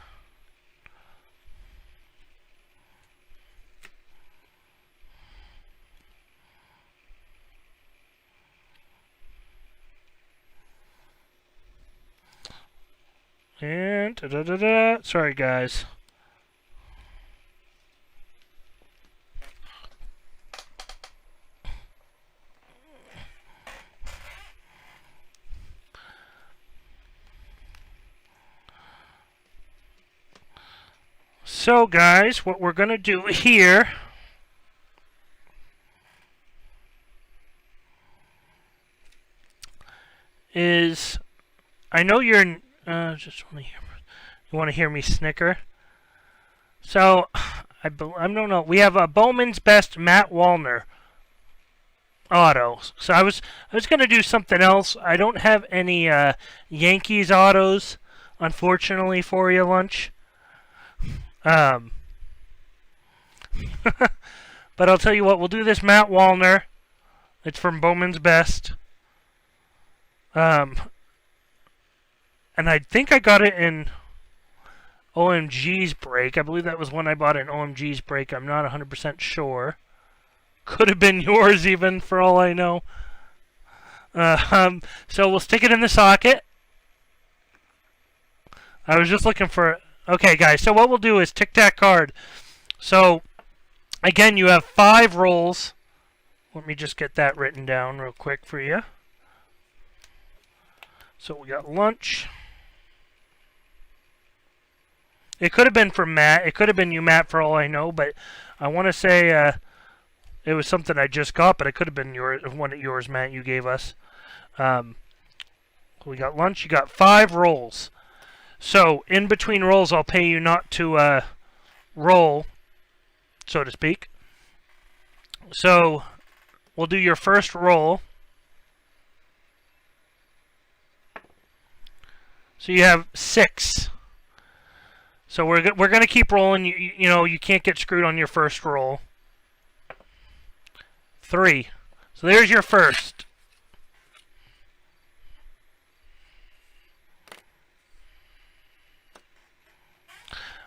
And da-da-da-da. Sorry, guys. So, guys, what we're going to do here is, I know you're in, just want to hear, you want to hear me snicker? So, I don't know, we have a Bowman's Best Matt Wallner auto. So I was going to do something else. I don't have any Yankees autos, unfortunately, for you, Lunch. But I'll tell you what, we'll do this Matt Wallner. It's from Bowman's Best. And I think I got it in OMG's break. I believe that was when I bought it in OMG's break. I'm not 100% sure. Could have been yours even, for all I know. So we'll stick it in the socket. I was just looking for... Okay, guys, so what we'll do is tic-tac card. So, again, you have 5 rolls. Let me just get that written down real quick for you. So we got Lunch. It could have been for Matt. It could have been you, Matt, for all I know. But I want to say it was something I just got, but it could have been one of yours, Matt, you gave us. We got Lunch. You got 5 rolls. So, in between rolls, I'll pay you not to roll, so to speak. So, we'll do your first roll. So you have 6. So we're going to keep rolling. You know, you can't get screwed on your first roll. 3. So there's your first.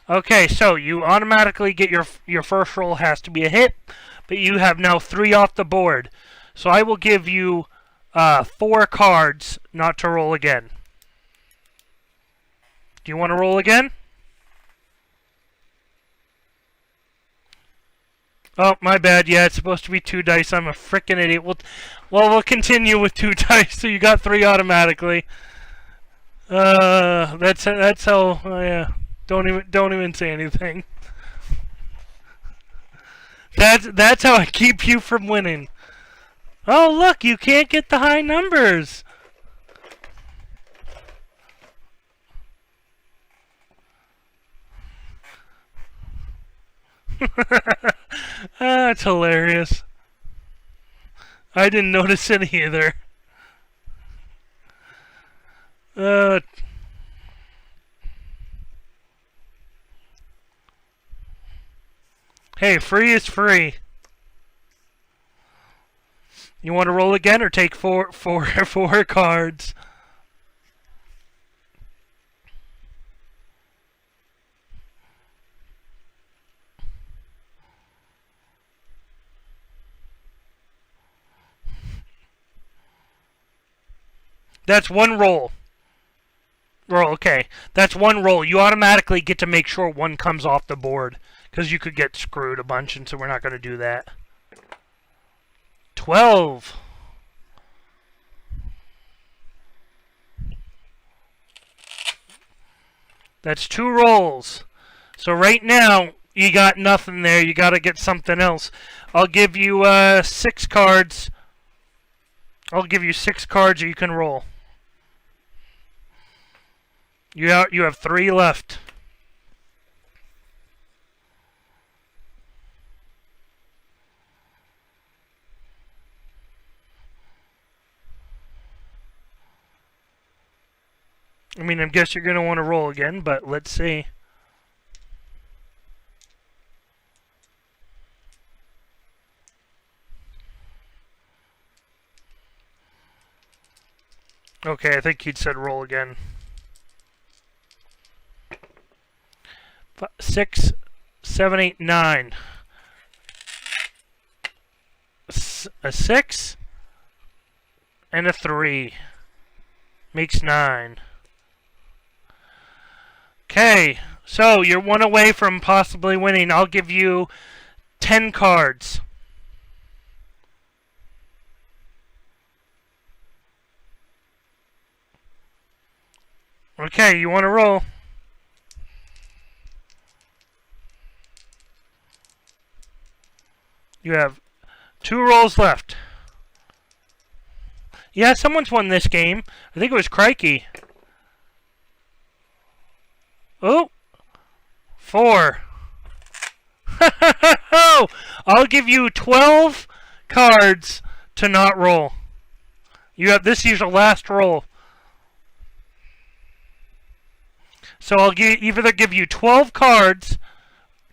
Okay, so you automatically get your first roll has to be a hit, but you have now 3 off the board. So I will give you 4 cards not to roll again. Do you want to roll again? Oh, my bad. Yeah, it's supposed to be 2 dice. I'm a frickin' idiot. We'll continue with 2 dice. So you got 3 automatically. That's how. Yeah. Don't even say anything. That's how I keep you from winning. Oh, look, you can't get the high numbers. That's hilarious. I didn't notice it either. Hey, free is free. You want to roll again or take four cards? That's one roll. Roll, okay. That's one roll. You automatically get to make sure one comes off the board. Because you could get screwed a bunch, and so we're not going to do that. 12. That's 2 rolls. So right now, you got nothing there. You got to get something else. I'll give you 6 cards. I'll give you 6 cards you can roll. You have 3 left. I mean, I guess you're going to want to roll again, but let's see. Okay, I think he'd said roll again. 6, 7, 8, 9. A 6 and a 3 makes 9. Okay, so you're 1 away from possibly winning. I'll give you 10 cards. Okay, you want to roll? You have 2 rolls left. Yeah, someone's won this game. I think it was Crikey. Oh, 4. I'll give you 12 cards to not roll. You have this is your last roll. So I'll either give you 12 cards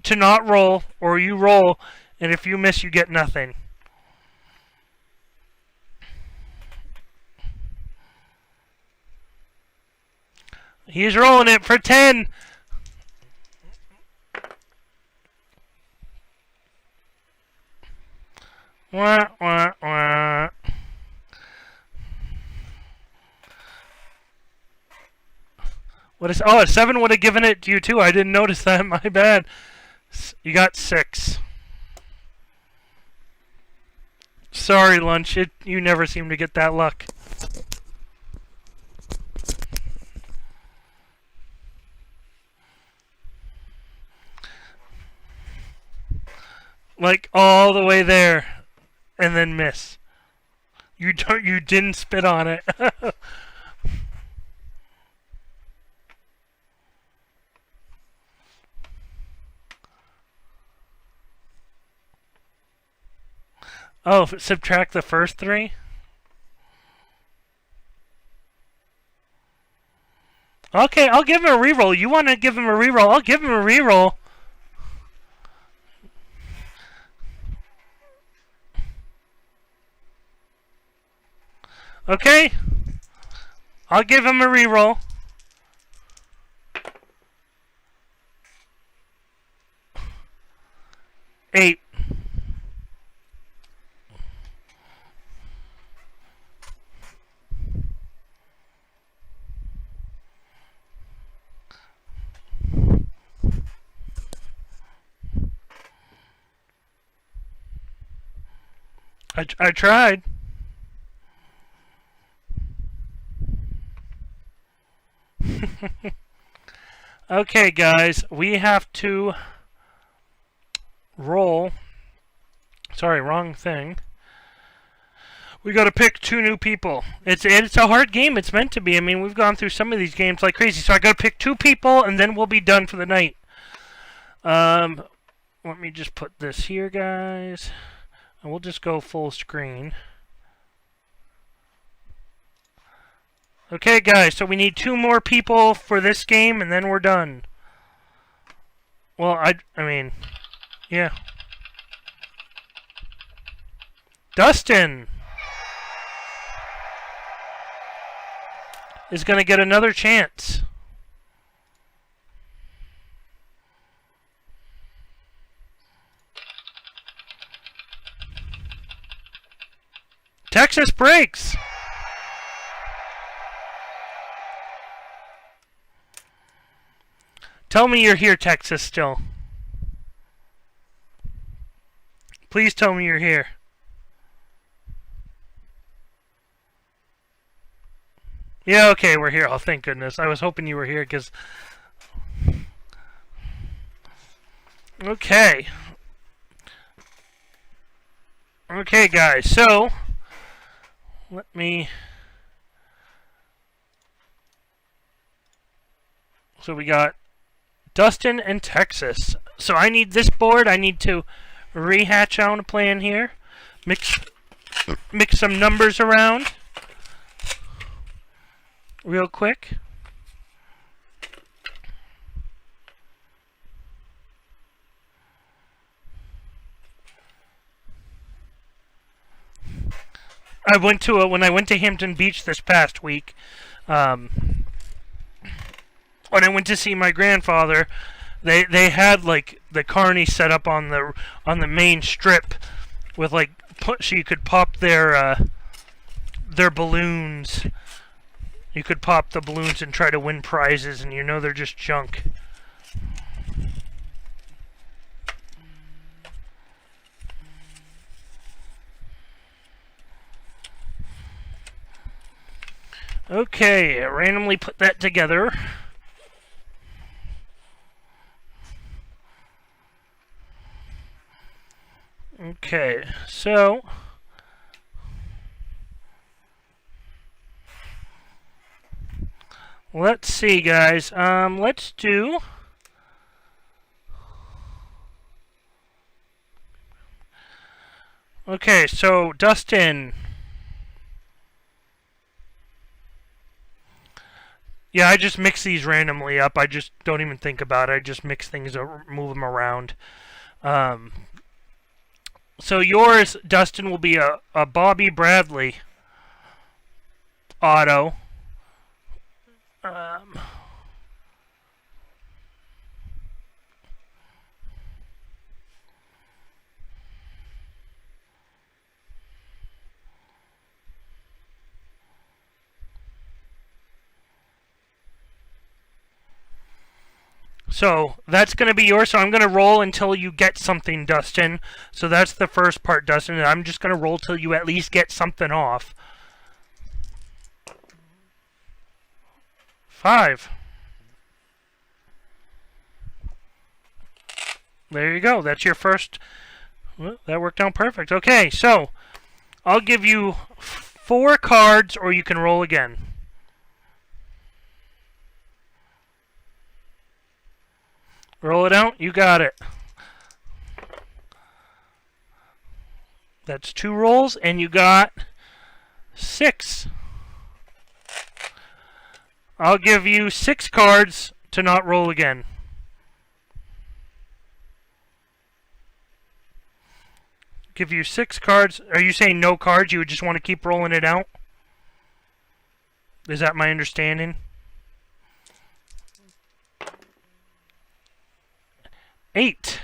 to not roll, or you roll, and if you miss, you get nothing. He's rolling it for 10. Wah, wah, wah. What is? Oh, a 7 would have given it to you too. I didn't notice that. My bad. You got 6. Sorry, Lunch. You never seem to get that luck. Like all the way there, and then miss. You didn't spit on it. Oh, subtract the first 3? Okay, I'll give him a reroll. You want to give him a reroll? I'll give him a reroll. Okay? I'll give him a reroll. Eight. I tried. Okay, guys, we have to roll. Sorry, wrong thing. We got to pick 2 new people. It's a hard game. It's meant to be. I mean, we've gone through some of these games like crazy. So I got to pick 2 people, and then we'll be done for the night. Let me just put this here, guys. And we'll just go full screen. Okay, guys, so we need 2 more people for this game, and then we're done. Well, I mean, yeah. Dustin is going to get another chance. Texas breaks. Tell me you're here, Texas, still. Please tell me you're here. Yeah, okay, we're here. Oh, thank goodness. I was hoping you were here, because... Okay. Okay, guys, so... Let me... So we got Dustin and Texas. So I need this board. I need to rehatch out a plan here. Mix some numbers around real quick. When I went to Hampton Beach this past week, when I went to see my grandfather, they had like the carny set up on the main strip with like so you could pop their balloons. You could pop the balloons and try to win prizes, and you know they're just junk. Okay, randomly put that together. Okay, so let's see, guys. Let's do. Okay, so Dustin. Yeah, I just mix these randomly up. I just don't even think about it. I just mix things or move them around. So yours, Dustin, will be a Bobby Bradley auto. So that's going to be yours. So I'm going to roll until you get something, Dustin. So that's the first part, Dustin. And I'm just going to roll till you at least get something off. 5. There you go. That's your first. Well, that worked out perfect. Okay, so I'll give you 4 cards, or you can roll again. Roll it out. You got it. That's 2 rolls, and you got 6. I'll give you 6 cards to not roll again. Give you 6 cards. Are you saying no cards? You would just want to keep rolling it out? Is that my understanding? 8.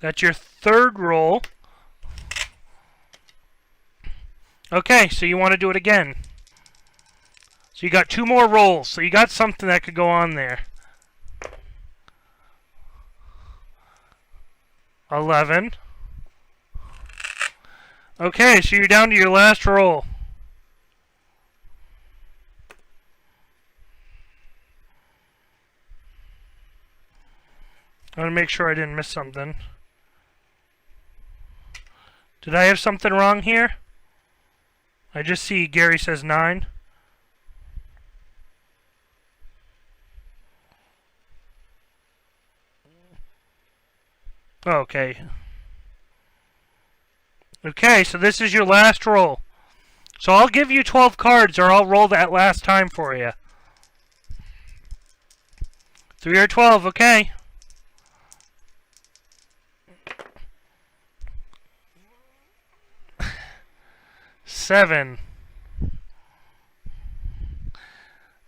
That's your 3rd roll. Okay, so you want to do it again. So you got 2 more rolls. So you got something that could go on there. 11. Okay, so you're down to your last roll. I want to make sure I didn't miss something. Did I have something wrong here? I just see Gary says 9. Okay. Okay, so this is your last roll. So I'll give you 12 cards, or I'll roll that last time for you. 3 or 12, okay. 7.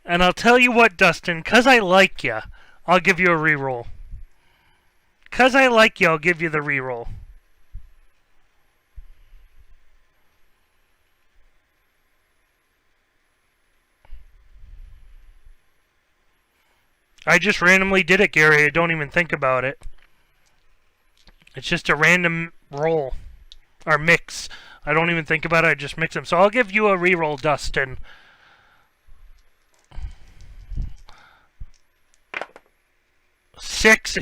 And I'll tell you what, Dustin, 'cause I like ya, I'll give you a reroll. 'Cause I like you, I'll give you the reroll. I just randomly did it, Gary. I don't even think about it. It's just a random roll. Or mix. I don't even think about it. I just mix them. So I'll give you a reroll, Dustin. Six.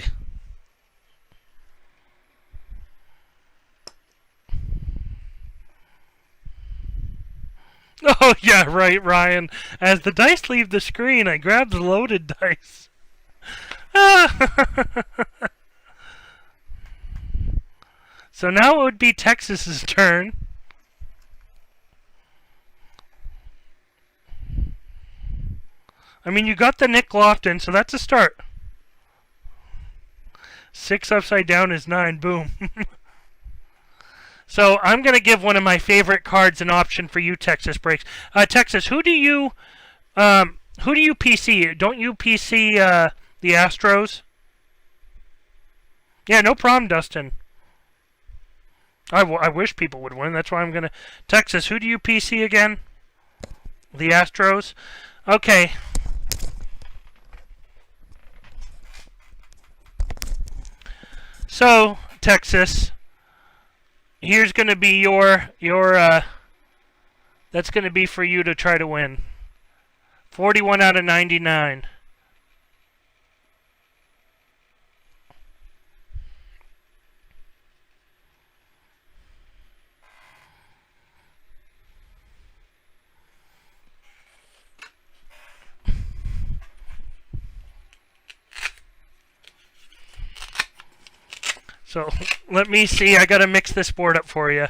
Oh, yeah, right, Ryan. As the dice leave the screen, I grab the loaded dice. So now it would be Texas's turn. I mean, you got the Nick Lofton, so that's a start. 6 upside down is 9. Boom. So I'm going to give one of my favorite cards an option for you, Texas Breaks. Texas, who do you PC? Don't you PC the Astros? Yeah, no problem, Dustin. I wish people would win. That's why I'm going to... Texas, who do you PC again? The Astros? Okay. So, Texas... Here's going to be your that's going to be for you to try to win. 41 out of 99. So, let me see. I got to mix this board up for you.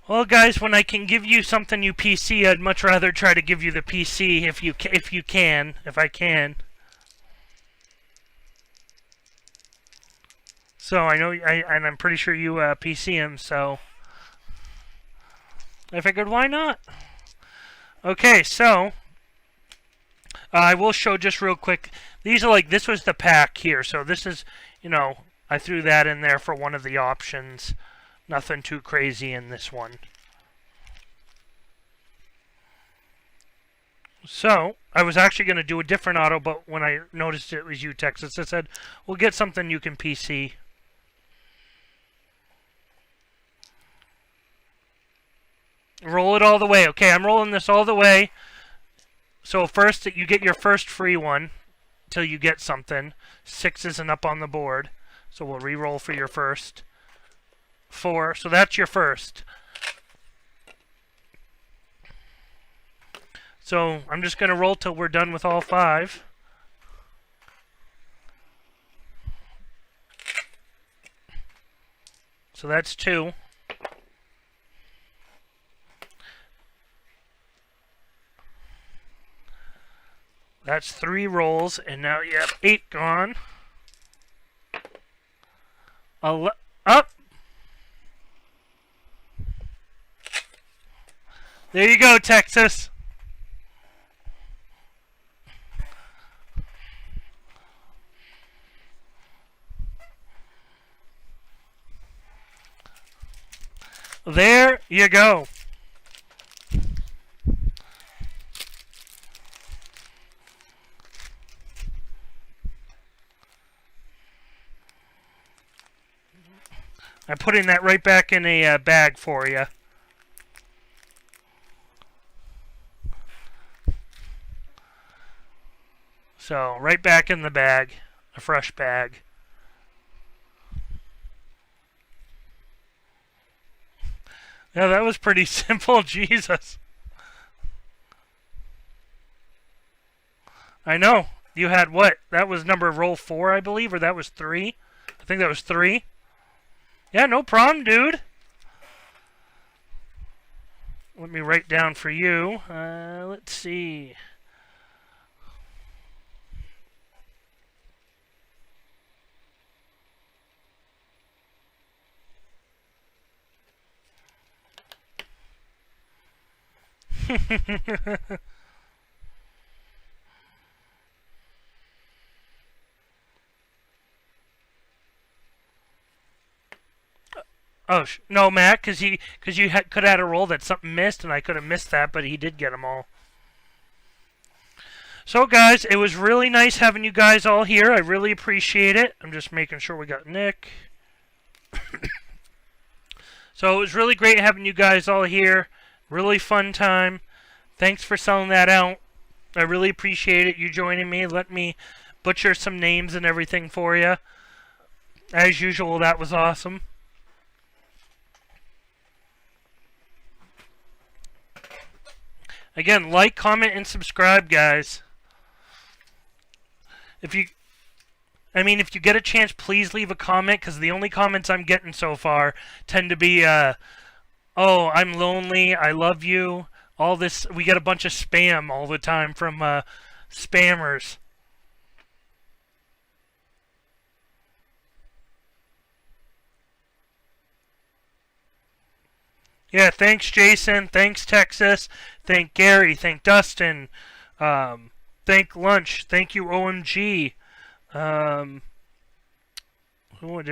Well, guys, when I can give you something you PC, I'd much rather try to give you the PC if I can. So I know, and I'm pretty sure you PC him. So I figured, why not? Okay, so I will show just real quick. These are like, this was the pack here. So this is, I threw that in there for one of the options. Nothing too crazy in this one. So, I was actually going to do a different auto, but when I noticed it was you, Texas, I said, we'll get something you can PC. Roll it all the way. Okay, I'm rolling this all the way. So first, you get your first free one till you get something. 6 isn't up on the board. So we'll re-roll for your first. 4. So that's your first. So I'm just going to roll till we're done with all 5. So that's 2. That's 3 rolls, and now you have 8 gone. Up. There you go, Texas. There you go. I'm putting that right back in a bag for you. So, right back in the bag. A fresh bag. Yeah, that was pretty simple. Jesus. I know. You had what? That was number roll 4, I believe, or that was 3? I think that was 3. Yeah, no problem, dude. Let me write down for you. Let's see. Oh no, Matt, because you could have had a roll that something missed, and I could have missed that, but he did get them all. So, guys, it was really nice having you guys all here. I really appreciate it. I'm just making sure we got Nick. So it was really great having you guys all here. Really fun time. Thanks for selling that out. I really appreciate it. You joining me. Let me butcher some names and everything for you. As usual, that was awesome. Again, like, comment, and subscribe, guys. If you get a chance, please leave a comment, because the only comments I'm getting so far tend to be, oh, I'm lonely, I love you, all this. We get a bunch of spam all the time from spammers. Yeah, thanks, Jason. Thanks, Texas. Thank Gary. Thank Dustin. Thank Lunch. Thank you, OMG. Did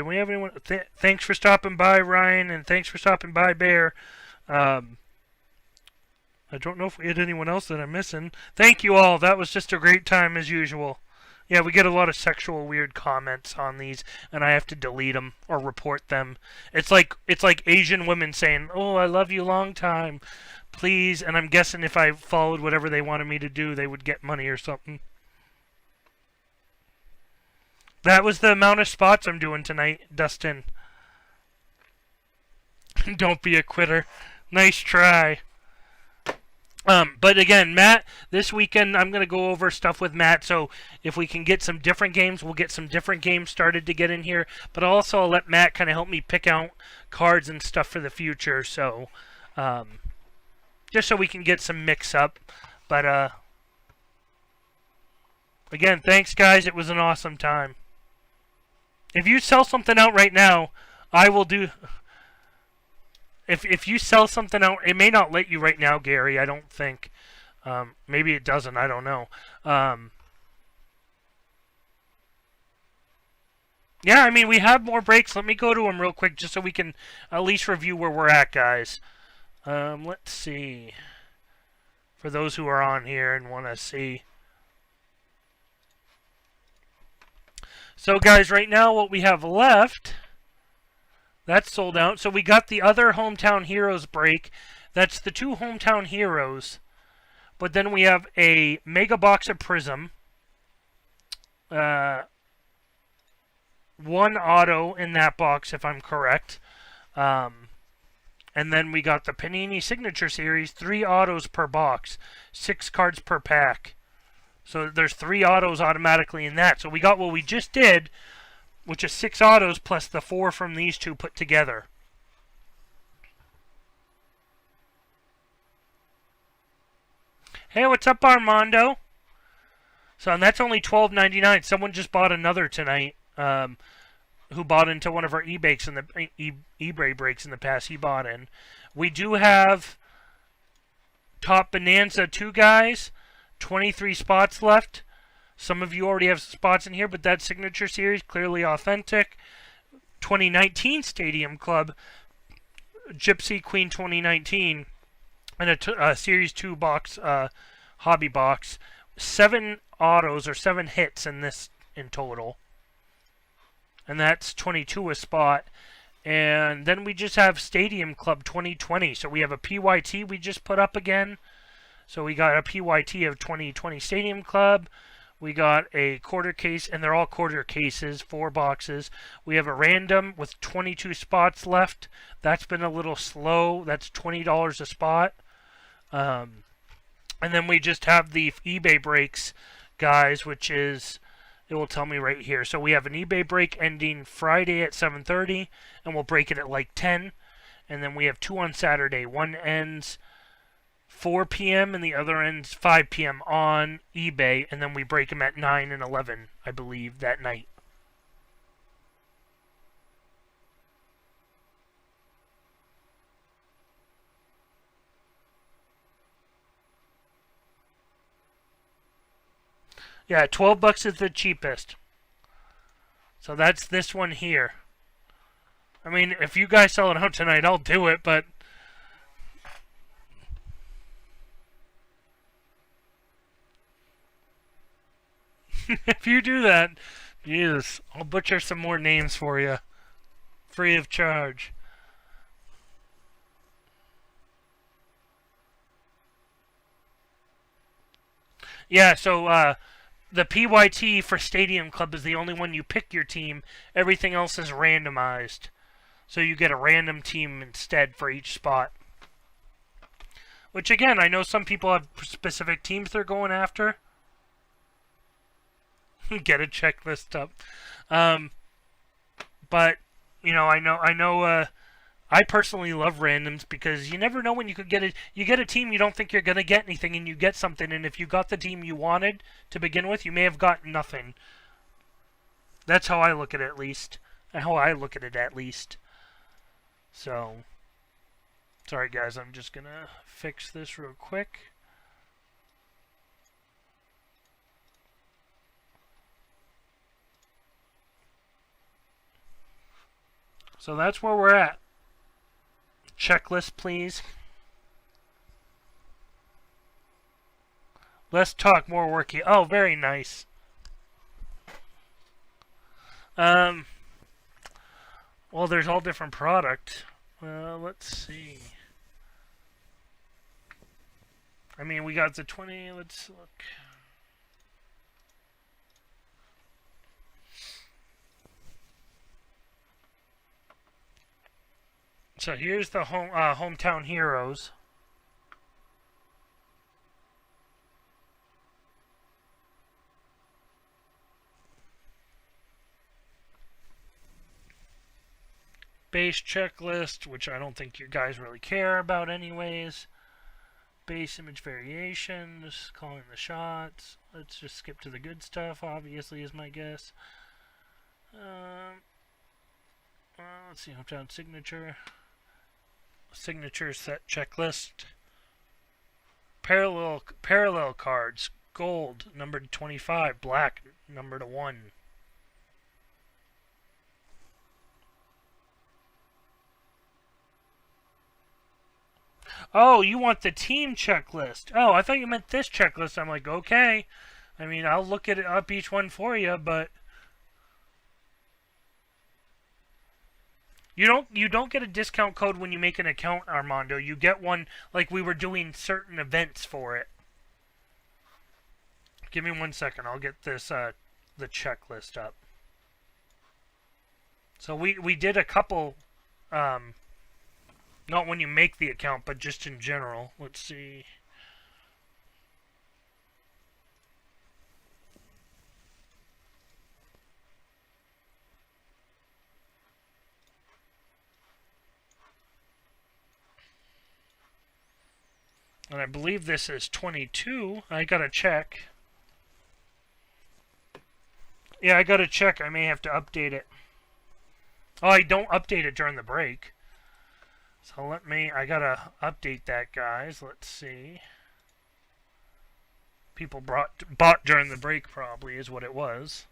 we have anyone? Thanks for stopping by, Ryan, and thanks for stopping by, Bear. I don't know if we had anyone else that I'm missing. Thank you all. That was just a great time as usual. Yeah, we get a lot of sexual weird comments on these, and I have to delete them or report them. It's like Asian women saying, "Oh, I love you long time, please." And I'm guessing if I followed whatever they wanted me to do, they would get money or something. That was the amount of spots I'm doing tonight, Dustin. Don't be a quitter. Nice try. But again, Matt, this weekend I'm going to go over stuff with Matt, so if we can get some different games, we'll get some different games started to get in here. But also I'll let Matt kind of help me pick out cards and stuff for the future, so just so we can get some mix-up. But again, thanks, guys. It was an awesome time. If you sell something out right now, I will do... If you sell something out, it may not let you right now, Gary. I don't think. Maybe it doesn't. I don't know. Yeah, I mean, we have more breaks. Let me go to them real quick just so we can at least review where we're at, guys. Let's see. For those who are on here and want to see. So, guys, right now what we have left... That's sold out. So we got the other Hometown Heroes break. That's the 2 Hometown Heroes. But then we have a Mega Box of Prism. 1 auto in that box, if I'm correct. And then we got the Panini Signature Series. 3 autos per box. 6 cards per pack. So there's 3 autos automatically in that. So we got what we just did, which is 6 autos plus the 4 from these 2 put together. Hey, what's up, Armando? So, and that's only $12.99. Someone just bought another tonight. Who bought into one of our eBay breaks in the past. He bought in. We do have Top Bonanza 2 guys. 23 spots left. Some of you already have spots in here, but that Signature Series, clearly authentic. 2019 Stadium Club, Gypsy Queen 2019, and a Series 2 box, hobby box. 7 autos, or 7 hits in this in total. And that's 22 a spot. And then we just have Stadium Club 2020. So we have a PYT we just put up again. So we got a PYT of 2020 Stadium Club. We got a quarter case, and they're all quarter cases, 4 boxes. We have a random with 22 spots left. That's been a little slow. That's $20 a spot. And then we just have the eBay breaks, guys, which is, it will tell me right here. So we have an eBay break ending Friday at 7:30, and we'll break it at like 10. And then we have 2 on Saturday. One ends 4 p.m. and the other ends 5 p.m. on eBay, and then we break them at 9 and 11, I believe, that night. Yeah, $12 is the cheapest. So that's this one here. I mean, if you guys sell it out tonight, I'll do it, but if you do that, Jesus, I'll butcher some more names for you, free of charge. Yeah, so the PYT for Stadium Club is the only one you pick your team. Everything else is randomized. So you get a random team instead for each spot. Which, again, I know some people have specific teams they're going after. Get a checklist up. But, you know, I personally love randoms because you never know when you could get it. You get a team you don't think you're going to get anything, and you get something. And if you got the team you wanted to begin with, you may have got nothing. That's how I look at it, at least. So, sorry guys, I'm just going to fix this real quick. So that's where we're at. Checklist, please. Let's talk more worky. Oh, very nice. Well, there's all different product. Let's see. I mean, we got the 20. Let's look. So here's the hometown heroes. Base checklist, which I don't think you guys really care about anyways. Base image variations, calling the shots. Let's just skip to the good stuff, obviously, is my guess. Let's see, hometown signature. Signature set checklist. Parallel cards. Gold, numbered 25. Black, numbered 1. Oh, you want the team checklist. Oh, I thought you meant this checklist. I'm like, okay. I mean, I'll look at it up each one for you, but you don't get a discount code when you make an account, Armando. You get one like we were doing certain events for it. Give me 1 second. I'll get this the checklist up. So we did a couple not when you make the account, but just in general. Let's see. And I believe this is 22. I gotta check. Yeah, I gotta check. I may have to update it. Oh, I don't update it during the break. So I gotta update that, guys. Let's see. People bought during the break probably is what it was.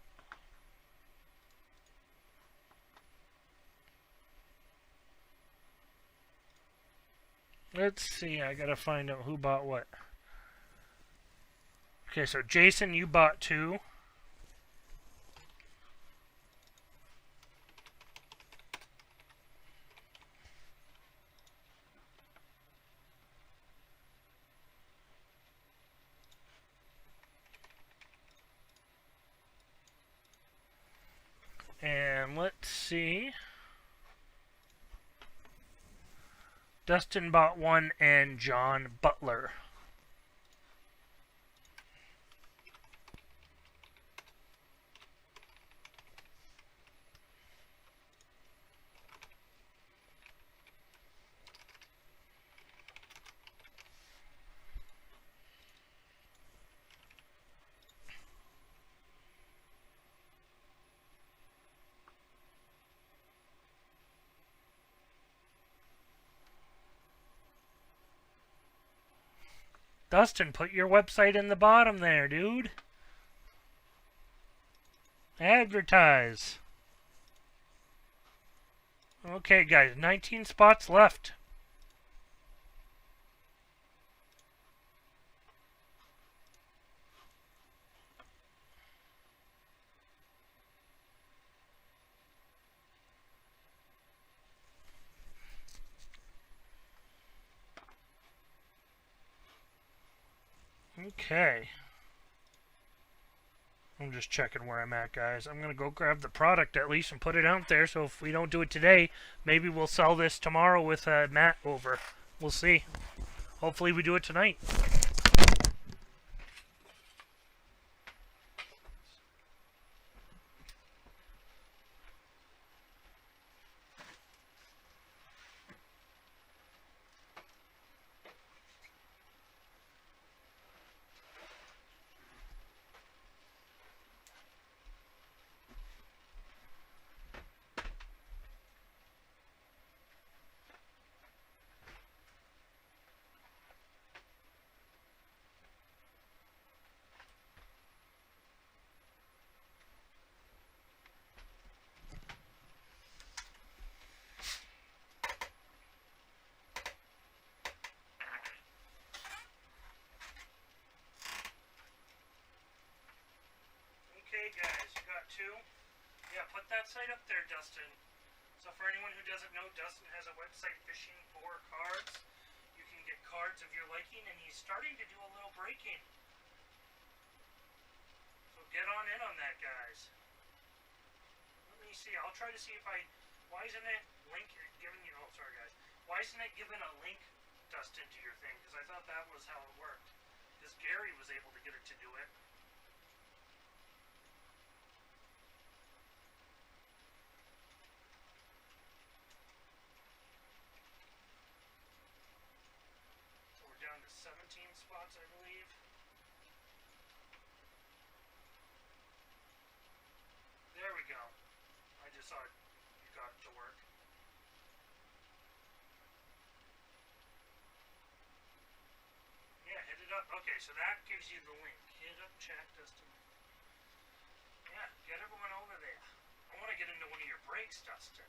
Let's see, I gotta find out who bought what. Okay, so Jason, you bought 2. Let's see. Dustin bought one and John Butler. Dustin, put your website in the bottom there, dude. Advertise. Okay, guys, 19 spots left. Okay. I'm just checking where I'm at, guys. I'm going to go grab the product at least and put it out there, so if we don't do it today, maybe we'll sell this tomorrow with Matt over. We'll see. Hopefully we do it tonight. Okay, guys, you got two? Yeah, put that site up there, Dustin. So for anyone who doesn't know, Dustin has a website fishing for cards. You can get cards of your liking, and he's starting to do a little breaking. So get on in on that, guys. Let me see. I'll try to see if why isn't it giving you... Oh, sorry, guys. Why isn't it giving a link, Dustin, to your thing? Because I thought that was how it worked. Because Gary was able to get it to do it. Down to 17 spots, I believe. There we go. I just saw you got it to work. Yeah, hit it up. Okay, so that gives you the link. Hit up chat, Dustin. Yeah, get everyone over there. I want to get into one of your breaks, Dustin.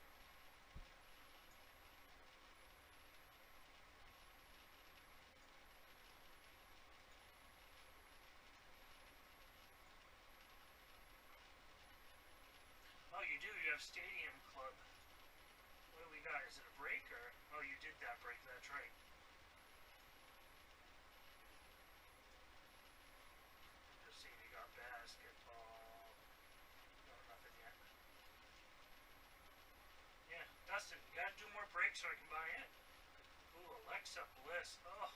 Oh, you do? You have Stadium Club. What do we got? Is it a break or... Oh, you did that break. That's right. I'm just seeing you got basketball. No, nothing yet. Yeah, Dustin, you gotta do more breaks so I can buy in. Ooh, Alexa Bliss. Oh.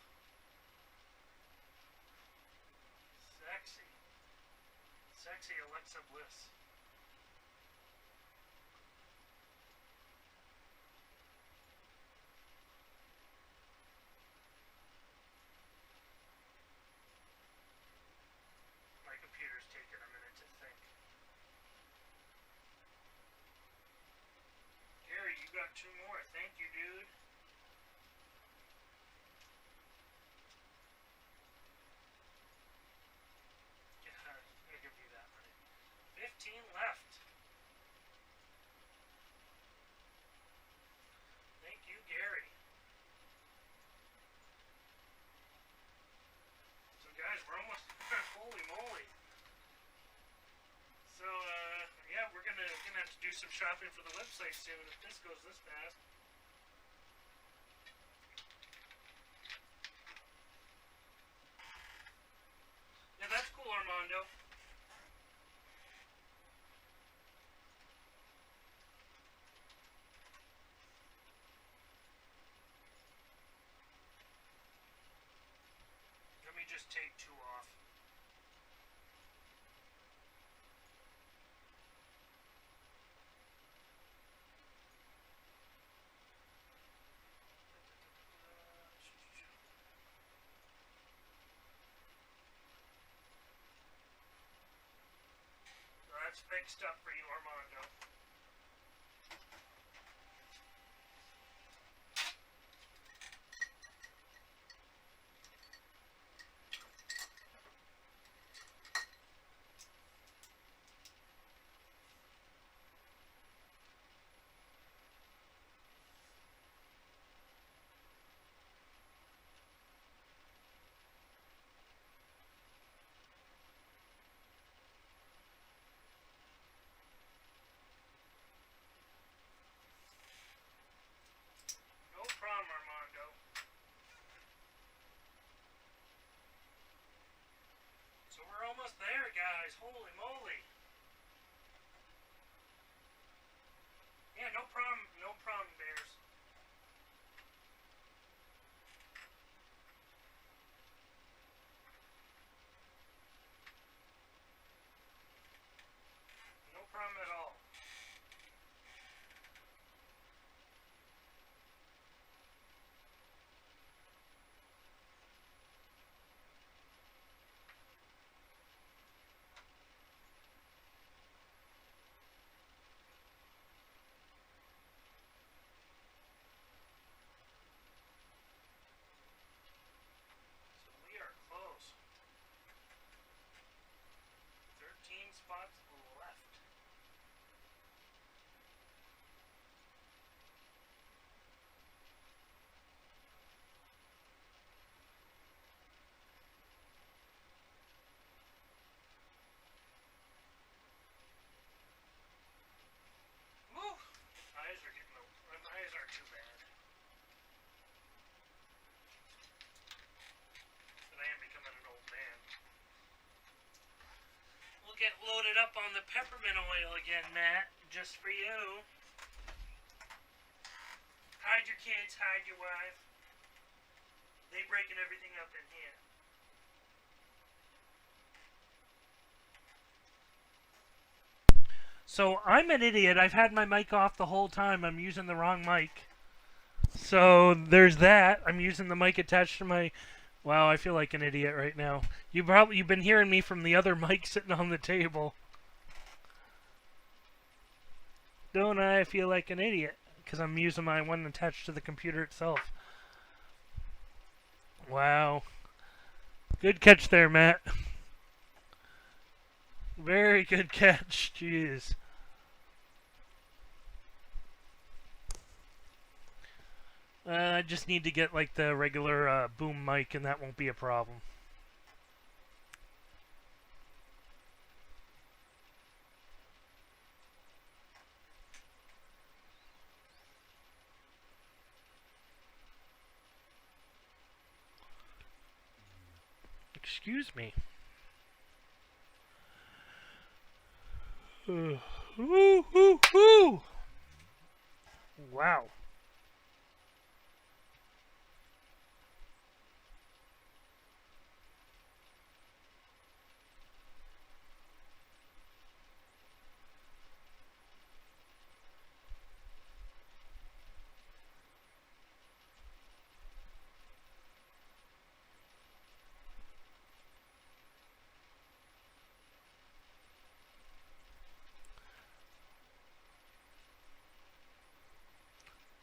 Sexy. Sexy Alexa Bliss. My computer's taking a minute to think. Gary, you got two more. Thank you, dude. Yeah, I'll give you that money. 15 left. Thank you, Gary. So, guys, we're almost... Holy moly. So, yeah, we're gonna have to do some shopping for the website soon if this goes this fast. Yeah, that's cool, Armando. just take two off. So that's fixed up for you, Armando. No problem, Armando. So we're almost there, guys. Holy moly. Yeah, no problem. No problem, Bears. No problem at all. So we are close. 13 spots left. Woo! Eyes are getting my eyes aren't too bad. But I am becoming an old man. We'll get loaded up on the peppermint oil again, Matt. Just for you. Hide your kids, hide your wife. They breaking everything up in here. So I'm an idiot. I've had my mic off the whole time. I'm using the wrong mic. So there's that. I'm using the mic attached to my. Wow, I feel like an idiot right now. You've been hearing me from the other mic sitting on the table. Don't I feel like an idiot? Because I'm using my one attached to the computer itself. Wow. Good catch there, Matt. Very good catch. Jeez. I just need to get like the regular boom mic and that won't be a problem. Excuse me. Ooh, ooh, ooh. Wow.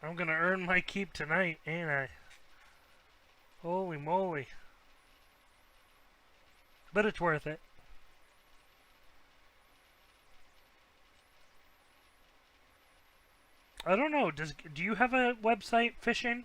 I'm gonna earn my keep tonight, ain't I? Holy moly. But it's worth it. I don't know. Do you have a website, Fishing?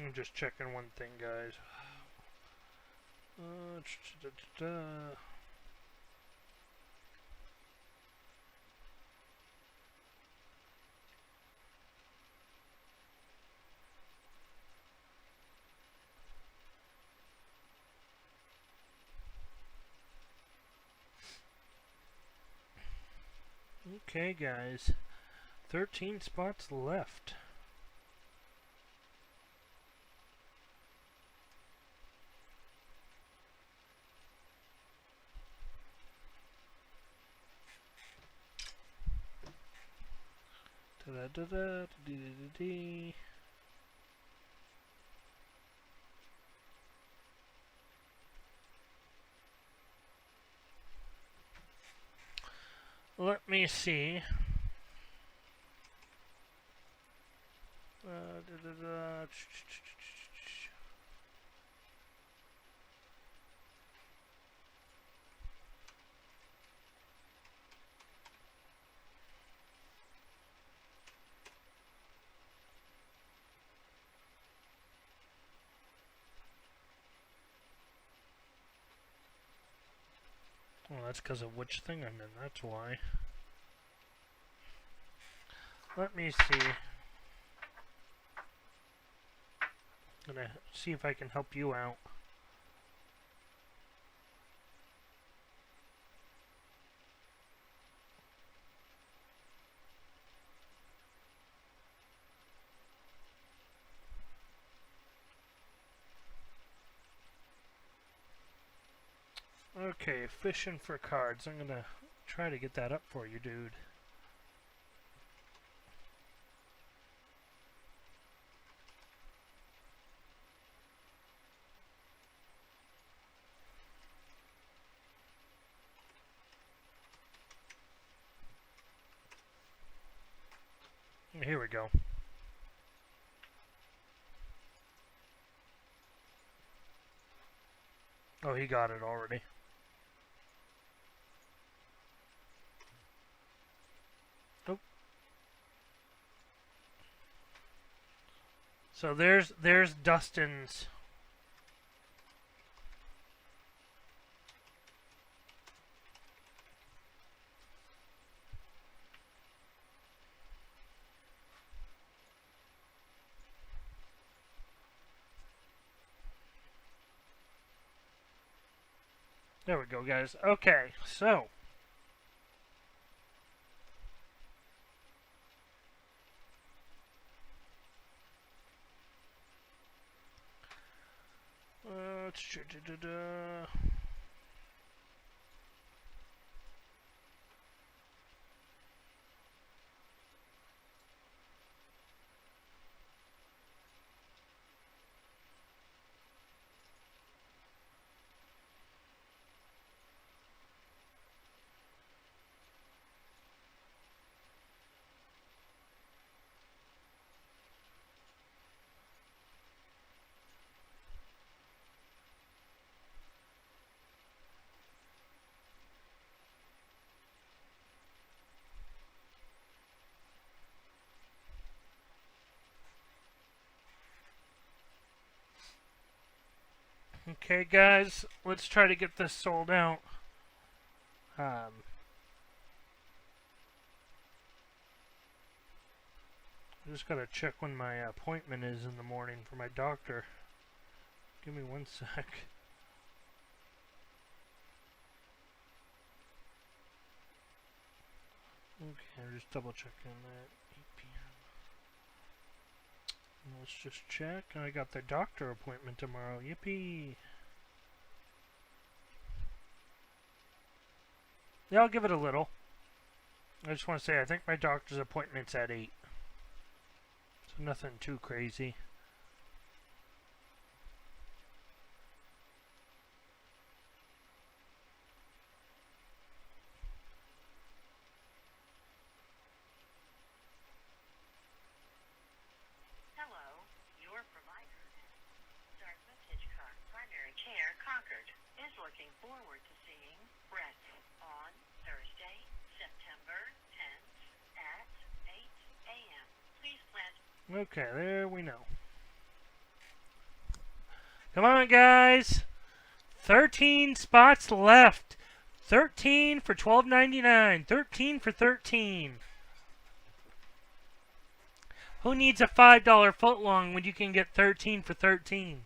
I'm just checking one thing, guys. Okay, guys. 13 spots left. Da-da-da-da-dee-dee-dee-dee. Let me see. Da-da-da. Well, that's because of which thing I'm in, that's why. Let me see. I'm gonna see if I can help you out. Okay, fishing for cards. I'm gonna try to get that up for you, dude. Here we go. Oh, he got it already. Oh. So there's Dustin's. There we go, guys. Okay, so okay, guys, let's try to get this sold out. I just gotta check when my appointment is in the morning for my doctor. Give me one sec. Okay, I'm just double checking that. 8 p.m. Let's just check. I got the doctor appointment tomorrow. Yippee! Yeah, I'll give it a little. I just want to say, I think my doctor's appointment's at 8. So nothing too crazy. Looking forward to seeing Brett on Thursday, September 10th at 8 a.m. Please plan. Okay, there we know. Come on, guys. 13 spots left. 13 for $12.99. 13 for 13. Who needs a $5 footlong when you can get 13 for 13?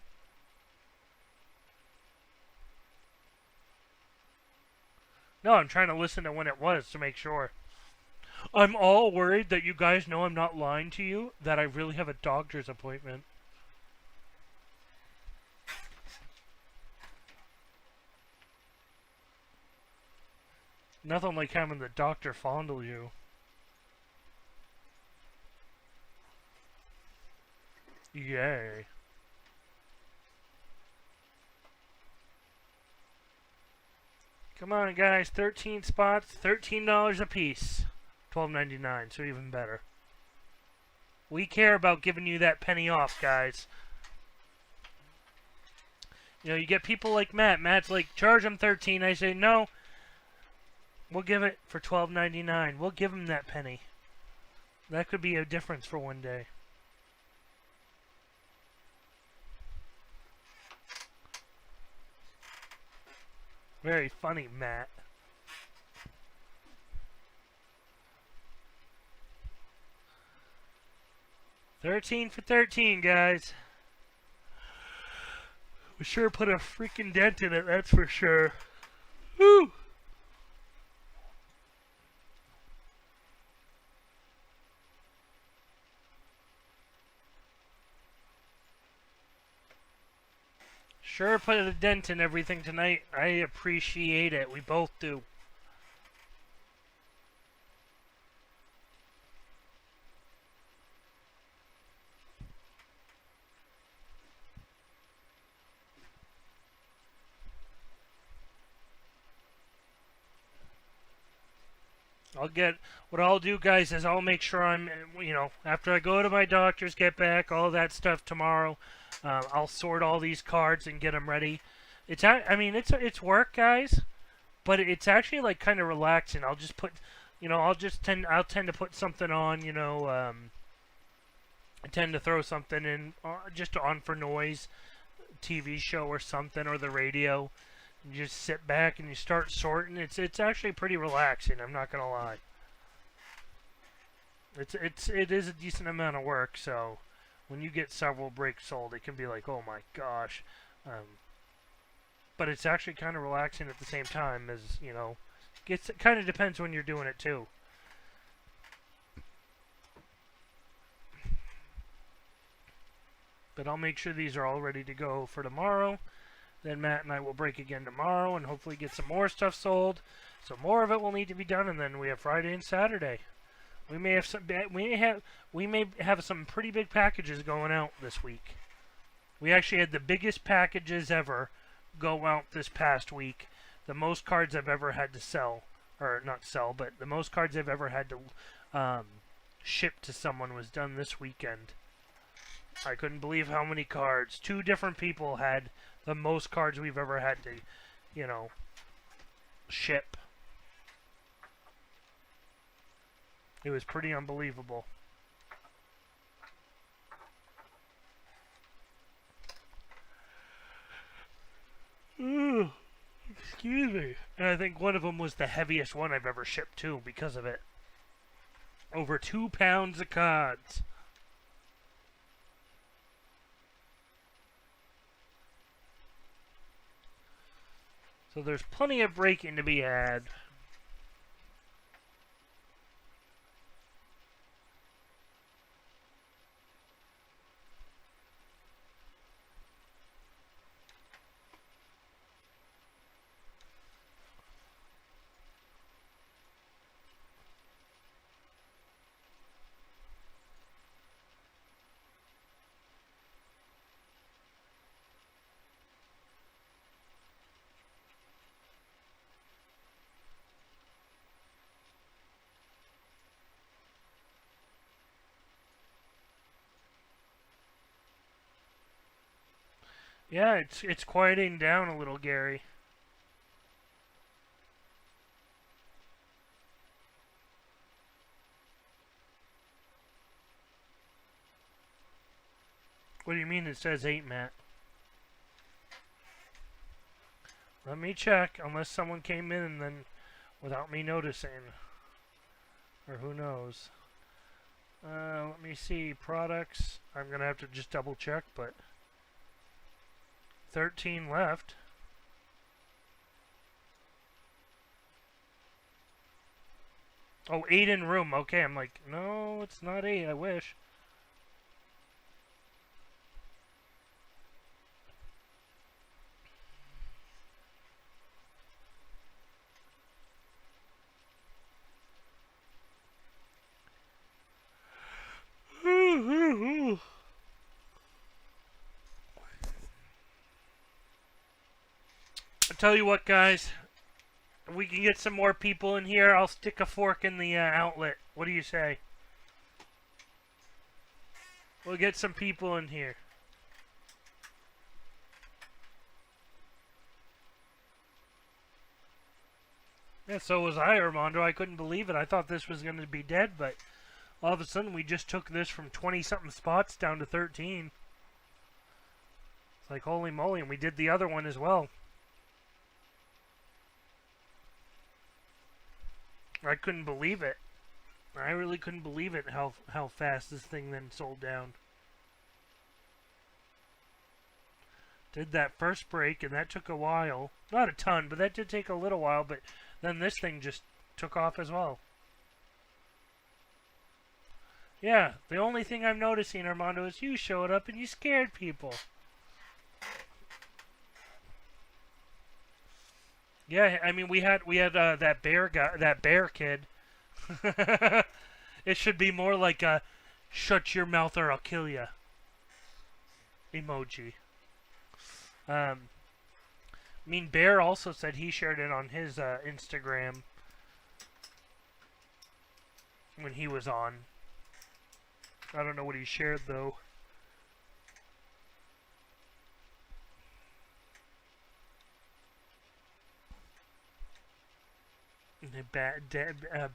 No, I'm trying to listen to when it was to make sure. I'm all worried that you guys know I'm not lying to you, that I really have a doctor's appointment. Nothing like having the doctor fondle you. Yay. Come on, guys. 13 spots, $13 a piece. $12.99, so even better. We care about giving you that penny off, guys. You know, you get people like Matt. Matt's like, charge him 13. I say, no. We'll give it for $12.99. We'll give him that penny. That could be a difference for one day. Very funny, Matt. $13 for 13, guys. We sure put a freaking dent in it, that's for sure. Woo! Sure put a dent in everything tonight. I appreciate it. We both do. What I'll do, guys, is I'll make sure I'm, you know, after I go to my doctor's, get back, all that stuff tomorrow, I'll sort all these cards and get them ready. I mean, it's work, guys, but it's actually like kind of relaxing. I'll just put, you know, I'll tend to put something on, you know, I tend to throw something in just on for noise, TV show or something, or the radio. You just sit back and you start sorting. It's actually pretty relaxing. I'm not gonna lie. It is a decent amount of work. So when you get several breaks sold, it can be like, oh my gosh. But it's actually kind of relaxing at the same time. As you know, it kind of depends when you're doing it too. But I'll make sure these are all ready to go for tomorrow. Then Matt and I will break again tomorrow and hopefully get some more stuff sold. So more of it will need to be done, and then we have Friday and Saturday. We may have some pretty big packages going out this week. We actually had the biggest packages ever go out this past week. The most cards I've ever had to sell, or not sell, but the most cards I've ever had to ship to someone was done this weekend. I couldn't believe how many cards. 2 different people had the most cards we've ever had to, you know, ship. It was pretty unbelievable. Ooh, excuse me. And I think one of them was the heaviest one I've ever shipped too because of it. Over 2 pounds of cards. So there's plenty of breaking to be had. Yeah, it's quieting down a little, Gary. What do you mean it says 8, Matt? Let me check, unless someone came in and then without me noticing. Or who knows. Let me see. Products. I'm going to have to just double check, but 13 left. Oh, 8 in room. Okay, I'm like, no, it's not 8. I wish. I'll tell you what, guys. If we can get some more people in here, I'll stick a fork in the outlet. What do you say? We'll get some people in here. Yeah, so was I, Armando. I couldn't believe it. I thought this was going to be dead, but all of a sudden we just took this from 20-something spots down to 13. It's like, holy moly, and we did the other one as well. I couldn't believe it. I really couldn't believe it how fast this thing then sold down. Did that first break, and that took a while. Not a ton, but that did take a little while, but then this thing just took off as well. Yeah, the only thing I'm noticing, Armando, is you showed up and you scared people. Yeah, I mean we had that bear guy, that bear kid. It should be more like a "shut your mouth or I'll kill ya" emoji. I mean, Bear also said he shared it on his Instagram when he was on. I don't know what he shared though.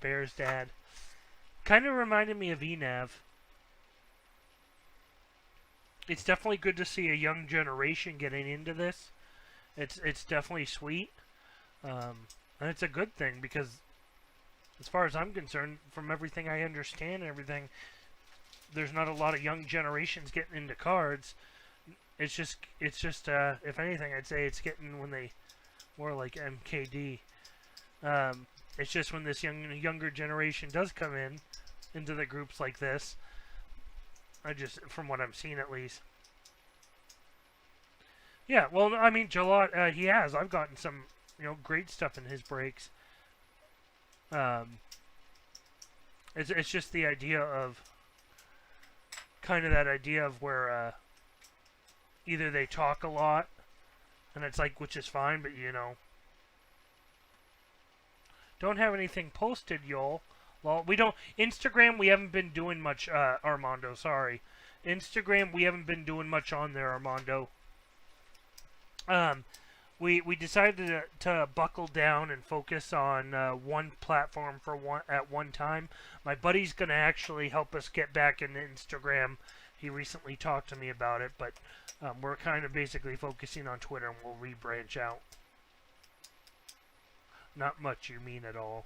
Bear's dad. Kind of reminded me of Enav. It's definitely good to see a young generation getting into this. It's definitely sweet. And it's a good thing because as far as I'm concerned, from everything I understand and everything, there's not a lot of young generations getting into cards. It's just if anything, I'd say it's getting when they more like MKD. It's just when this younger generation does come into the groups like this. From what I'm seeing at least. Yeah, well, I mean, Jalot, he has. I've gotten some, great stuff in his breaks. It's just the idea of, kind of that idea of where, either they talk a lot, and it's like, which is fine, but don't have anything posted, y'all. Well, we don't. Instagram, we haven't been doing much, Armando, sorry. Instagram, we haven't been doing much on there, Armando. We decided to buckle down and focus on one platform at one time. My buddy's going to actually help us get back into Instagram. He recently talked to me about it, but we're kind of basically focusing on Twitter, and we'll rebranch out. Not much, you mean at all.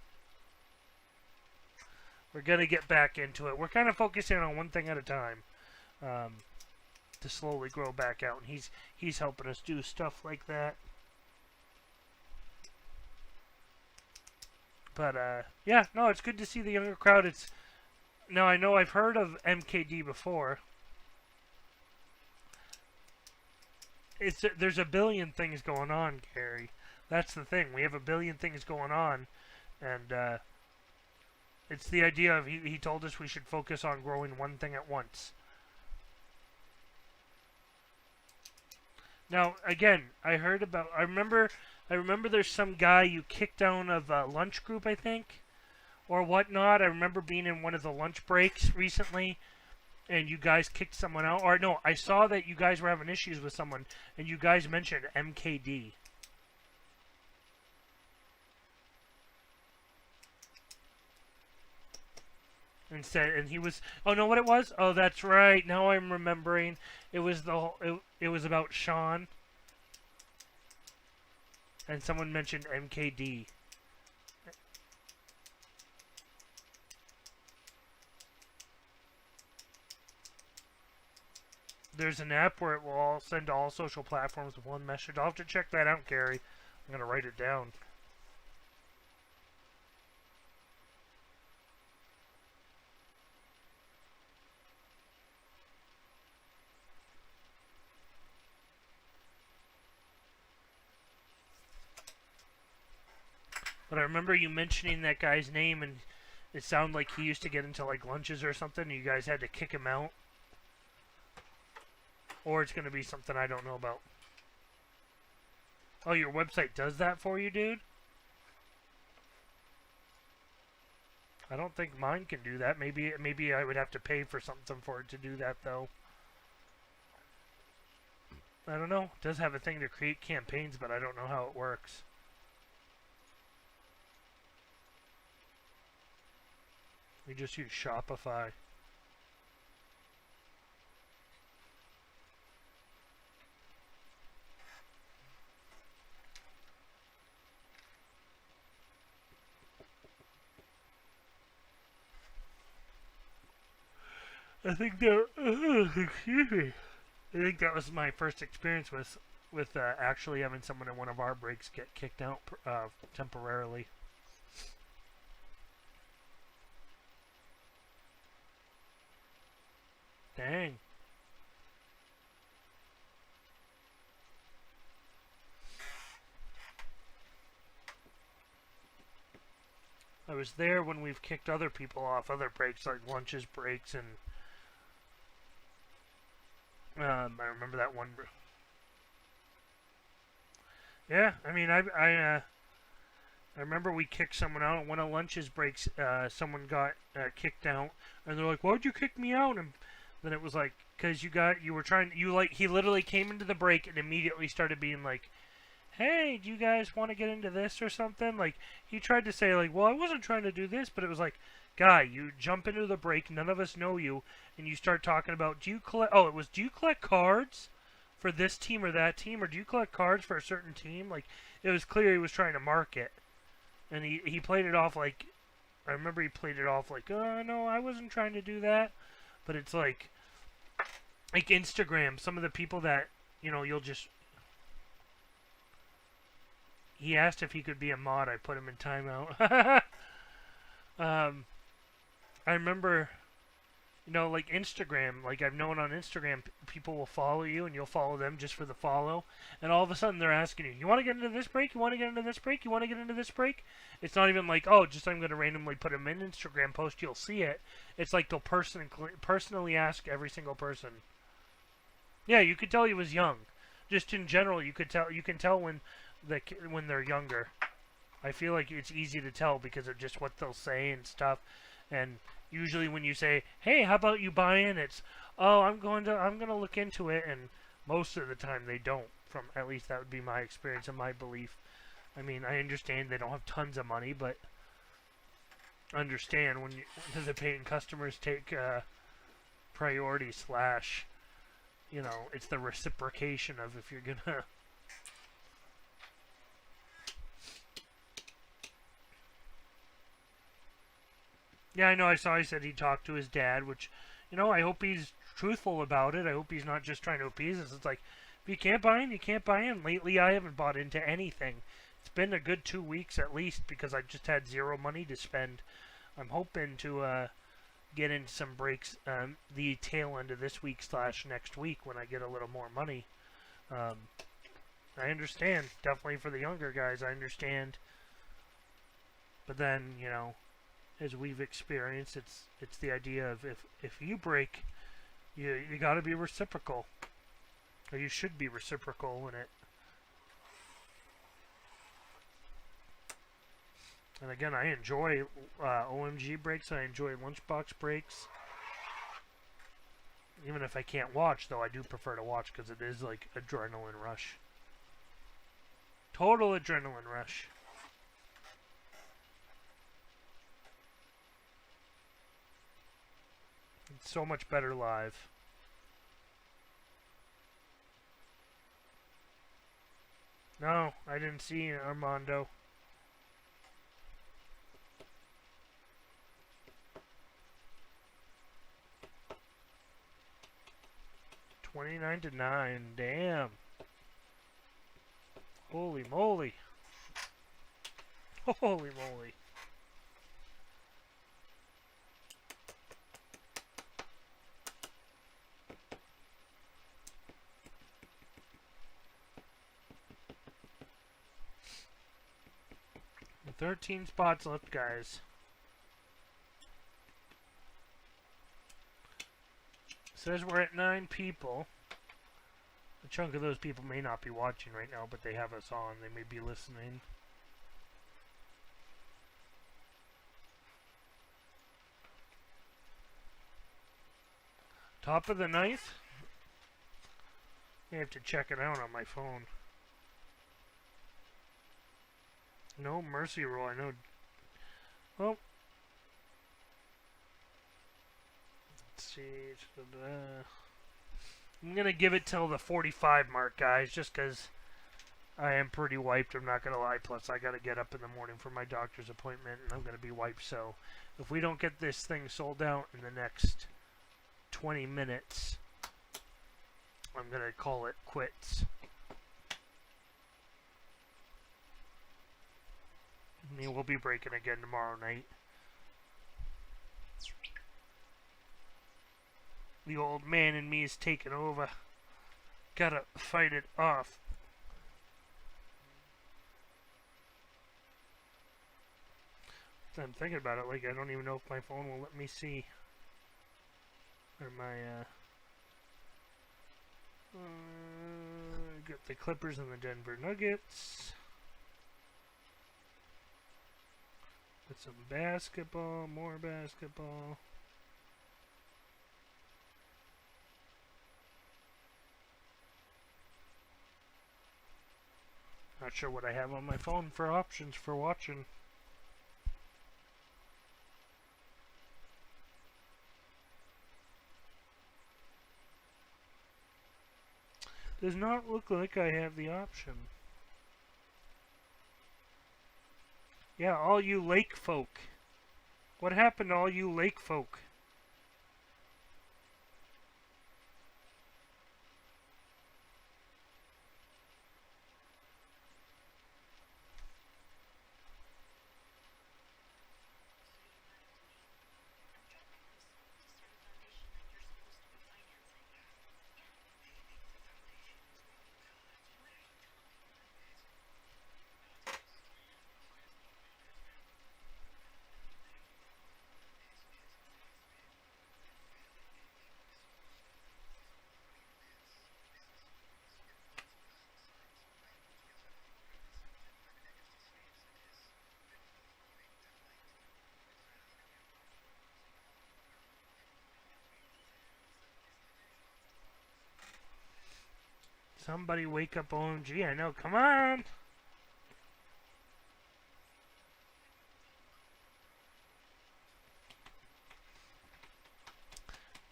We're going to get back into it. We're kind of focusing on one thing at a time to slowly grow back out. And he's helping us do stuff like that. But, yeah, no, it's good to see the younger crowd. Now, I know I've heard of MKD before. There's a billion things going on, Gary. That's the thing. We have a billion things going on. And, it's the idea of, he told us we should focus on growing one thing at once. Now, again, I remember there's some guy you kicked down of a lunch group, I think, or whatnot. I remember being in one of the lunch breaks recently, and you guys kicked someone out. Or, no, I saw that you guys were having issues with someone, and you guys mentioned MKD. And he was, oh no, what it was? Oh, that's right. Now I'm remembering. It was it was about Sean. And someone mentioned MKD. There's an app where it will all send to all social platforms with one message. I'll have to check that out, Gary. I'm going to write it down. But I remember you mentioning that guy's name, and it sounded like he used to get into like lunches or something, and you guys had to kick him out. Or it's going to be something I don't know about. Oh, your website does that for you, dude? I don't think mine can do that. Maybe I would have to pay for something for it to do that, though. I don't know. It does have a thing to create campaigns, but I don't know how it works. We just use Shopify. I think that excuse me. I think that was my first experience with actually having someone in one of our breaks get kicked out temporarily. Dang. I was there when we've kicked other people off other breaks, like lunches breaks, and I remember that one. Yeah, I mean, I remember we kicked someone out at one of lunches breaks. Someone got kicked out, and they're like, "Why'd you kick me out?" And then it was like, "Cause he literally came into the break and immediately started being like, hey, do you guys want to get into this or something?" Like, he tried to say, like, well, I wasn't trying to do this, but it was like, guy, you jump into the break, none of us know you, and you start talking about, do you collect cards for this team or that team, or do you collect cards for a certain team? Like, it was clear he was trying to market, and he played it off like, I remember he played it off like, oh, no, I wasn't trying to do that, but it's like Instagram, some of the people that, you'll just, he asked if he could be a mod. I put him in timeout. I remember, like Instagram. Like, I've known on Instagram, people will follow you and you'll follow them just for the follow. And all of a sudden they're asking you, you want to get into this break? You want to get into this break? You want to get into this break? It's not even like, oh, just I'm going to randomly put them in Instagram post. You'll see it. It's like they'll personally ask every single person. Yeah, you could tell he was young. Just in general, you can tell when they're younger. I feel like it's easy to tell because of just what they'll say and stuff. And usually when you say, "Hey, how about you buy in?" It's, "Oh, I'm going to look into it." And most of the time they don't. From at least that would be my experience and my belief. I mean, I understand they don't have tons of money, but understand when the paying customers take priority slash, it's the reciprocation of if you're gonna. Yeah, I know. I saw he said he talked to his dad, which, I hope he's truthful about it. I hope he's not just trying to appease us. It's like, if you can't buy in, you can't buy in. Lately, I haven't bought into anything. It's been a good 2 weeks at least because I just had zero money to spend. I'm hoping to get into some breaks the tail end of this week / next week when I get a little more money. I understand. Definitely for the younger guys, I understand. But then, as we've experienced, it's the idea of if you break, you got to be reciprocal, or you should be reciprocal in it. And again, I enjoy OMG breaks. I enjoy lunchbox breaks. Even if I can't watch, though, I do prefer to watch because it is like adrenaline rush. Total adrenaline rush. It's so much better live. No, I didn't see Armando. $29-9. Damn. Holy moly. Holy moly. And 13 spots left, guys. Says we're at 9 people. A chunk of those people may not be watching right now, but they have us on. They may be listening. Top of the 9th. I have to check it out on my phone. No mercy rule. I know. Well, let's see. I'm gonna give it till the 45 mark, guys, just because I am pretty wiped. I'm not gonna lie. Plus, I gotta get up in the morning for my doctor's appointment, and I'm gonna be wiped. So, if we don't get this thing sold out in the next 20 minutes, I'm gonna call it quits. I mean, we'll be breaking again tomorrow night. The old man in me is taking over. Gotta fight it off. I'm thinking about it, like, I don't even know if my phone will let me see. Or my, got the Clippers and the Denver Nuggets. Got some basketball, more basketball. Not sure what I have on my phone for options for watching. Does not look like I have the option. Yeah, all you lake folk. What happened to all you lake folk? Somebody wake up OMG, I know, come on!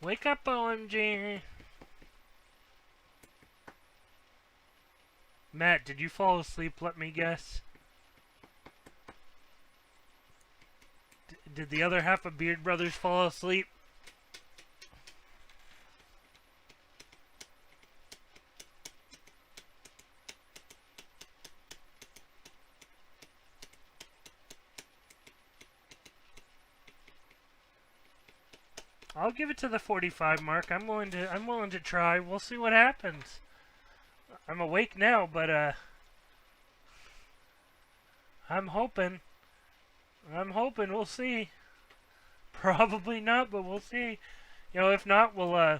Wake up OMG! Matt, did you fall asleep, let me guess? Did the other half of Beard Brothers fall asleep? I'll give it to the 45 mark. I'm willing to try. We'll see what happens. I'm awake now, but I'm hoping we'll see. Probably not, but we'll see. You know, if not, we'll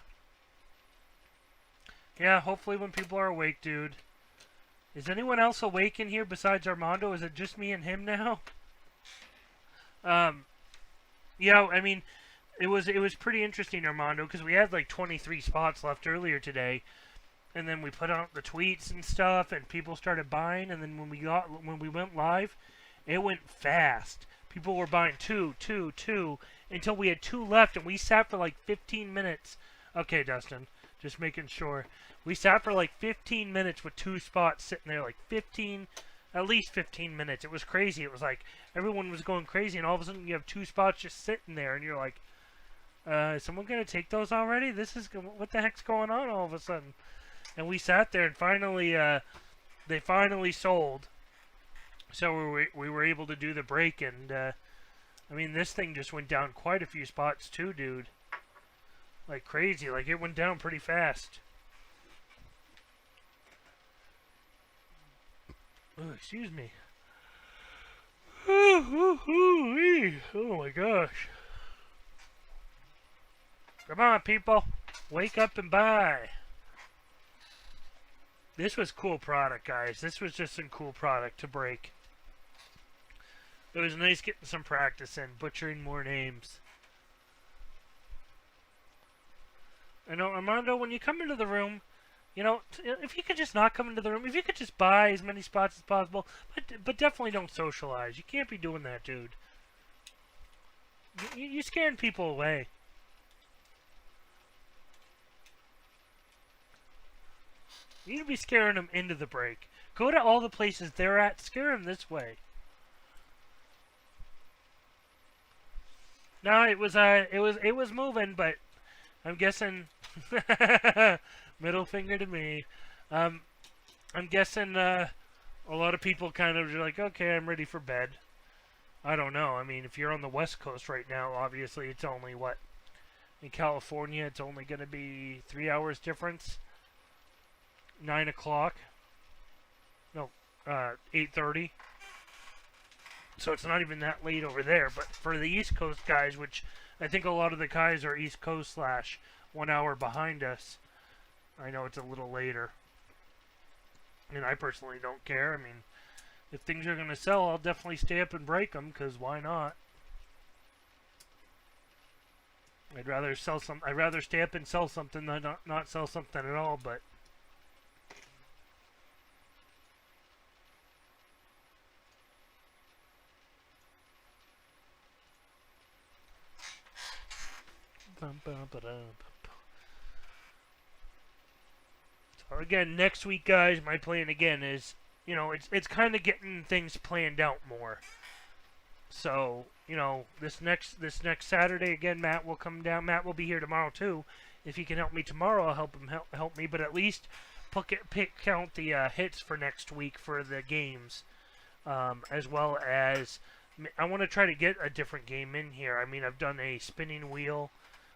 yeah, hopefully when people are awake, dude. Is anyone else awake in here besides Armando? Is it just me and him now? Yeah, I mean, it was pretty interesting, Armando, because we had like 23 spots left earlier today, and then we put out the tweets and stuff, and people started buying, and then when we went live, it went fast. People were buying two, until we had 2 left, and we sat for like 15 minutes. Okay, Dustin, Just making sure. We sat for like 15 minutes with 2 spots sitting there, like 15, at least 15 minutes. It was crazy. It was like everyone was going crazy, and all of a sudden you have 2 spots just sitting there, and you're like, is someone going to take those already? What the heck's going on all of a sudden? And we sat there, and finally, they finally sold. So we were able to do the break, and I mean, this thing just went down quite a few spots too, dude. Like crazy. Like, it went down pretty fast. Oh, excuse me. Oh my gosh. Come on, people. Wake up and buy. This was cool product, guys. This was just some cool product to break. It was nice getting some practice in, butchering more names. I know, Armando, when you come into the room, you know, if you could just not come into the room, if you could just buy as many spots as possible, but definitely don't socialize. You can't be doing that, dude. You're scaring people away. You need to be scaring them into the break. Go to all the places they're at, scare them this way. No, it was moving, but I'm guessing middle finger to me. I'm guessing a lot of people kind of are like, okay, I'm ready for bed. I don't know. I mean, if you're on the West Coast right now, obviously it's only what, in California, it's only going to be 3 hours difference. 9 o'clock. No, 8:30. So it's not even that late over there. But for the East Coast guys, which I think a lot of the guys are East Coast / 1 hour behind us, I know it's a little later. And I personally don't care. I mean, if things are going to sell, I'll definitely stay up and break them, because why not? I'd rather stay up and sell something than not sell something at all, but so again, next week, guys, my plan again is, you know, it's kind of getting things planned out more. So, you know, this next Saturday again, Matt will come down. Matt will be here tomorrow too. If he can help me tomorrow, I'll help him help me. But at least count the hits for next week for the games, as well as I want to try to get a different game in here. I mean, I've done a spinning wheel,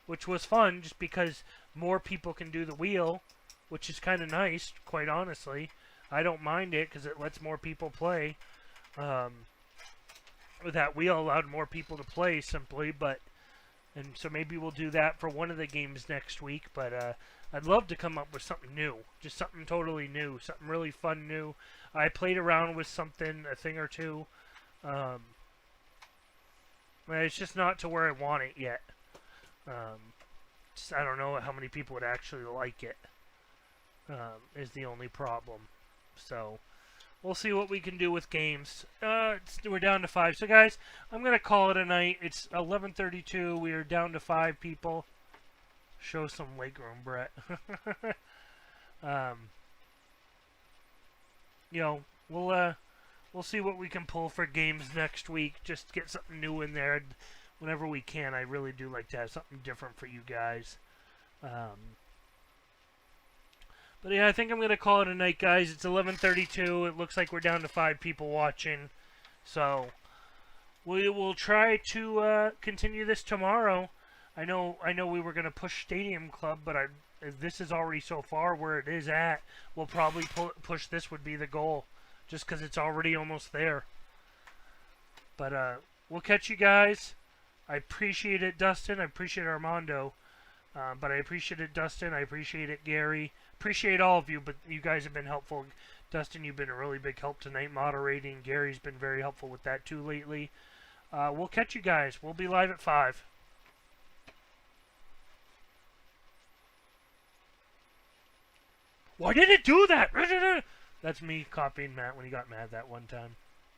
which was fun just because more people can do the wheel, which is kind of nice, quite honestly. I don't mind it because it lets more people play. That wheel allowed more people to play simply, and so maybe we'll do that for one of the games next week. But I'd love to come up with something new, just something totally new, something really fun new. I played around with something, a thing or two. It's just not to where I want it yet. I don't know how many people would actually like it. Is the only problem. So we'll see what we can do with games. We're down to 5. So guys, I'm gonna call it a night. It's 11:32. We are down to 5 people. Show some legroom, Brett. You know, we'll see what we can pull for games next week. Just get something new in there whenever we can. I really do like to have something different for you guys. But yeah, I think I'm going to call it a night, guys. It's 11:32. It looks like we're down to 5 people watching. So we will try to continue this tomorrow. I know we were going to push Stadium Club, but this is already so far where it is at. We'll probably push this would be the goal, just because it's already almost there. But we'll catch you guys. I appreciate it, Dustin. I appreciate Armando. But I appreciate it, Dustin. I appreciate it, Gary. Appreciate all of you, but you guys have been helpful. Dustin, you've been a really big help tonight moderating. Gary's been very helpful with that too lately. We'll catch you guys. We'll be live at 5. Why did it do that? That's me copying Matt when he got mad that one time.